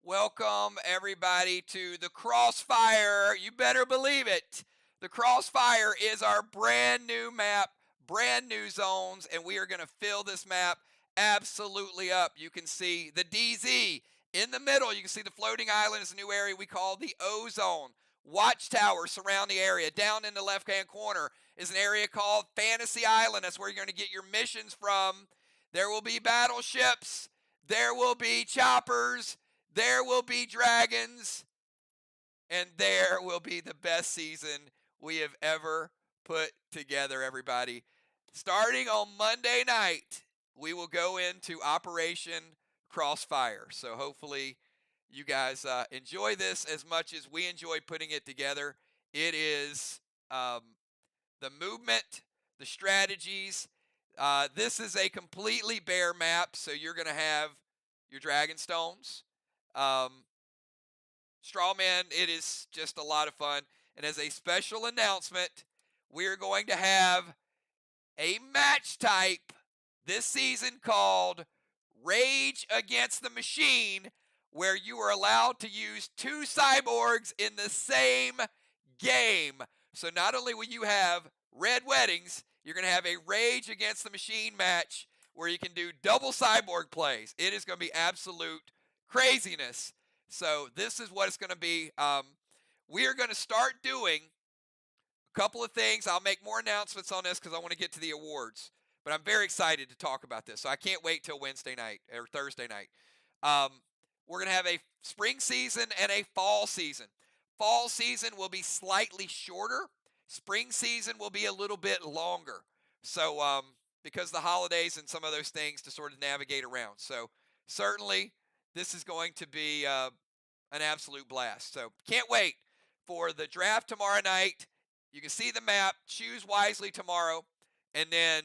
Welcome, everybody, to the Crossfire. You better believe it. The Crossfire is our brand new map, brand new zones, and we are going to fill this map absolutely up. You can see the DZ in the middle. You can see the floating island is a new area we call the O Zone. Watchtowers surround the area. Down in the left-hand corner is an area called Fantasy Island. That's where you're going to get your missions from. There will be battleships. There will be choppers. There will be dragons, and there will be the best season we have ever put together, everybody. Starting on Monday night, we will go into Operation Crossfire. So hopefully you guys enjoy this as much as we enjoy putting it together. It is the movement, the strategies. This is a completely bare map, so you're going to have your dragon stones. Strawman, it is just a lot of fun. And as a special announcement, we're going to have a match type this season called Rage Against the Machine, where you are allowed to use 2 cyborgs in the same game. So not only will you have Red Weddings, you're going to have a Rage Against the Machine match where you can do double cyborg plays. It is going to be absolute craziness. So this is what it's going to be. We are going to start doing a couple of things. I'll make more announcements on this because I want to get to the awards. But I'm very excited to talk about this. So I can't wait till Wednesday night or Thursday night. We're going to have a spring season and a fall season. Fall season will be slightly shorter. Spring season will be a little bit longer. So because the holidays and some of those things to sort of navigate around. So certainly this is going to be an absolute blast. So can't wait for the draft tomorrow night. You can see the map. Choose wisely tomorrow. And then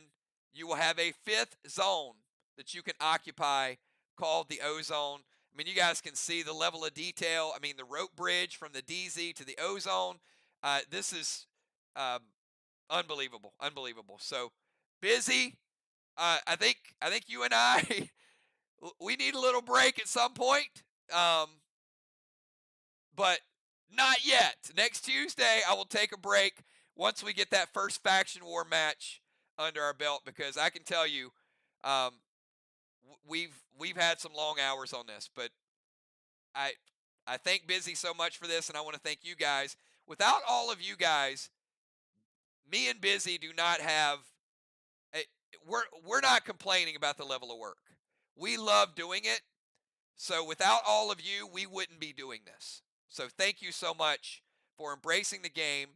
you will have a 5th zone that you can occupy called the O Zone. I mean, you guys can see the level of detail. I mean, the rope bridge from the DZ to the O Zone. This is unbelievable. Unbelievable. So busy. I think you and I we need a little break at some point. But not yet. Next Tuesday, I will take a break once we get that first faction war match under our belt, because I can tell you, we've had some long hours on this. But I thank Busy so much for this, and I want to thank you guys. Without all of you guys, me and Busy do not have. We're not complaining about the level of work. We love doing it. So without all of you, we wouldn't be doing this. So thank you so much for embracing the game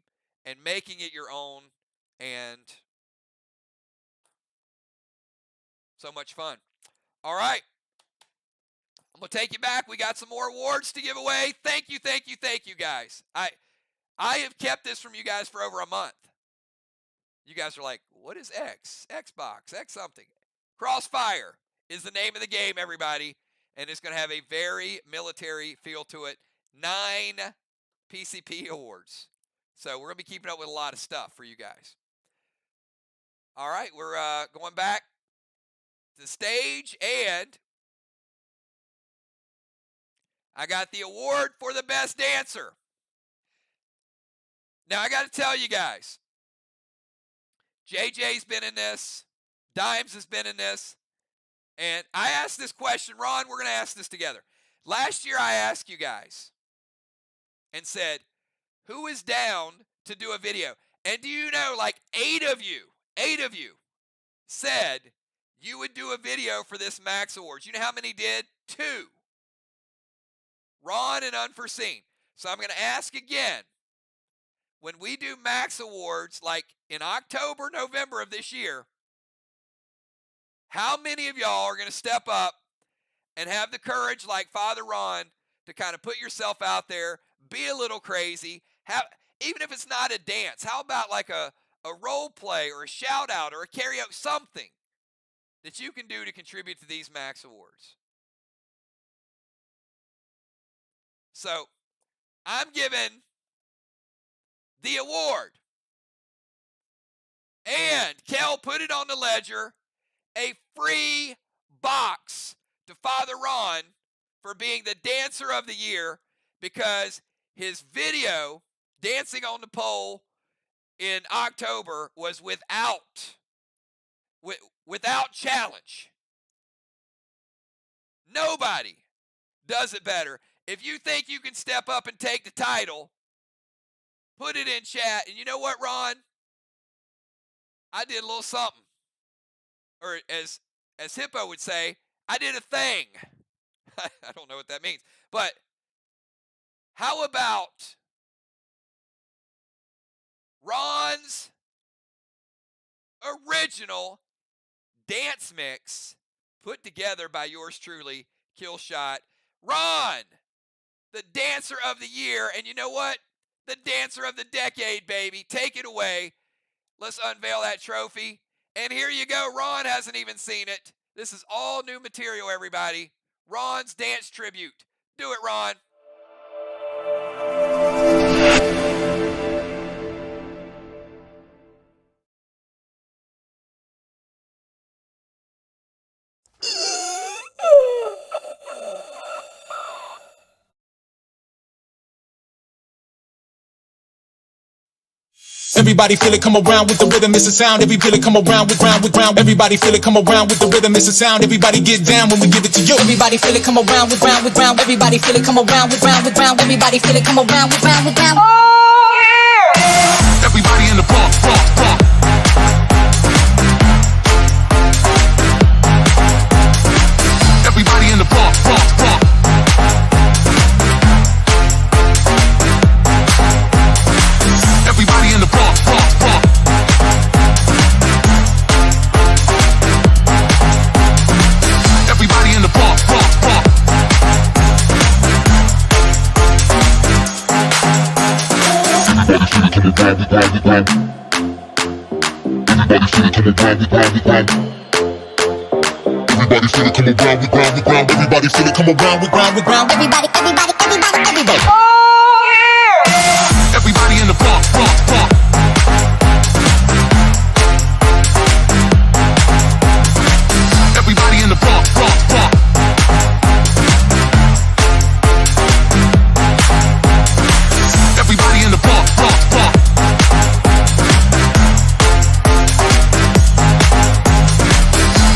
and making it your own, and so much fun. All right. I'm going to take you back. We got some more awards to give away. Thank you, thank you, thank you, guys. I have kept this from you guys for over a month. You guys are like, what is X? Xbox, X something. Crossfire is the name of the game, everybody. And it's going to have a very military feel to it. 9 PCP awards. So we're going to be keeping up with a lot of stuff for you guys. All right, we're going back to the stage, and I got the award for the best dancer. Now, I got to tell you guys, JJ's been in this. Dimes has been in this. And I asked this question. Ron, we're going to ask this together. Last year, I asked you guys and said, who is down to do a video? And do you know, like 8 of you said you would do a video for this Max Awards. You know how many did? 2. Ron and Unforeseen. So I'm going to ask again. When we do Max Awards, like in October, November of this year, how many of y'all are going to step up and have the courage, like Father Ron, to kind of put yourself out there, be a little crazy, even if it's not a dance? How about like a role play or a shout out or a karaoke, something that you can do to contribute to these Max Awards? So I'm giving the award, and Kel put it on the ledger, a free box to Father Ron for being the dancer of the year because his video, Dancing on the Pole, in October was without challenge. Nobody does it better. If you think you can step up and take the title, put it in chat. And you know what, Ron? I did a little something. Or as Hippo would say, I did a thing. I don't know what that means. But how about Ron's original dance mix put together by yours truly, Killshot? Ron, the dancer of the year, and you know what? The dancer of the decade, baby. Take it away. Let's unveil that trophy. And here you go. Ron hasn't even seen it. This is all new material, everybody. Ron's dance tribute. Do it, Ron. Everybody feel it, come around with the rhythm, it's a sound. Everybody come around with round with round. Everybody feel it, come around with the rhythm, it's a sound. Everybody get down when we give it to you. Everybody feel it, come around with round with round. Everybody feel it, come around with round with round. Everybody feel it, come around with round with round. Everybody in the park, park, park. Everybody in the park, park, park. Everybody in the park, park, park. Everybody in the park, park, park. Everybody feel it, come around with round with round. Everybody feel it, come around with round with round. Everybody, everybody, everybody, everybody. Everybody in the park, park, park. Everybody in the park, park, park. Everybody in the park, park, park.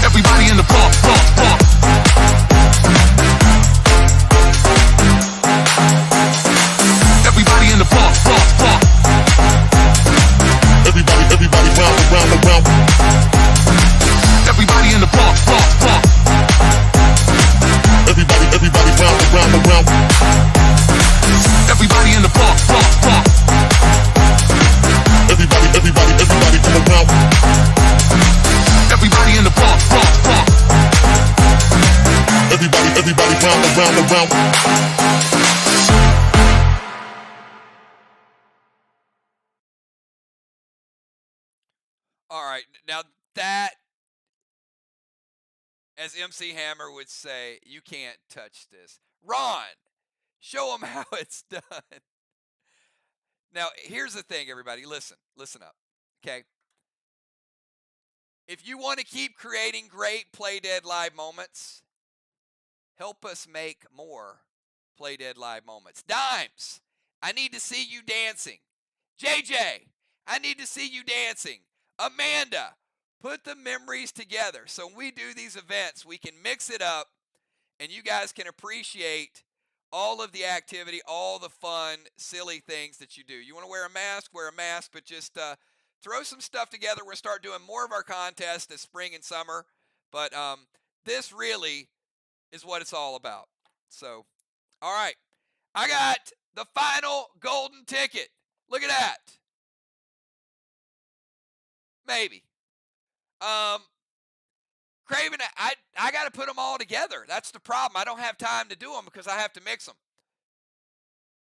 Everybody in the park, park, park. Everybody in the park, park, park. Everybody, everybody round and round and round. Everybody in the park, park, park. Everybody, everybody round and round and round. Everybody in the park, park, park. Everybody, everybody, everybody come around. Everybody in the park, park, park. Everybody, everybody round and round and round. All right. Now that, as MC Hammer would say, you can't touch this. Ron, show them how it's done. Now, here's the thing, everybody. Listen up. Okay? If you want to keep creating great Play Dead Live moments, help us make more Play Dead Live moments. Dimes, I need to see you dancing. JJ, I need to see you dancing. Amanda, put the memories together. So when we do these events, we can mix it up and you guys can appreciate all of the activity, all the fun, silly things that you do. You want to wear a mask, but just throw some stuff together. We'll start doing more of our contests this spring and summer. But this really is what it's all about. So, all right. I got the final golden ticket. Look at that. Maybe. Craven, I got to put them all together. That's the problem. I don't have time to do them because I have to mix them.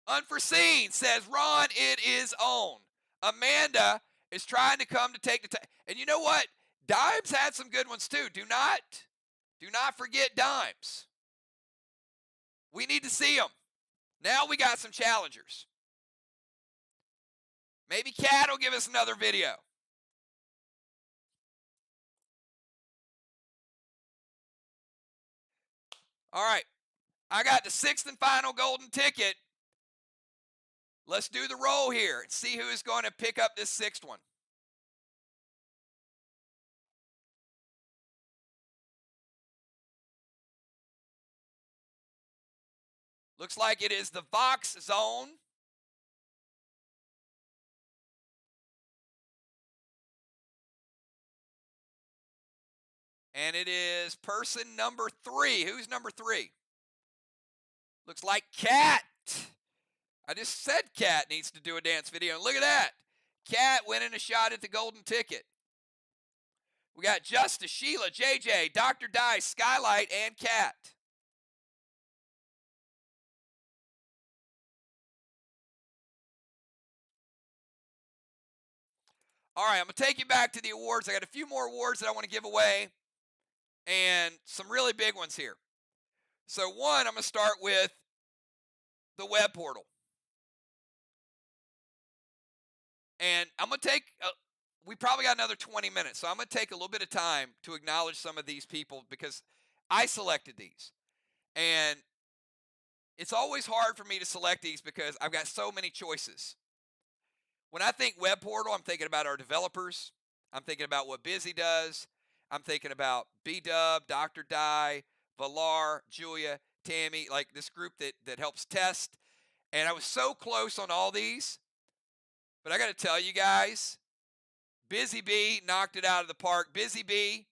Unforeseen says, Ron, it is on. Amanda is trying to come to take the time. And you know what? Dimes had some good ones too. Do not forget Dimes. We need to see them. Now we got some challengers. Maybe Cat will give us another video. All right. I got the 6th and final golden ticket. Let's do the roll here and see who is going to pick up this 6th one. Looks like it is the Vox Zone. And it is person number 3. Who's number 3? Looks like Cat. I just said Cat needs to do a dance video. And look at that. Cat winning a shot at the golden ticket. We got Justice, Sheila, JJ, Dr. Dice, Skylight, and Cat. All right, I'm going to take you back to the awards. I got a few more awards that I want to give away and some really big ones here. So one, I'm going to start with the web portal. And I'm going to take, we probably got another 20 minutes, so I'm going to take a little bit of time to acknowledge some of these people because I selected these. And it's always hard for me to select these because I've got so many choices. When I think web portal, I'm thinking about our developers. I'm thinking about what Busy does. I'm thinking about B-Dub, Dr. Di, Valar, Julia, Tammy, like this group that helps test. And I was so close on all these. But I got to tell you guys, Busy Bee knocked it out of the park. Busy Bee,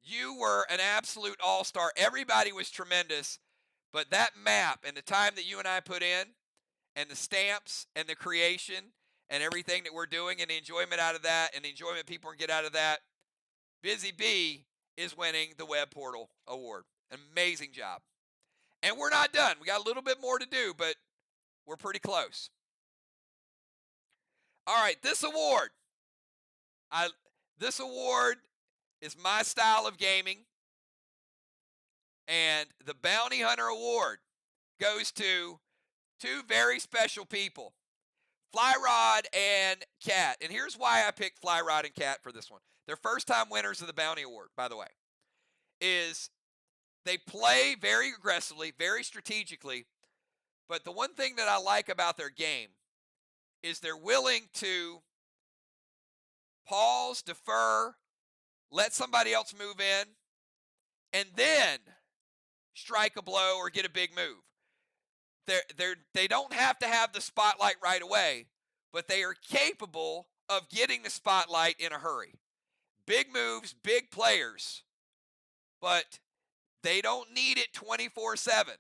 you were an absolute all-star. Everybody was tremendous. But that map and the time that you and I put in, and the stamps and the creation and everything that we're doing and the enjoyment out of that and the enjoyment people can get out of that, Busy Bee is winning the Web Portal Award. Amazing job. And we're not done. We got a little bit more to do, but we're pretty close. All right, this award. This award is my style of gaming. And the Bounty Hunter Award goes to two very special people, Flyrod and Cat. And here's why I picked Flyrod and Cat for this one. They're first-time winners of the Bounty Award, by the way, is they play very aggressively, very strategically, but the one thing that I like about their game is they're willing to pause, defer, let somebody else move in, and then strike a blow or get a big move. They don't have to have the spotlight right away, but they are capable of getting the spotlight in a hurry. Big moves, big players, but they don't need it 24/7.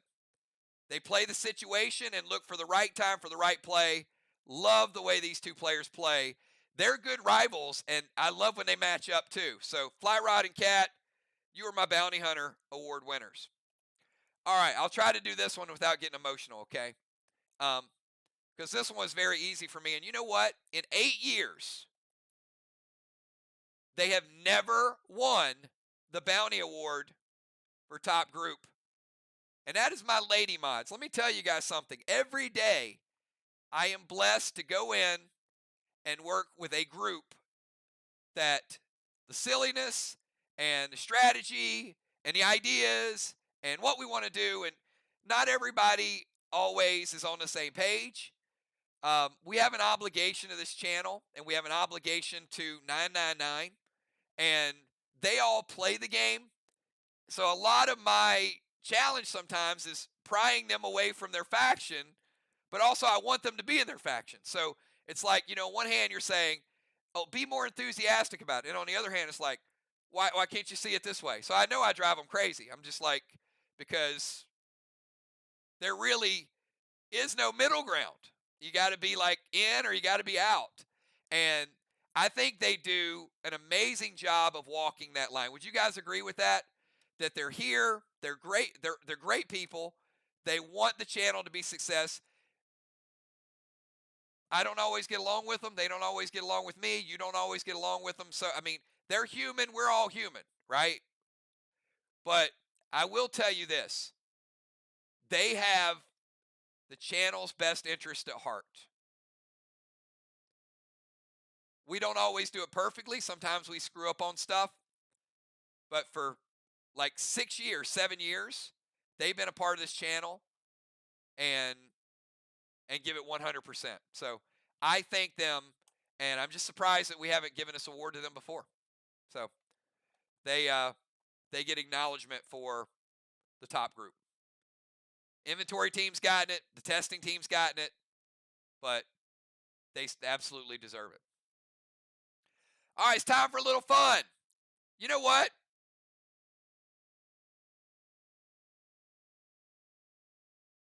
They play the situation and look for the right time for the right play. Love the way these two players play. They're good rivals, and I love when they match up too. So Flyrod and Cat, you are my Bounty Hunter Award winners. All right, I'll try to do this one without getting emotional, okay? Because this one was very easy for me. And you know what? In 8 years, they have never won the Bounty Award for top group. And that is my Lady Mods. Let me tell you guys something. Every day, I am blessed to go in and work with a group that the silliness and the strategy and the ideas and what we want to do, and not everybody always is on the same page. We have an obligation to this channel, and we have an obligation to 999, and they all play the game. So a lot of my challenge sometimes is prying them away from their faction, but also I want them to be in their faction. So it's like, on one hand you're saying, oh, be more enthusiastic about it. And on the other hand, it's like, why can't you see it this way? So I know I drive them crazy. I'm just like, because there really is no middle ground. You got to be like in or you got to be out. And I think they do an amazing job of walking that line. Would you guys agree with that? That they're here, they're great, they're great people. They want the channel to be success. I don't always get along with them. They don't always get along with me. You don't always get along with them. So, I mean, they're human. We're all human, right? But I will tell you this. They have the channel's best interest at heart. We don't always do it perfectly. Sometimes we screw up on stuff. But for like 6 years, 7 years, they've been a part of this channel and give it 100%. So I thank them, and I'm just surprised that we haven't given this award to them before. So they get acknowledgement for the top group. Inventory team's gotten it, the testing team's gotten it, but they absolutely deserve it. All right, it's time for a little fun. You know what?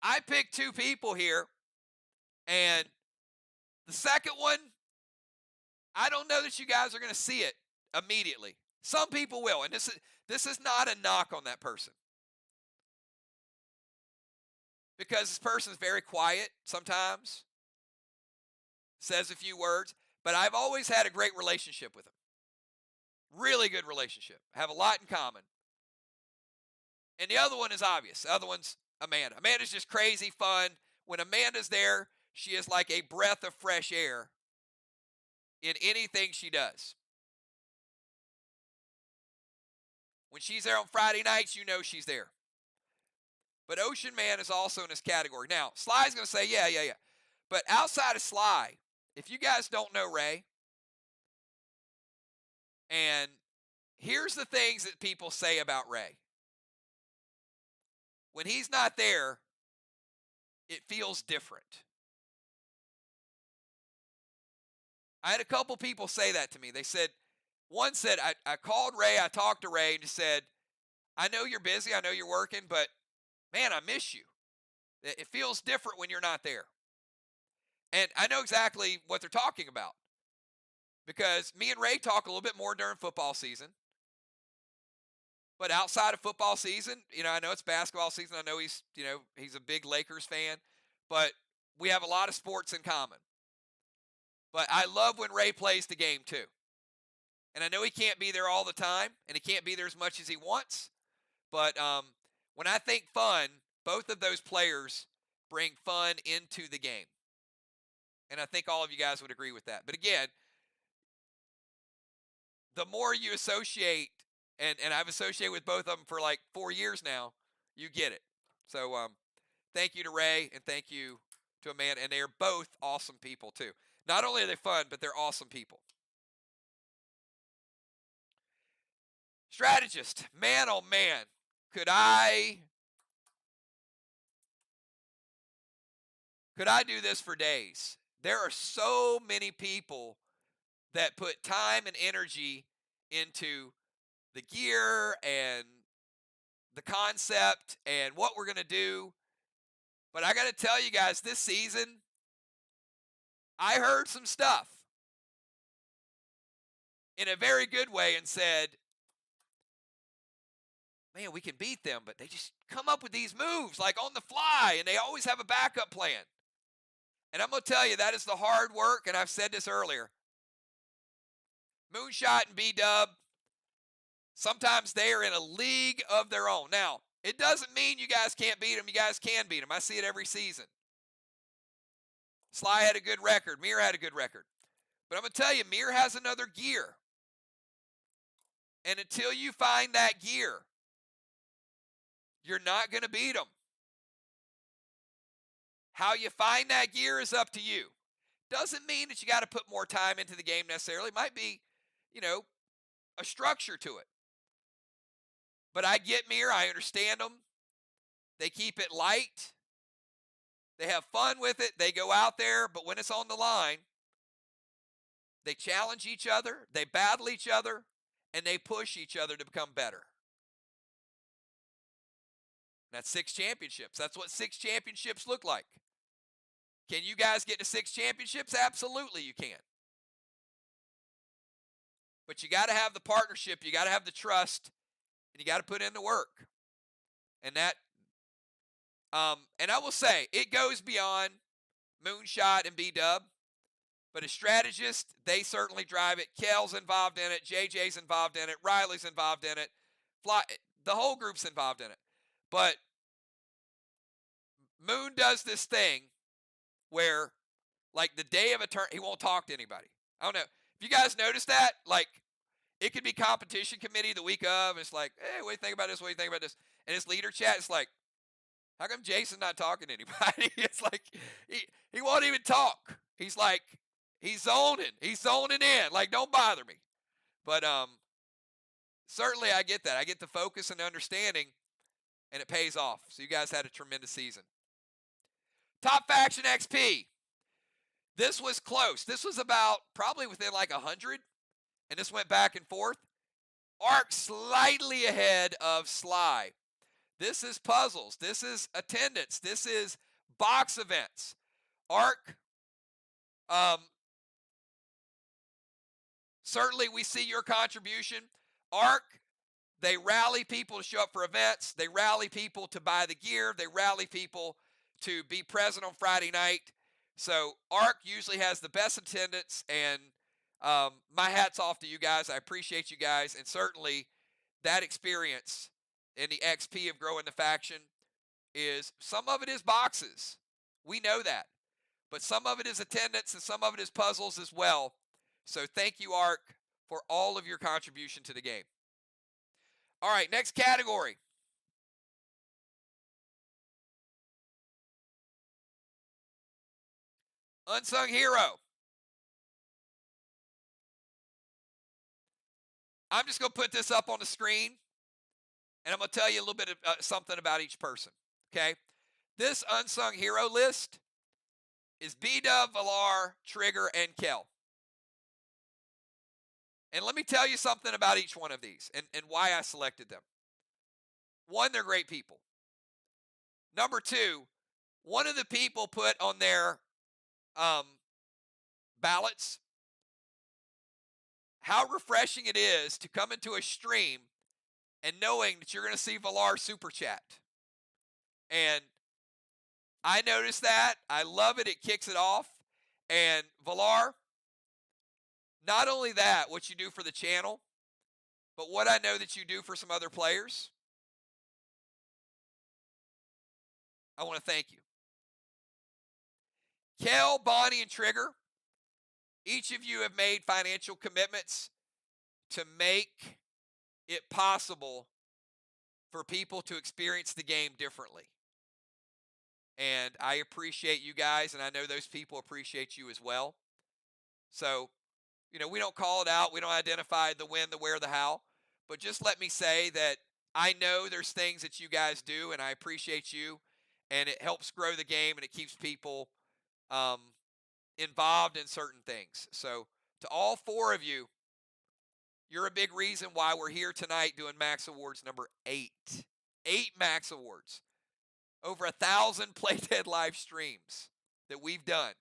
I picked two people here, and the second one, I don't know that you guys are going to see it immediately. Some people will, and this is not a knock on that person. Because this person's very quiet sometimes, says a few words, but I've always had a great relationship with him. Really good relationship. Have a lot in common. And the other one is obvious. The other one's Amanda. Amanda's just crazy fun. When Amanda's there, she is like a breath of fresh air in anything she does. When she's there on Friday nights, you know she's there. But Ocean Man is also in this category. Now, Sly's going to say, yeah. But outside of Sly, if you guys don't know Ray, and here's the things that people say about Ray. When he's not there, it feels different. I had a couple people say that to me. They said, one said, I called Ray, I talked to Ray, and just said, I know you're busy, I know you're working, but man, I miss you. It feels different when you're not there. And I know exactly what they're talking about. Because me and Ray talk a little bit more during football season. But outside of football season, I know it's basketball season. I know he's a big Lakers fan. But we have a lot of sports in common. But I love when Ray plays the game too. And I know he can't be there all the time. And he can't be there as much as he wants. But when I think fun, both of those players bring fun into the game. And I think all of you guys would agree with that. But again, the more you associate, and I've associated with both of them for like 4 years now, you get it. So thank you to Ray and thank you to Amanda. And they're both awesome people too. Not only are they fun, but they're awesome people. Strategist, man, oh man, could I do this for days? There are so many people that put time and energy into the gear and the concept and what we're going to do. But I got to tell you guys, this season, I heard some stuff in a very good way and said, man, we can beat them, but they just come up with these moves like on the fly, and they always have a backup plan. And I'm going to tell you, that is the hard work, and I've said this earlier. Moonshot and B-Dub, sometimes they are in a league of their own. Now, it doesn't mean you guys can't beat them. You guys can beat them. I see it every season. Sly had a good record. Mir had a good record. But I'm going to tell you, Mir has another gear. And until you find that gear, you're not going to beat them. How you find that gear is up to you. Doesn't mean that you got to put more time into the game necessarily. It might be, a structure to it. But I get Mir. I understand them. They keep it light. They have fun with it. They go out there. But when it's on the line, they challenge each other. They battle each other. And they push each other to become better. That's 6 championships. That's what 6 championships look like. Can you guys get to 6 championships? Absolutely you can. But you got to have the partnership. You got to have the trust. And you got to put in the work. And that, and I will say, it goes beyond Moonshot and B-Dub. But as strategists, they certainly drive it. Kel's involved in it. JJ's involved in it. Riley's involved in it. The whole group's involved in it. But Moon does this thing where, like the day of a turn, he won't talk to anybody. I don't know. If you guys notice that, like, it could be competition committee the week of. And it's like, hey, what do you think about this? What do you think about this? And his leader chat is like, How come Jason not talking to anybody? It's like he won't even talk. He's like, he's zoning. He's zoning in. Like, don't bother me. But certainly I get that. I get the focus and understanding, and it pays off. So you guys had a tremendous season. Top Faction XP. This was close. This was about probably within like 100, and this went back and forth. Ark slightly ahead of Sly. This is puzzles. This is attendance. This is box events. Ark, certainly we see your contribution. Ark, they rally people to show up for events. They rally people to buy the gear. They rally people to be present on Friday night. So Ark usually has the best attendance, and my hat's off to you guys. I appreciate you guys, and certainly that experience in the XP of growing the faction is, some of it is boxes. We know that. But some of it is attendance, and some of it is puzzles as well. So thank you, Ark, for all of your contribution to the game. All right, next category. Unsung Hero. I'm just going to put this up on the screen, and I'm going to tell you a little bit of something about each person, okay? This Unsung Hero list is B-Dub, Valar, Trigger, and Kel. And let me tell you something about each one of these and why I selected them. One, they're great people. Number two, one of the people put on their ballots how refreshing it is to come into a stream and knowing that you're going to see Valar super chat. And I noticed that. I love it. It kicks it off. And Valar, not only that, what you do for the channel, but what I know that you do for some other players, I want to thank you. Kel, Bonnie, and Trigger, each of you have made financial commitments to make it possible for people to experience the game differently. And I appreciate you guys, and I know those people appreciate you as well. So, you know, we don't call it out. We don't identify the when, the where, the how. But just let me say that I know there's things that you guys do, and I appreciate you. And it helps grow the game, and it keeps people involved in certain things. So to all four of you, you're a big reason why we're here tonight doing Max Awards number 8. 8 Max Awards. Over 1,000 Playdead live streams that we've done.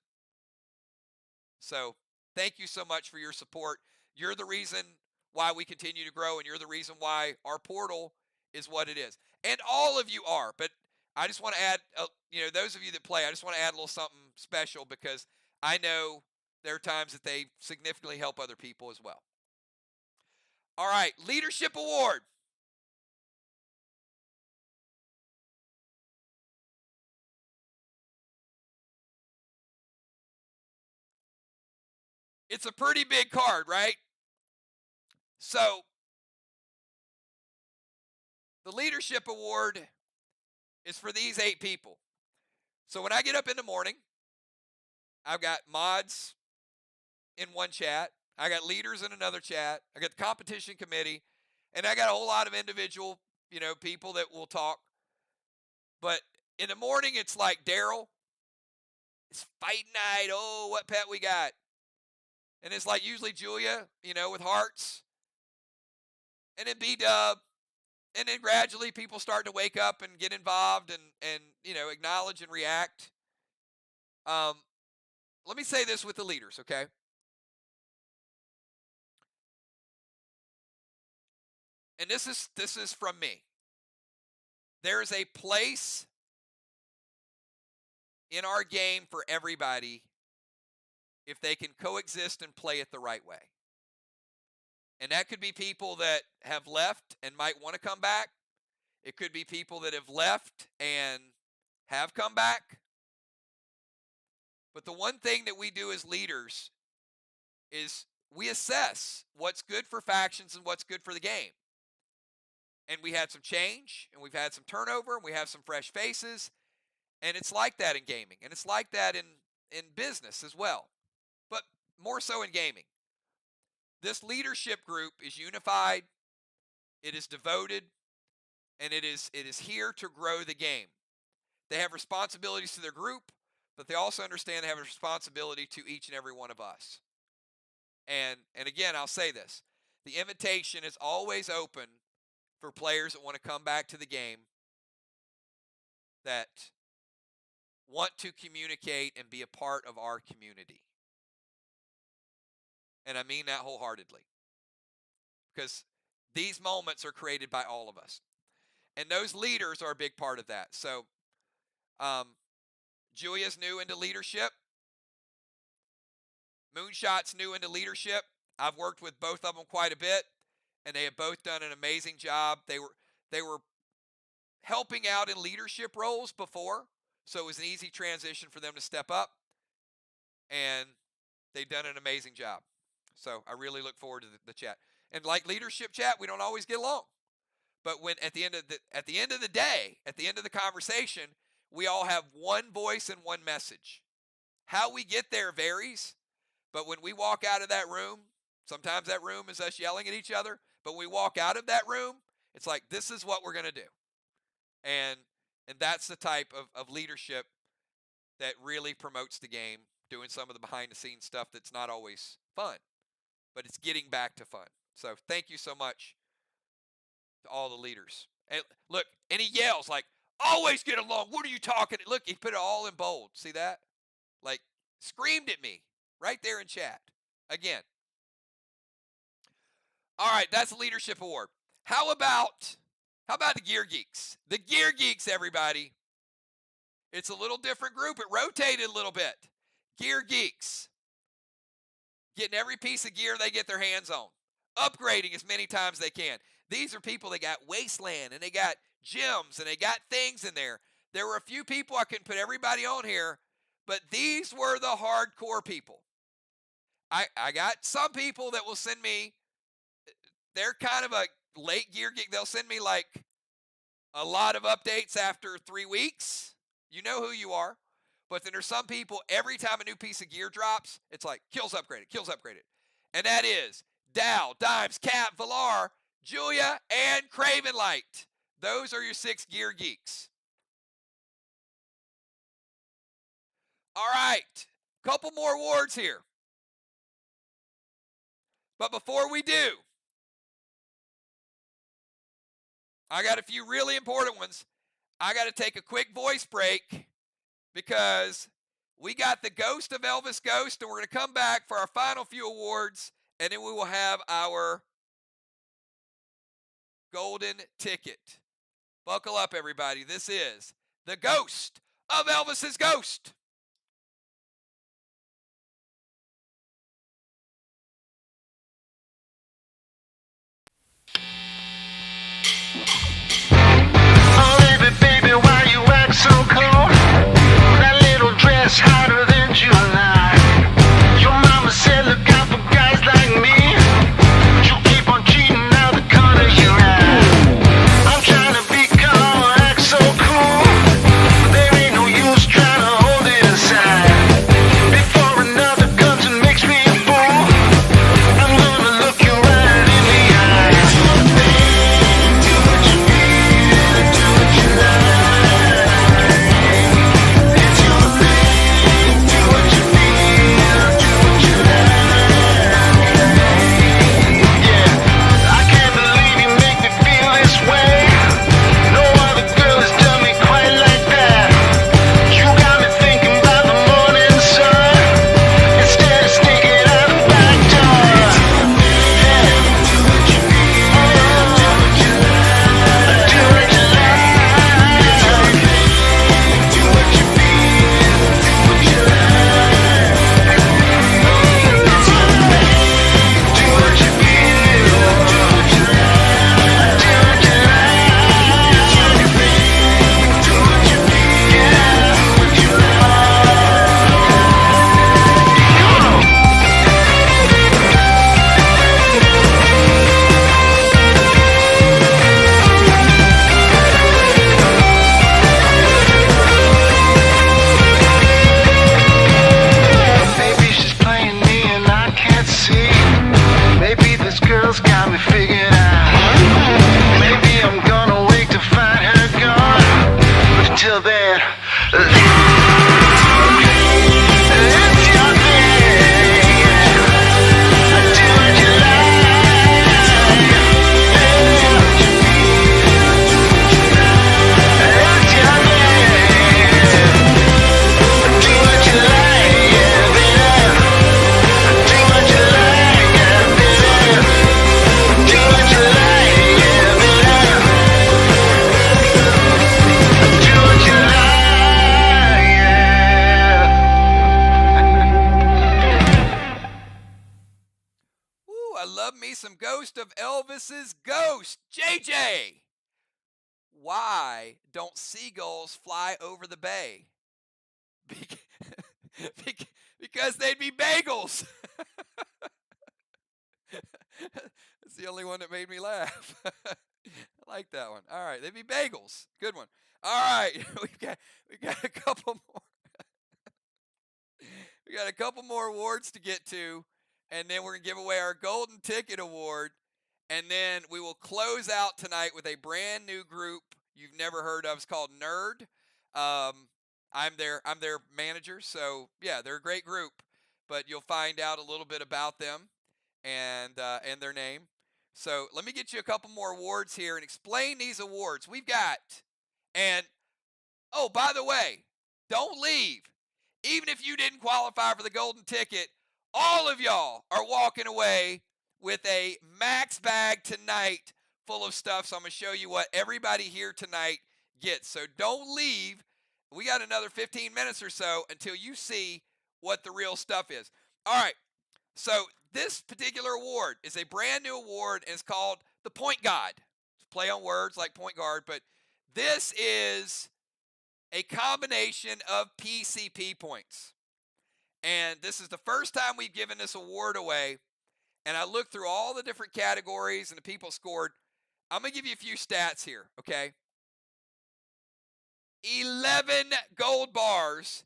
So thank you so much for your support. You're the reason why we continue to grow, and you're the reason why our portal is what it is. And all of you are, but I just want to add, those of you that play, I just want to add a little something special because I know there are times that they significantly help other people as well. All right, Leadership Award. It's a pretty big card, right? So, the Leadership Award is for these 8 people. So when I get up in the morning, I've got mods in one chat. I got leaders in another chat. I got the competition committee. And I got a whole lot of individual, people that will talk. But in the morning, it's like Daryl. It's fight night. Oh, what pet we got? And it's like usually Julia, with hearts. And then B-Dub. And then gradually people start to wake up and get involved and acknowledge and react. Let me say this with the leaders, okay? And this is from me. There is a place in our game for everybody if they can coexist and play it the right way. And that could be people that have left and might want to come back. It could be people that have left and have come back. But the one thing that we do as leaders is we assess what's good for factions and what's good for the game. And we had some change, and we've had some turnover, and we have some fresh faces. And it's like that in gaming, and it's like that in business as well, but more so in gaming. This leadership group is unified, it is devoted, and it is here to grow the game. They have responsibilities to their group, but they also understand they have a responsibility to each and every one of us. And again, I'll say this. The invitation is always open for players that want to come back to the game, that want to communicate and be a part of our community. And I mean that wholeheartedly. Because these moments are created by all of us. And those leaders are a big part of that. So, Julia's new into leadership. Moonshot's new into leadership. I've worked with both of them quite a bit, and they have both done an amazing job. They were helping out in leadership roles before, so it was an easy transition for them to step up, and they've done an amazing job. So I really look forward to the chat. And like leadership chat, we don't always get along, but when at the end of the day, at the end of the conversation, we all have one voice and one message. How we get there varies, but when we walk out of that room, sometimes that room is us yelling at each other, but when we walk out of that room, it's like, this is what we're going to do. And that's the type of leadership that really promotes the game, doing some of the behind-the-scenes stuff that's not always fun, but it's getting back to fun. So thank you so much to all the leaders. And look, and he yells like, always get along. What are you talking? Look, he put it all in bold. See that? Like, screamed at me right there in chat. Again. All right, that's the leadership award. How about the Gear Geeks? The Gear Geeks, everybody. It's a little different group. It rotated a little bit. Gear Geeks. Getting every piece of gear they get their hands on. Upgrading as many times as they can. These are people that got Wasteland, and they got gyms, and they got things in there. There were a few people, I couldn't put everybody on here, but these were the hardcore people. I got some people that will send me, they're kind of a late gear geek. They'll send me like a lot of updates after 3 weeks. You know who you are. But then there's some people, every time a new piece of gear drops, it's like, kills upgraded, kills upgraded. And that is Dow, Dimes, Cap, Valar, Julia, and Craven Light. Those are your 6 gear geeks. All right, couple more awards here. But before we do, I got a few really important ones. I got to take a quick voice break because we got the Ghost of Elvis Ghost, and we're going to come back for our final few awards, and then we will have our golden ticket. Buckle up, everybody. This is the Ghost of Elvis's Ghost. Oh, baby, why you act so cold? That little dress hotter than July. Your mama said look out for guys like me, but you keep on cheating out the corner of your eye. I'm trying to be calm, act so cool, but there ain't no use trying to hold it aside. Before another comes and makes me a fool, I'm gonna look you right in the eye. awesome Ghost of Elvis's Ghost. JJ, why don't seagulls fly over the bay? Because they'd be bagels. That's the only one that made me laugh. I like that one. All right, they'd be bagels. Good one. All right, we got a couple more. We got a couple more awards to get to, and then we're gonna give away our golden ticket award, and then we will close out tonight with a brand new group you've never heard of. It's called Nerd. I'm their manager, so yeah, they're a great group. But you'll find out a little bit about them and their name. So let me get you a couple more awards here and explain these awards we've got. And oh, by the way, don't leave. Even if you didn't qualify for the golden ticket, all of y'all are walking away with a max bag tonight full of stuff. So I'm going to show you what everybody here tonight gets. So don't leave. We got another 15 minutes or so until you see what the real stuff is. All right. So this particular award is a brand new award, and it's called the Point God. It's play on words like point guard, but this is a combination of PCP points. And this is the first time we've given this award away. And I looked through all the different categories and the people scored. I'm going to give you a few stats here, okay? 11 gold bars,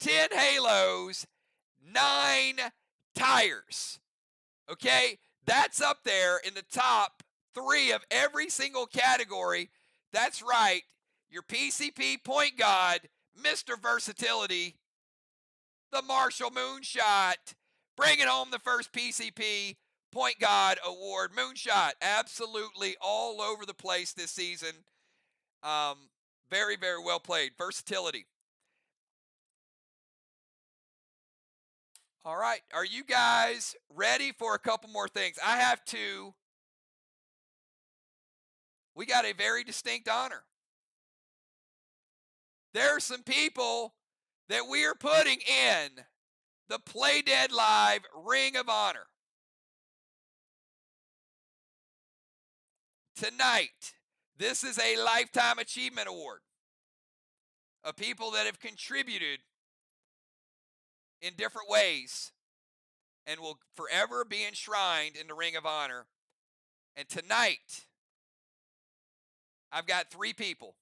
10 halos, 9 tires. Okay? That's up there in the top 3 of every single category. That's right. Your PCP point god, Mr. Versatility, the Marshall Moonshot, bringing home the first PCP point god award. Moonshot, absolutely all over the place this season. Very, very well played. Versatility. All right. Are you guys ready for a couple more things? We got a very distinct honor. There are some people that we are putting in the Play Dead Live Ring of Honor. Tonight, this is a Lifetime Achievement Award of people that have contributed in different ways and will forever be enshrined in the Ring of Honor. And tonight, I've got 3 people.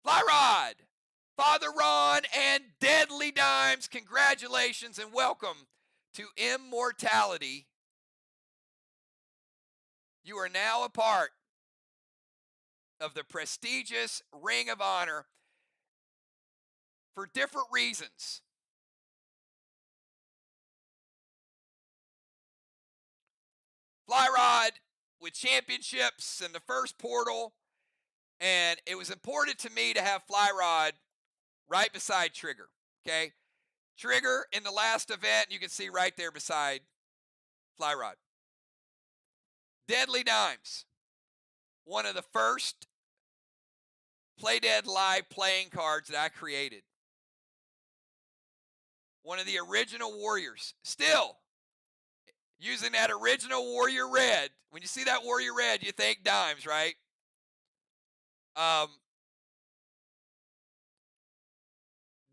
Fly Rod, Father Ron, and Deadly Dimes, congratulations and welcome to immortality. You are now a part of the prestigious Ring of Honor for different reasons. Fly Rod with championships and the first portal, and it was important to me to have Fly Rod right beside Trigger, okay? Trigger in the last event, you can see right there beside Fly Rod. Deadly Dimes, one of the first Play Dead Live playing cards that I created. One of the original Warriors. Still using that original Warrior Red. When you see that Warrior Red, you think Dimes, right?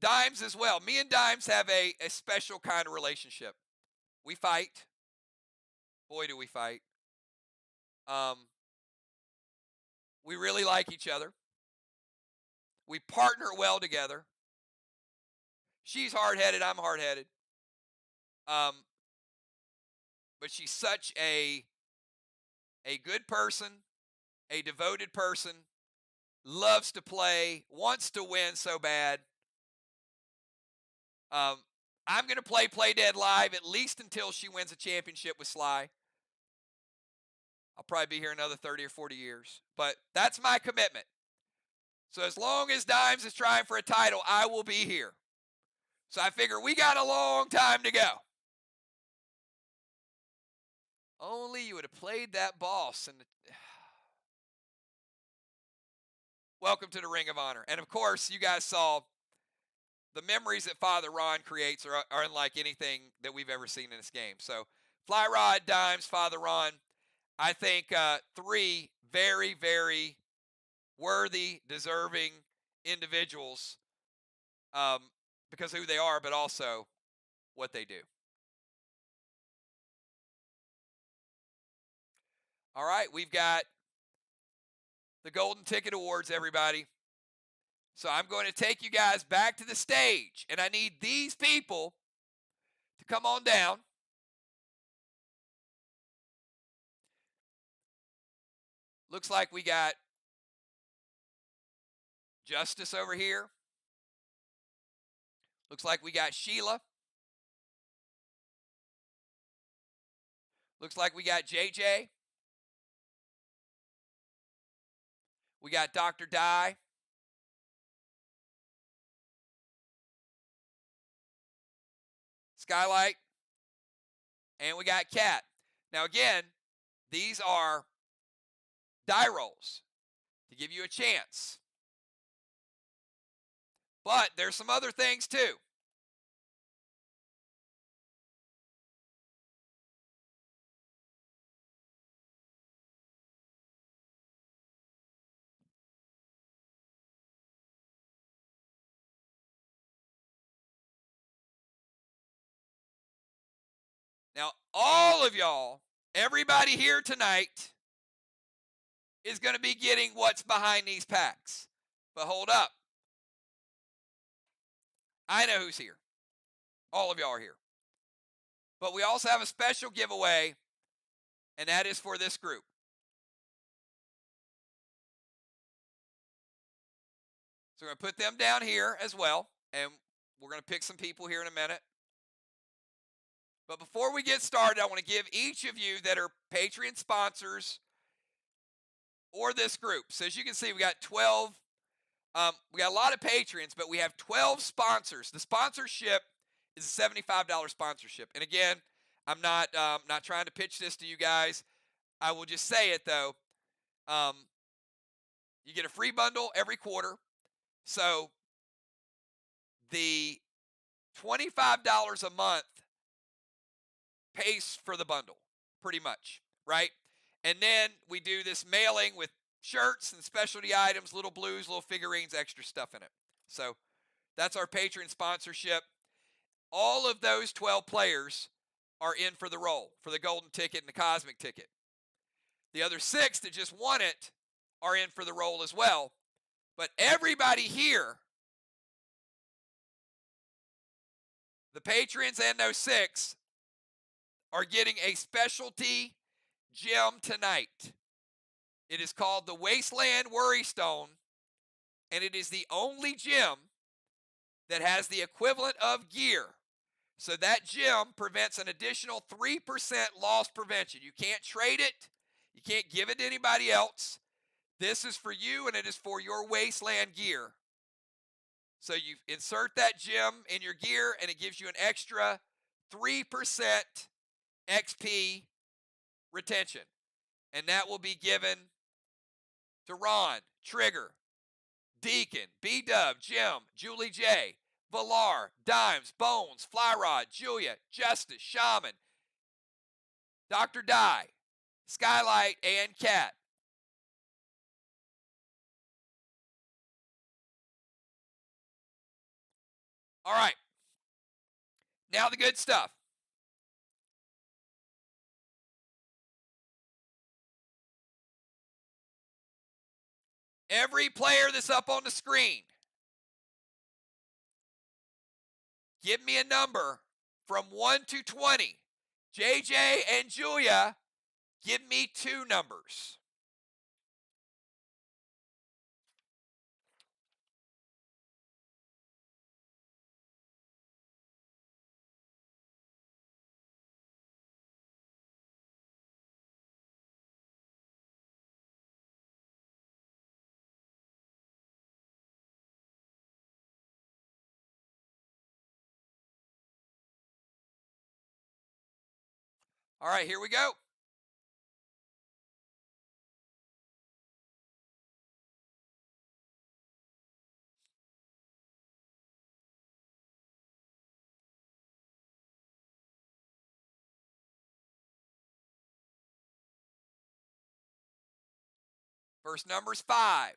Dimes as well. Me and Dimes have a special kind of relationship. We fight. Boy, do we fight. We really like each other. We partner well together. She's hard-headed, I'm hard-headed. But she's such a good person, a devoted person, loves to play, wants to win so bad. I'm going to play Dead Live at least until she wins a championship with Sly. I'll probably be here another 30 or 40 years. But that's my commitment. So as long as Dimes is trying for a title, I will be here. So I figure we got a long time to go. Only you would have played that boss. Welcome to the Ring of Honor. And of course, you guys saw the memories that Father Ron creates are unlike anything that we've ever seen in this game. So, Fly Rod, Dimes, Father Ron, I think 3 very, very worthy, deserving individuals because of who they are, but also what they do. All right, we've got the Golden Ticket Awards, everybody. So I'm going to take you guys back to the stage, and I need these people to come on down. Looks like we got Justice over here. Looks like we got Sheila. Looks like we got JJ. We got Dr. Dye. Skylight. And we got Cat. Now, again, these are die rolls to give you a chance. But there's some other things too. Now, all of y'all, everybody here tonight is going to be getting what's behind these packs. But hold up. I know who's here. All of y'all are here. But we also have a special giveaway, and that is for this group. So we're going to put them down here as well, and we're going to pick some people here in a minute. But before we get started, I want to give each of you that are Patreon sponsors or this group. So as you can see, we got 12. We got a lot of patrons, but we have 12 sponsors. The sponsorship is a $75 sponsorship. And again, I'm not trying to pitch this to you guys. I will just say it though. You get a free bundle every quarter. So the $25 a month pays for the bundle, pretty much, right? And then we do this mailing with shirts and specialty items, little blues, little figurines, extra stuff in it. So that's our Patreon sponsorship. All of those 12 players are in for the roll, for the golden ticket and the cosmic ticket. The other 6 that just won it are in for the roll as well. But everybody here, the patrons and those 6, are getting a specialty gem tonight. It is called the Wasteland Worry Stone, and it is the only gem that has the equivalent of gear. So that gem prevents an additional 3% loss prevention. You can't trade it. You can't give it to anybody else. This is for you, and it is for your Wasteland gear. So you insert that gem in your gear, and it gives you an extra 3% XP retention. And that will be given to Ron, Trigger, Deacon, B-Dub, Jim, Julie J, Valar, Dimes, Bones, Flyrod, Julia, Justice, Shaman, Dr. Dye, Skylight, and Cat. All right. Now the good stuff. Every player that's up on the screen, give me a number from 1 to 20. JJ and Julia, give me 2 numbers. All right, here we go. First number is 5.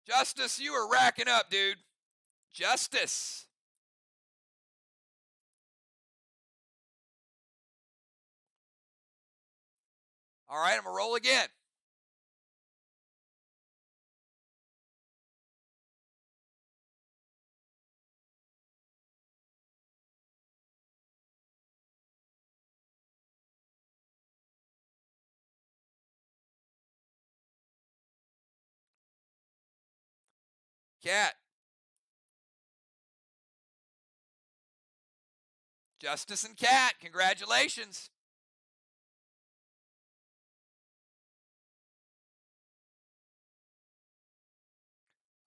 Justice, you are racking up, dude. Justice. All right, I'm going to roll again. Cat. Justice and Cat, congratulations.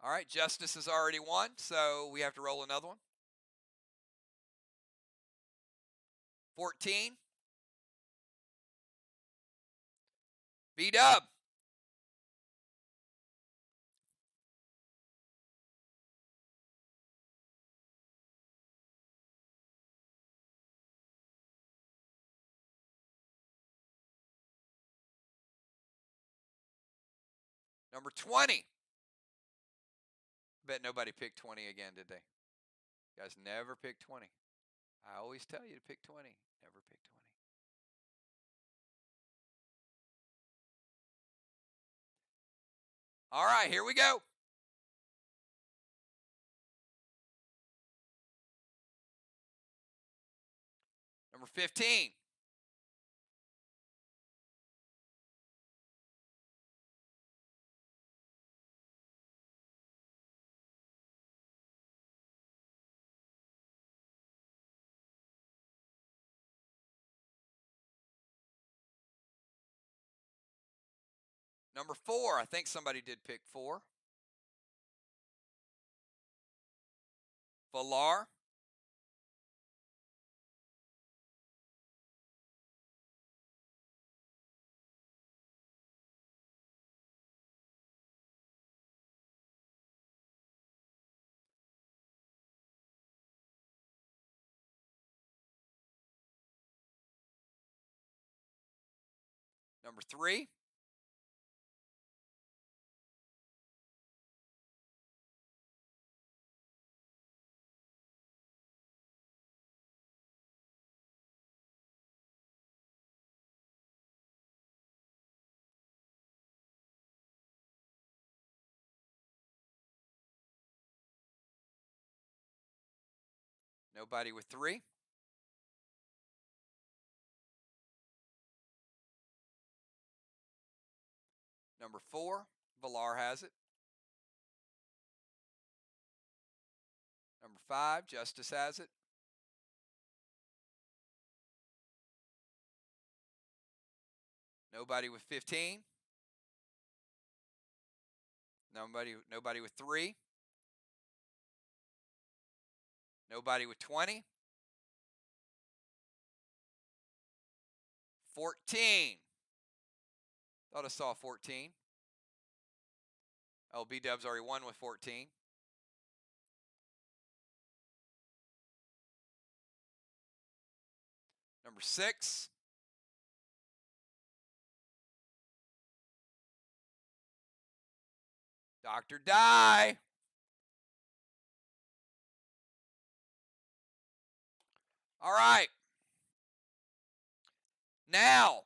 All right, Justice has already won, so we have to roll another one. 14. B-Dub. Number 20. Bet nobody picked 20 again, did they? You guys never picked 20. I always tell you to pick 20. Never pick 20. All right, here we go. Number 15. Number 4. I think somebody did pick 4. Valar. Number 3. Nobody with 3. Number 4. Valar has it. Number 5. Justice has it. Nobody with 15. Nobody with 3. Nobody with 20. 14. Thought I saw 14. Oh, B-Dub's already won with 14. Number 6. Dr. Die. All right. Now,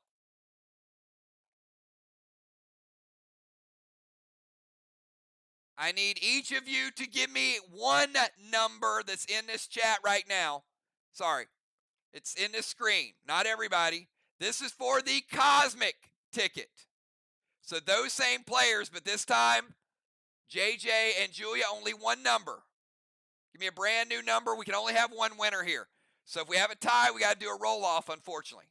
I need each of you to give me one number that's in this chat right now. Sorry, it's in this screen. Not everybody. This is for the Cosmic ticket. So those same players, but this time, JJ and Julia, only one number. Give me a brand new number. We can only have one winner here. So if we have a tie, we got to do a roll-off, unfortunately.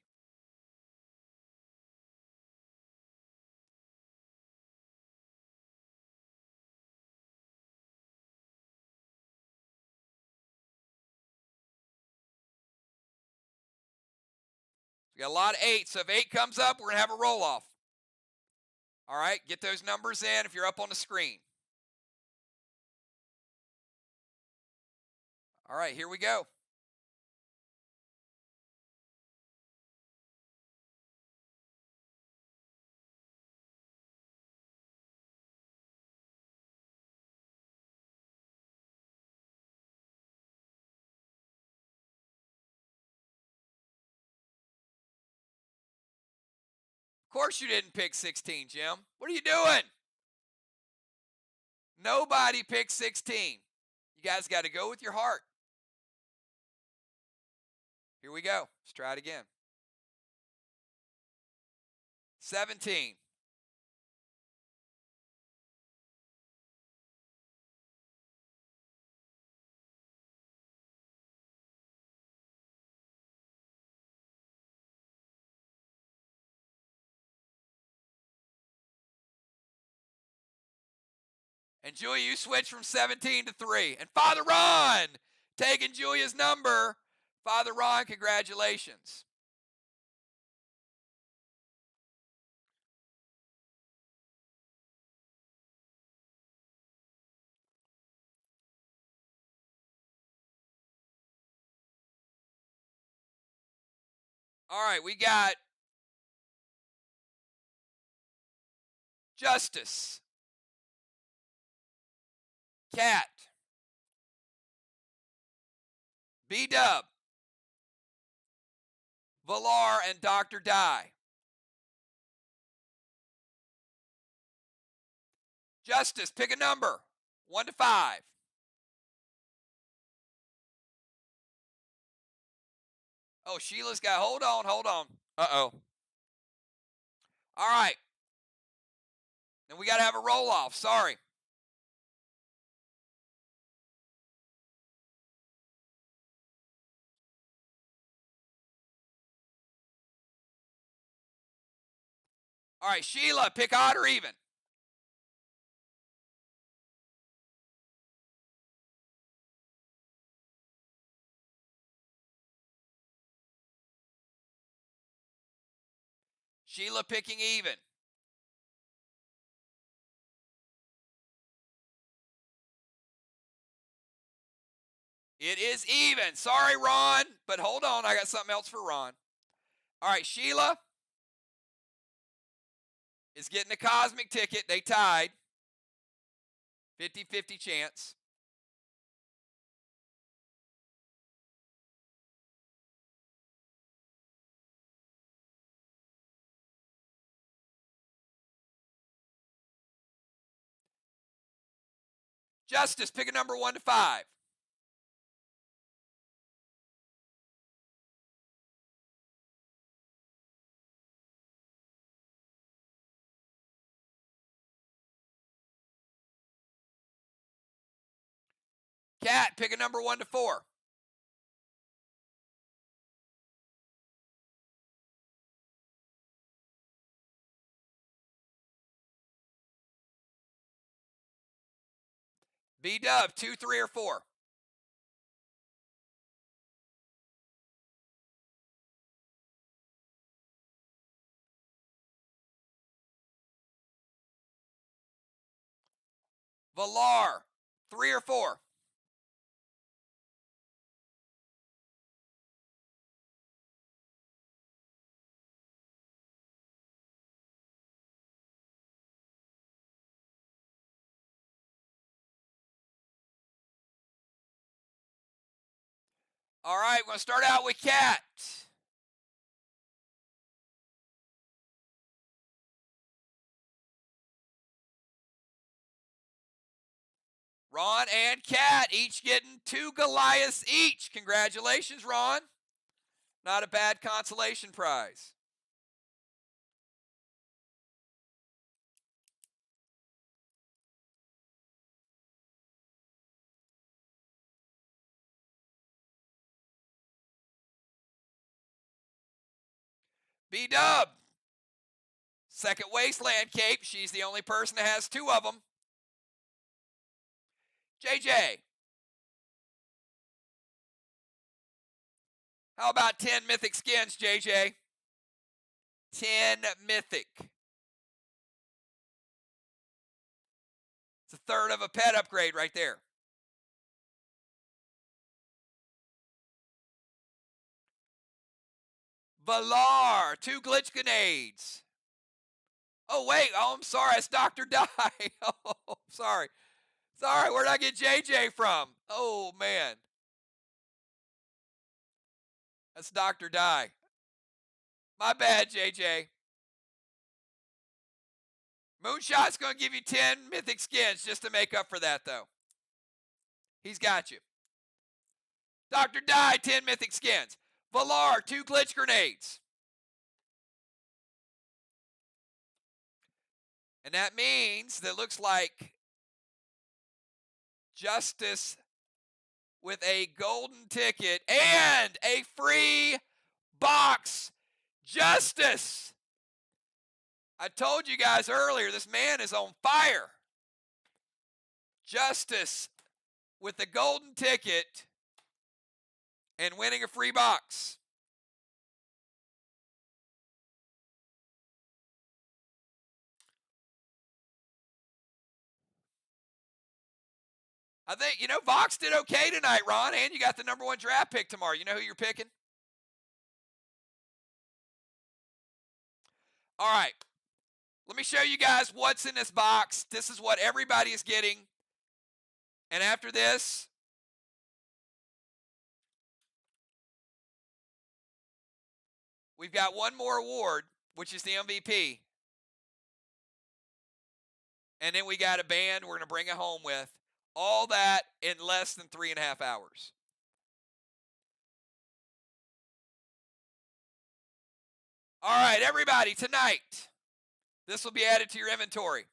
We got a lot of 8s, so if 8 comes up, we're going to have a roll-off. All right, get those numbers in if you're up on the screen. All right, here we go. course you didn't pick 16, Jim. What are you doing? Nobody picked 16. You guys got to go with your heart. Here we go. Let's try it again. 17. And Julia, you switched from 17 to 3. And Father Ron taking Julia's number. Father Ron, congratulations. All right, we got Justice, Cat, B-Dub, Valar, and Dr. Di. Justice, pick a number, 1 to 5. Oh, Sheila's got, hold on. Uh-oh. All right. And we got to have a roll-off, sorry. All right, Sheila, pick odd or even. Sheila picking even. It is even. Sorry, Ron, but hold on. I got something else for Ron. All right, Sheila is getting a cosmic ticket. They tied. 50-50 chance. Justice, pick a number 1 to 5. Cat, pick a number 1 to 4. B-Dub, 2, 3, or 4. Valar, 3 or 4. All right, we're going to start out with Cat. Ron and Cat each getting 2 Goliaths each. Congratulations, Ron. Not a bad consolation prize. B-Dub, second Wasteland Cape. She's the only person that has 2 of them. JJ, how about 10 mythic skins, JJ? 10 mythic. It's a third of a pet upgrade right there. Valar, 2 glitch grenades. Oh, wait. Oh, I'm sorry. It's Dr. Di. Oh, sorry. Sorry, where'd I get JJ from? Oh, man. That's Dr. Di. My bad, JJ. Moonshot's going to give you 10 mythic skins just to make up for that, though. He's got you. Dr. Die, 10 mythic skins. Valar, 2 glitch grenades. And that means that looks like Justice with a golden ticket and a free box. Justice! I told you guys earlier, this man is on fire. Justice with the golden ticket and winning a free box. I think, Vox did okay tonight, Ron, and you got the number 1 draft pick tomorrow. You know who you're picking? All right. Let me show you guys what's in this box. This is what everybody is getting. And after this, we've got one more award, which is the MVP. And then we got a band we're going to bring it home with. All that in less than 3.5 hours. All right, everybody, tonight, this will be added to your inventory.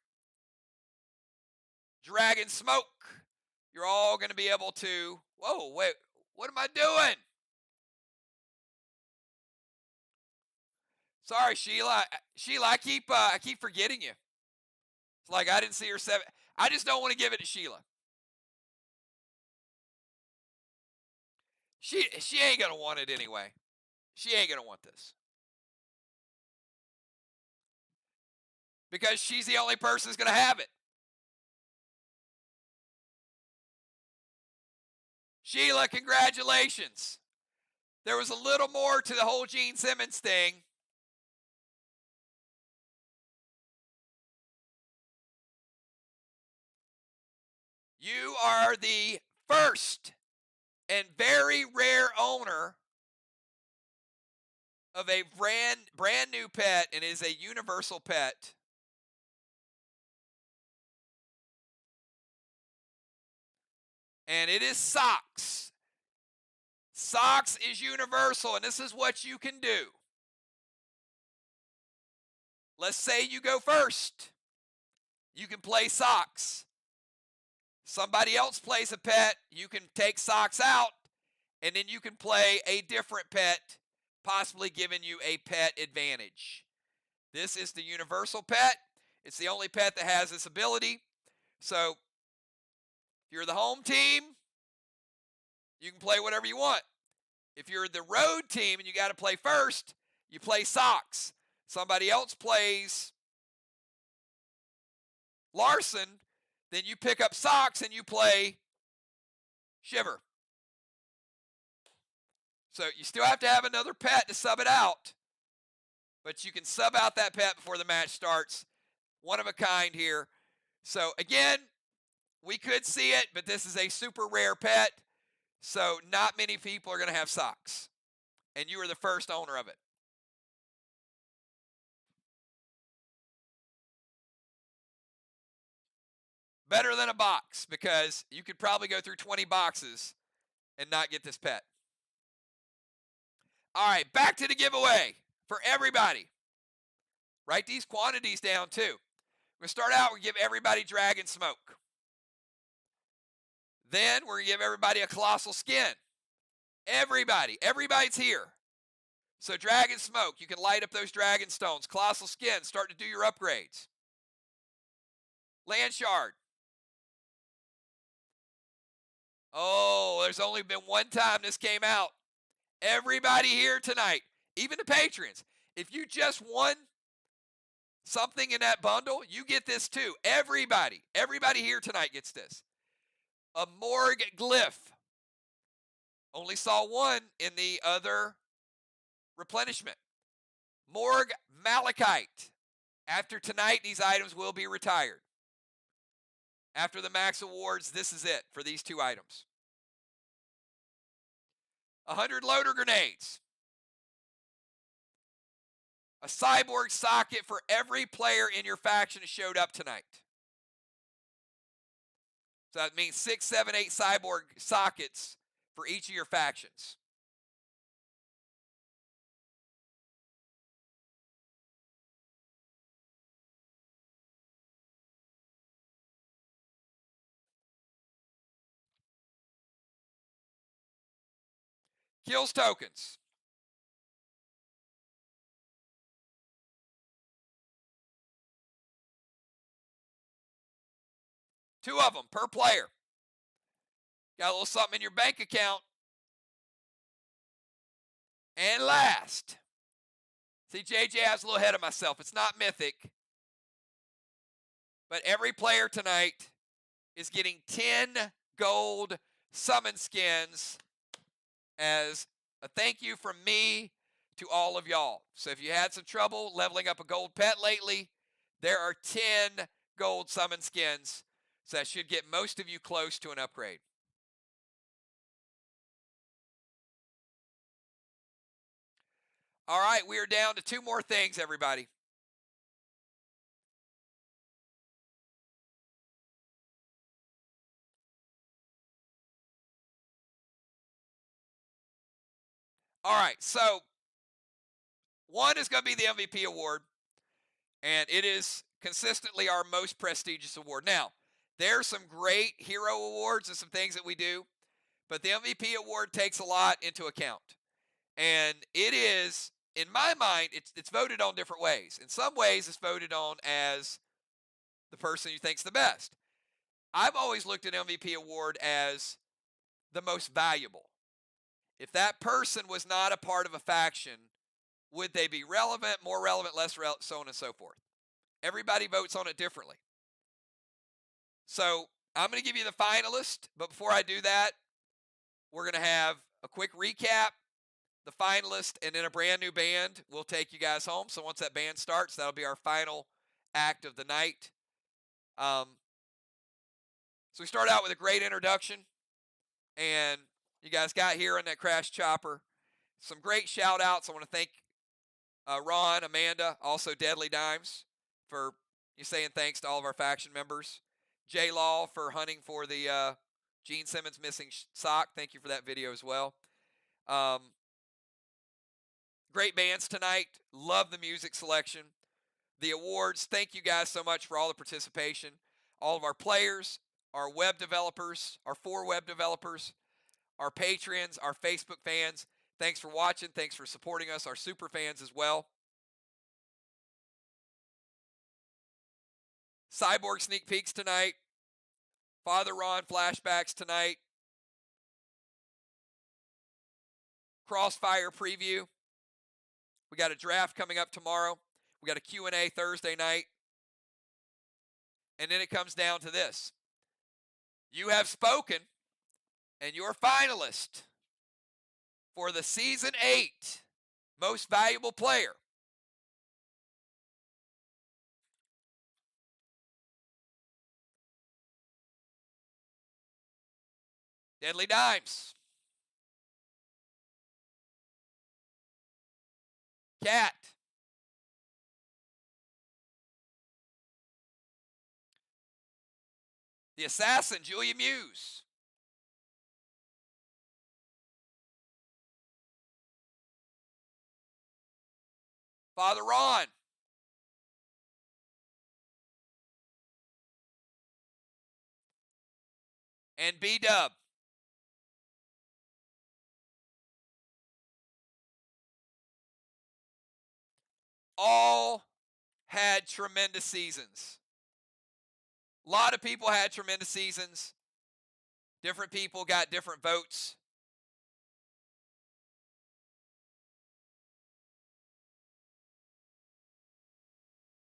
Dragon Smoke. You're all going to be able to... Whoa, wait, what am I doing? Sorry, Sheila. Sheila, I keep forgetting you. It's like I didn't see her 7. I just don't want to give it to Sheila. She ain't going to want it anyway. She ain't going to want this. Because she's the only person that's going to have it. Sheila, congratulations. There was a little more to the whole Gene Simmons thing. You are the first and very rare owner of a brand new pet, and it is a universal pet. And it is socks. Socks is universal, and this is what you can do. Let's say you go first. You can play socks. Somebody else plays a pet, you can take socks out, and then you can play a different pet, possibly giving you a pet advantage. This is the universal pet. It's the only pet that has this ability. So, if you're the home team, you can play whatever you want. If you're the road team and you got to play first, you play socks. Somebody else plays Larson, then you pick up socks and you play Shiver. So you still have to have another pet to sub it out, but you can sub out that pet before the match starts. One of a kind here. So again, we could see it, but this is a super rare pet, so not many people are going to have socks, and you are the first owner of it. Better than a box, because you could probably go through 20 boxes and not get this pet. All right, back to the giveaway for everybody. Write these quantities down too. We're going to start out, we give everybody Dragon Smoke. Then we're going to give everybody a Colossal Skin. Everybody's here. So Dragon Smoke, you can light up those Dragon Stones. Colossal Skin, start to do your upgrades. Land Shard. Oh, there's only been one time this came out. Everybody here tonight, even the patrons, if you just won something in that bundle, you get this too. Everybody here tonight gets this. A Morgue Glyph. Only saw one in the other replenishment. Morgue Malachite. After tonight, these items will be retired. After the Max Awards, this is it for these two items. 100 loader grenades. a cyborg socket for every player in your faction who showed up tonight. So that means 6, 7, 8 cyborg sockets for each of your factions. Kills tokens. Two of them per player. Got a little something in your bank account. And last. See, JJ, I was a little ahead of myself. It's not mythic. But every player tonight is getting 10 gold summon skins as a thank you from me to all of y'all. So if you had some trouble leveling up a gold pet lately, there are 10 gold summon skins. So that should get most of you close to an upgrade. All right, we are down to 2 more things, everybody. All right, so one is going to be the MVP award, and it is consistently our most prestigious award. Now, there's some great hero awards and some things that we do, but the MVP award takes a lot into account. And it is, in my mind, it's voted on different ways. In some ways, it's voted on as the person you think's the best. I've always looked at MVP award as the most valuable. If that person was not a part of a faction, would they be relevant, more relevant, less relevant, so on and so forth? Everybody votes on it differently. So I'm going to give you the finalist, but before I do that, we're going to have a quick recap, the finalist, and then a brand new band will take you guys home. So once that band starts, that'll be our final act of the night. So we start out with a great introduction, and you guys got here on that Crash Chopper. Some great shout outs. I want to thank Ron, Amanda, also Deadly Dimes for you saying thanks to all of our faction members. J Law for hunting for the Gene Simmons missing sock. Thank you for that video as well. Great bands tonight. Love the music selection. The awards. Thank you guys so much for all the participation. All of our players, our web developers, our 4 web developers, our patrons, our Facebook fans. Thanks for watching. Thanks for supporting us. Our super fans as well. Cyborg sneak peeks tonight. Father Ron flashbacks tonight. Crossfire preview. We got a draft coming up tomorrow. We got a Q&A Thursday night. And then it comes down to this. You have spoken, and your finalist for the Season 8 Most Valuable Player Deadly Dimes, Cat, the Assassin, Julia Muse, Father Ron, and B-Dub. All had tremendous seasons. A lot of people had tremendous seasons. Different people got different votes.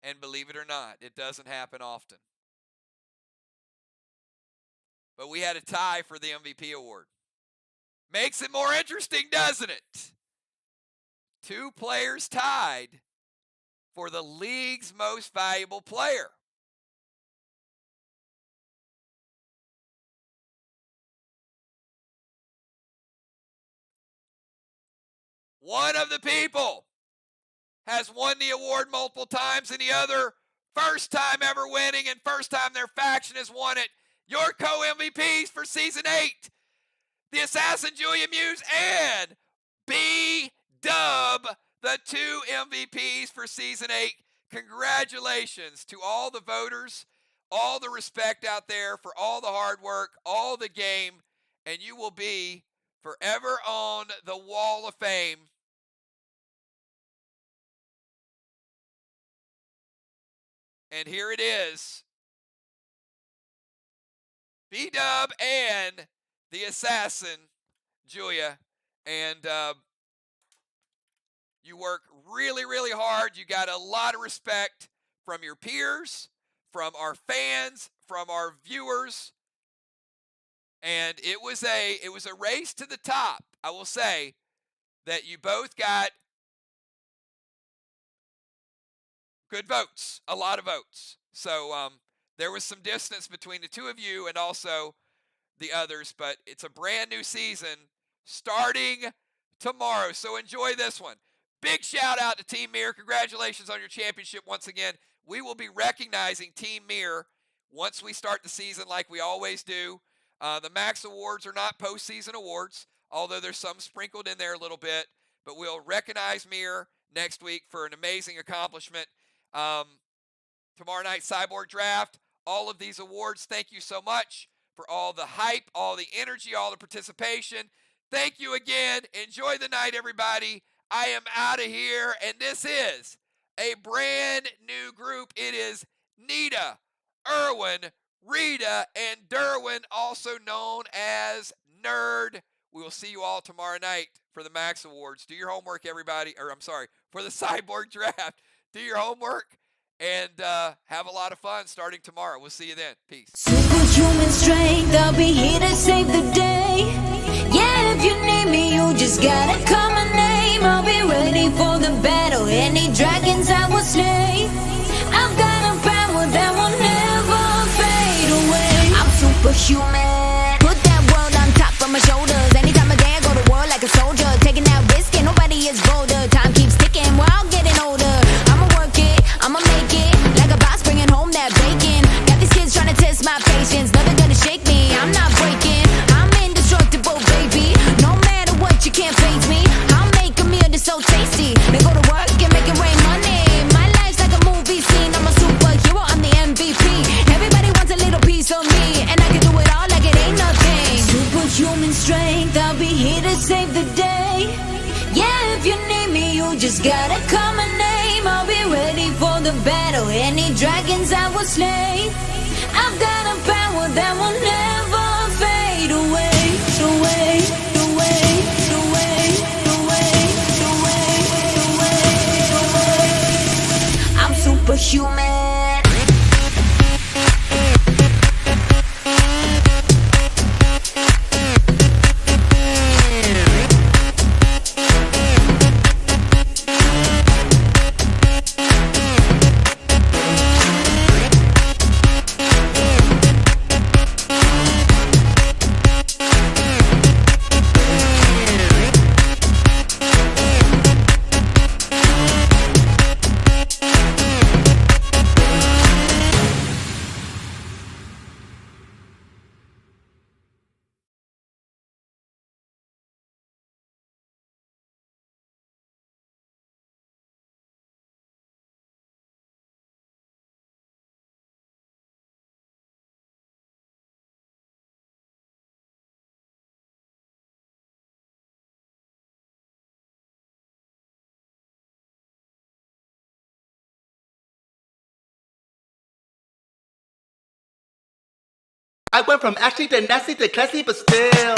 And believe it or not, it doesn't happen often. But we had a tie for the MVP award. Makes it more interesting, doesn't it? 2 players tied for the league's most valuable player. One of the people has won the award multiple times, and the other first time ever winning and first time their faction has won it. Your co-MVPs for Season 8, the Assassin Julia Muse and B-Dub, the two MVPs for Season 8. Congratulations to all the voters, all the respect out there for all the hard work, all the game, and you will be forever on the Wall of Fame. And here it is. B-Dub and the Assassin, Julia. And you work really, really hard. You got a lot of respect from your peers, from our fans, from our viewers. And it was a race to the top. I will say that you both got good votes, a lot of votes. So there was some distance between the two of you and also the others, but it's a brand new season starting tomorrow. So enjoy this one. Big shout out to Team Mirror. Congratulations on your championship once again. We will be recognizing Team Mirror once we start the season like we always do. The Max Awards are not postseason awards, although there's some sprinkled in there a little bit, but we'll recognize Mirror next week for an amazing accomplishment. Tomorrow night, Cyborg Draft, all of these awards. Thank you so much for all the hype, all the energy, all the participation. Thank you again. Enjoy the night, everybody. I am out of here, and this is a brand new group. It is Nita, Erwin, Rita, and Derwin, also known as Nerd. We will see you all tomorrow night for the Max Awards. Do your homework, everybody. Or, I'm sorry, for the Cyborg Draft. Do your homework and have a lot of fun starting tomorrow. We'll see you then. Peace. Superhuman strength, I'll be here to save the day. Yeah, if you need me, you just gotta call my name. I'll be ready for the battle. Any dragons I will slay. I've got a power that will never fade away. I'm superhuman. Put that world on top of my shoulders. Anytime of day I go to war like a soldier. Taking that risk and nobody is bolder. Time keeps ticking, we're all getting older. I'ma work it, I'ma make it. Like a boss bringing home that bacon. Got these kids trying to test my patience. Nothing gonna shake me, I'm not breaking. I'm indestructible, baby. No matter what, you can't phase me. I'll make a meal that's so tasty. Then go to work and make it rain money. My life's like a movie scene. I'm a superhero, I'm the MVP. Everybody wants a little piece of me, and I can do it all like it ain't nothing. Superhuman strength, I'll be here to save the day. Yeah, if you need me, you just gotta call my name. I'll be ready for the battle. Any dragons I will slay. I've got a power that will never fade away. Away, away, away, away, away, away, away. I'm superhuman. I went from Ashley to nasty to classy, but still.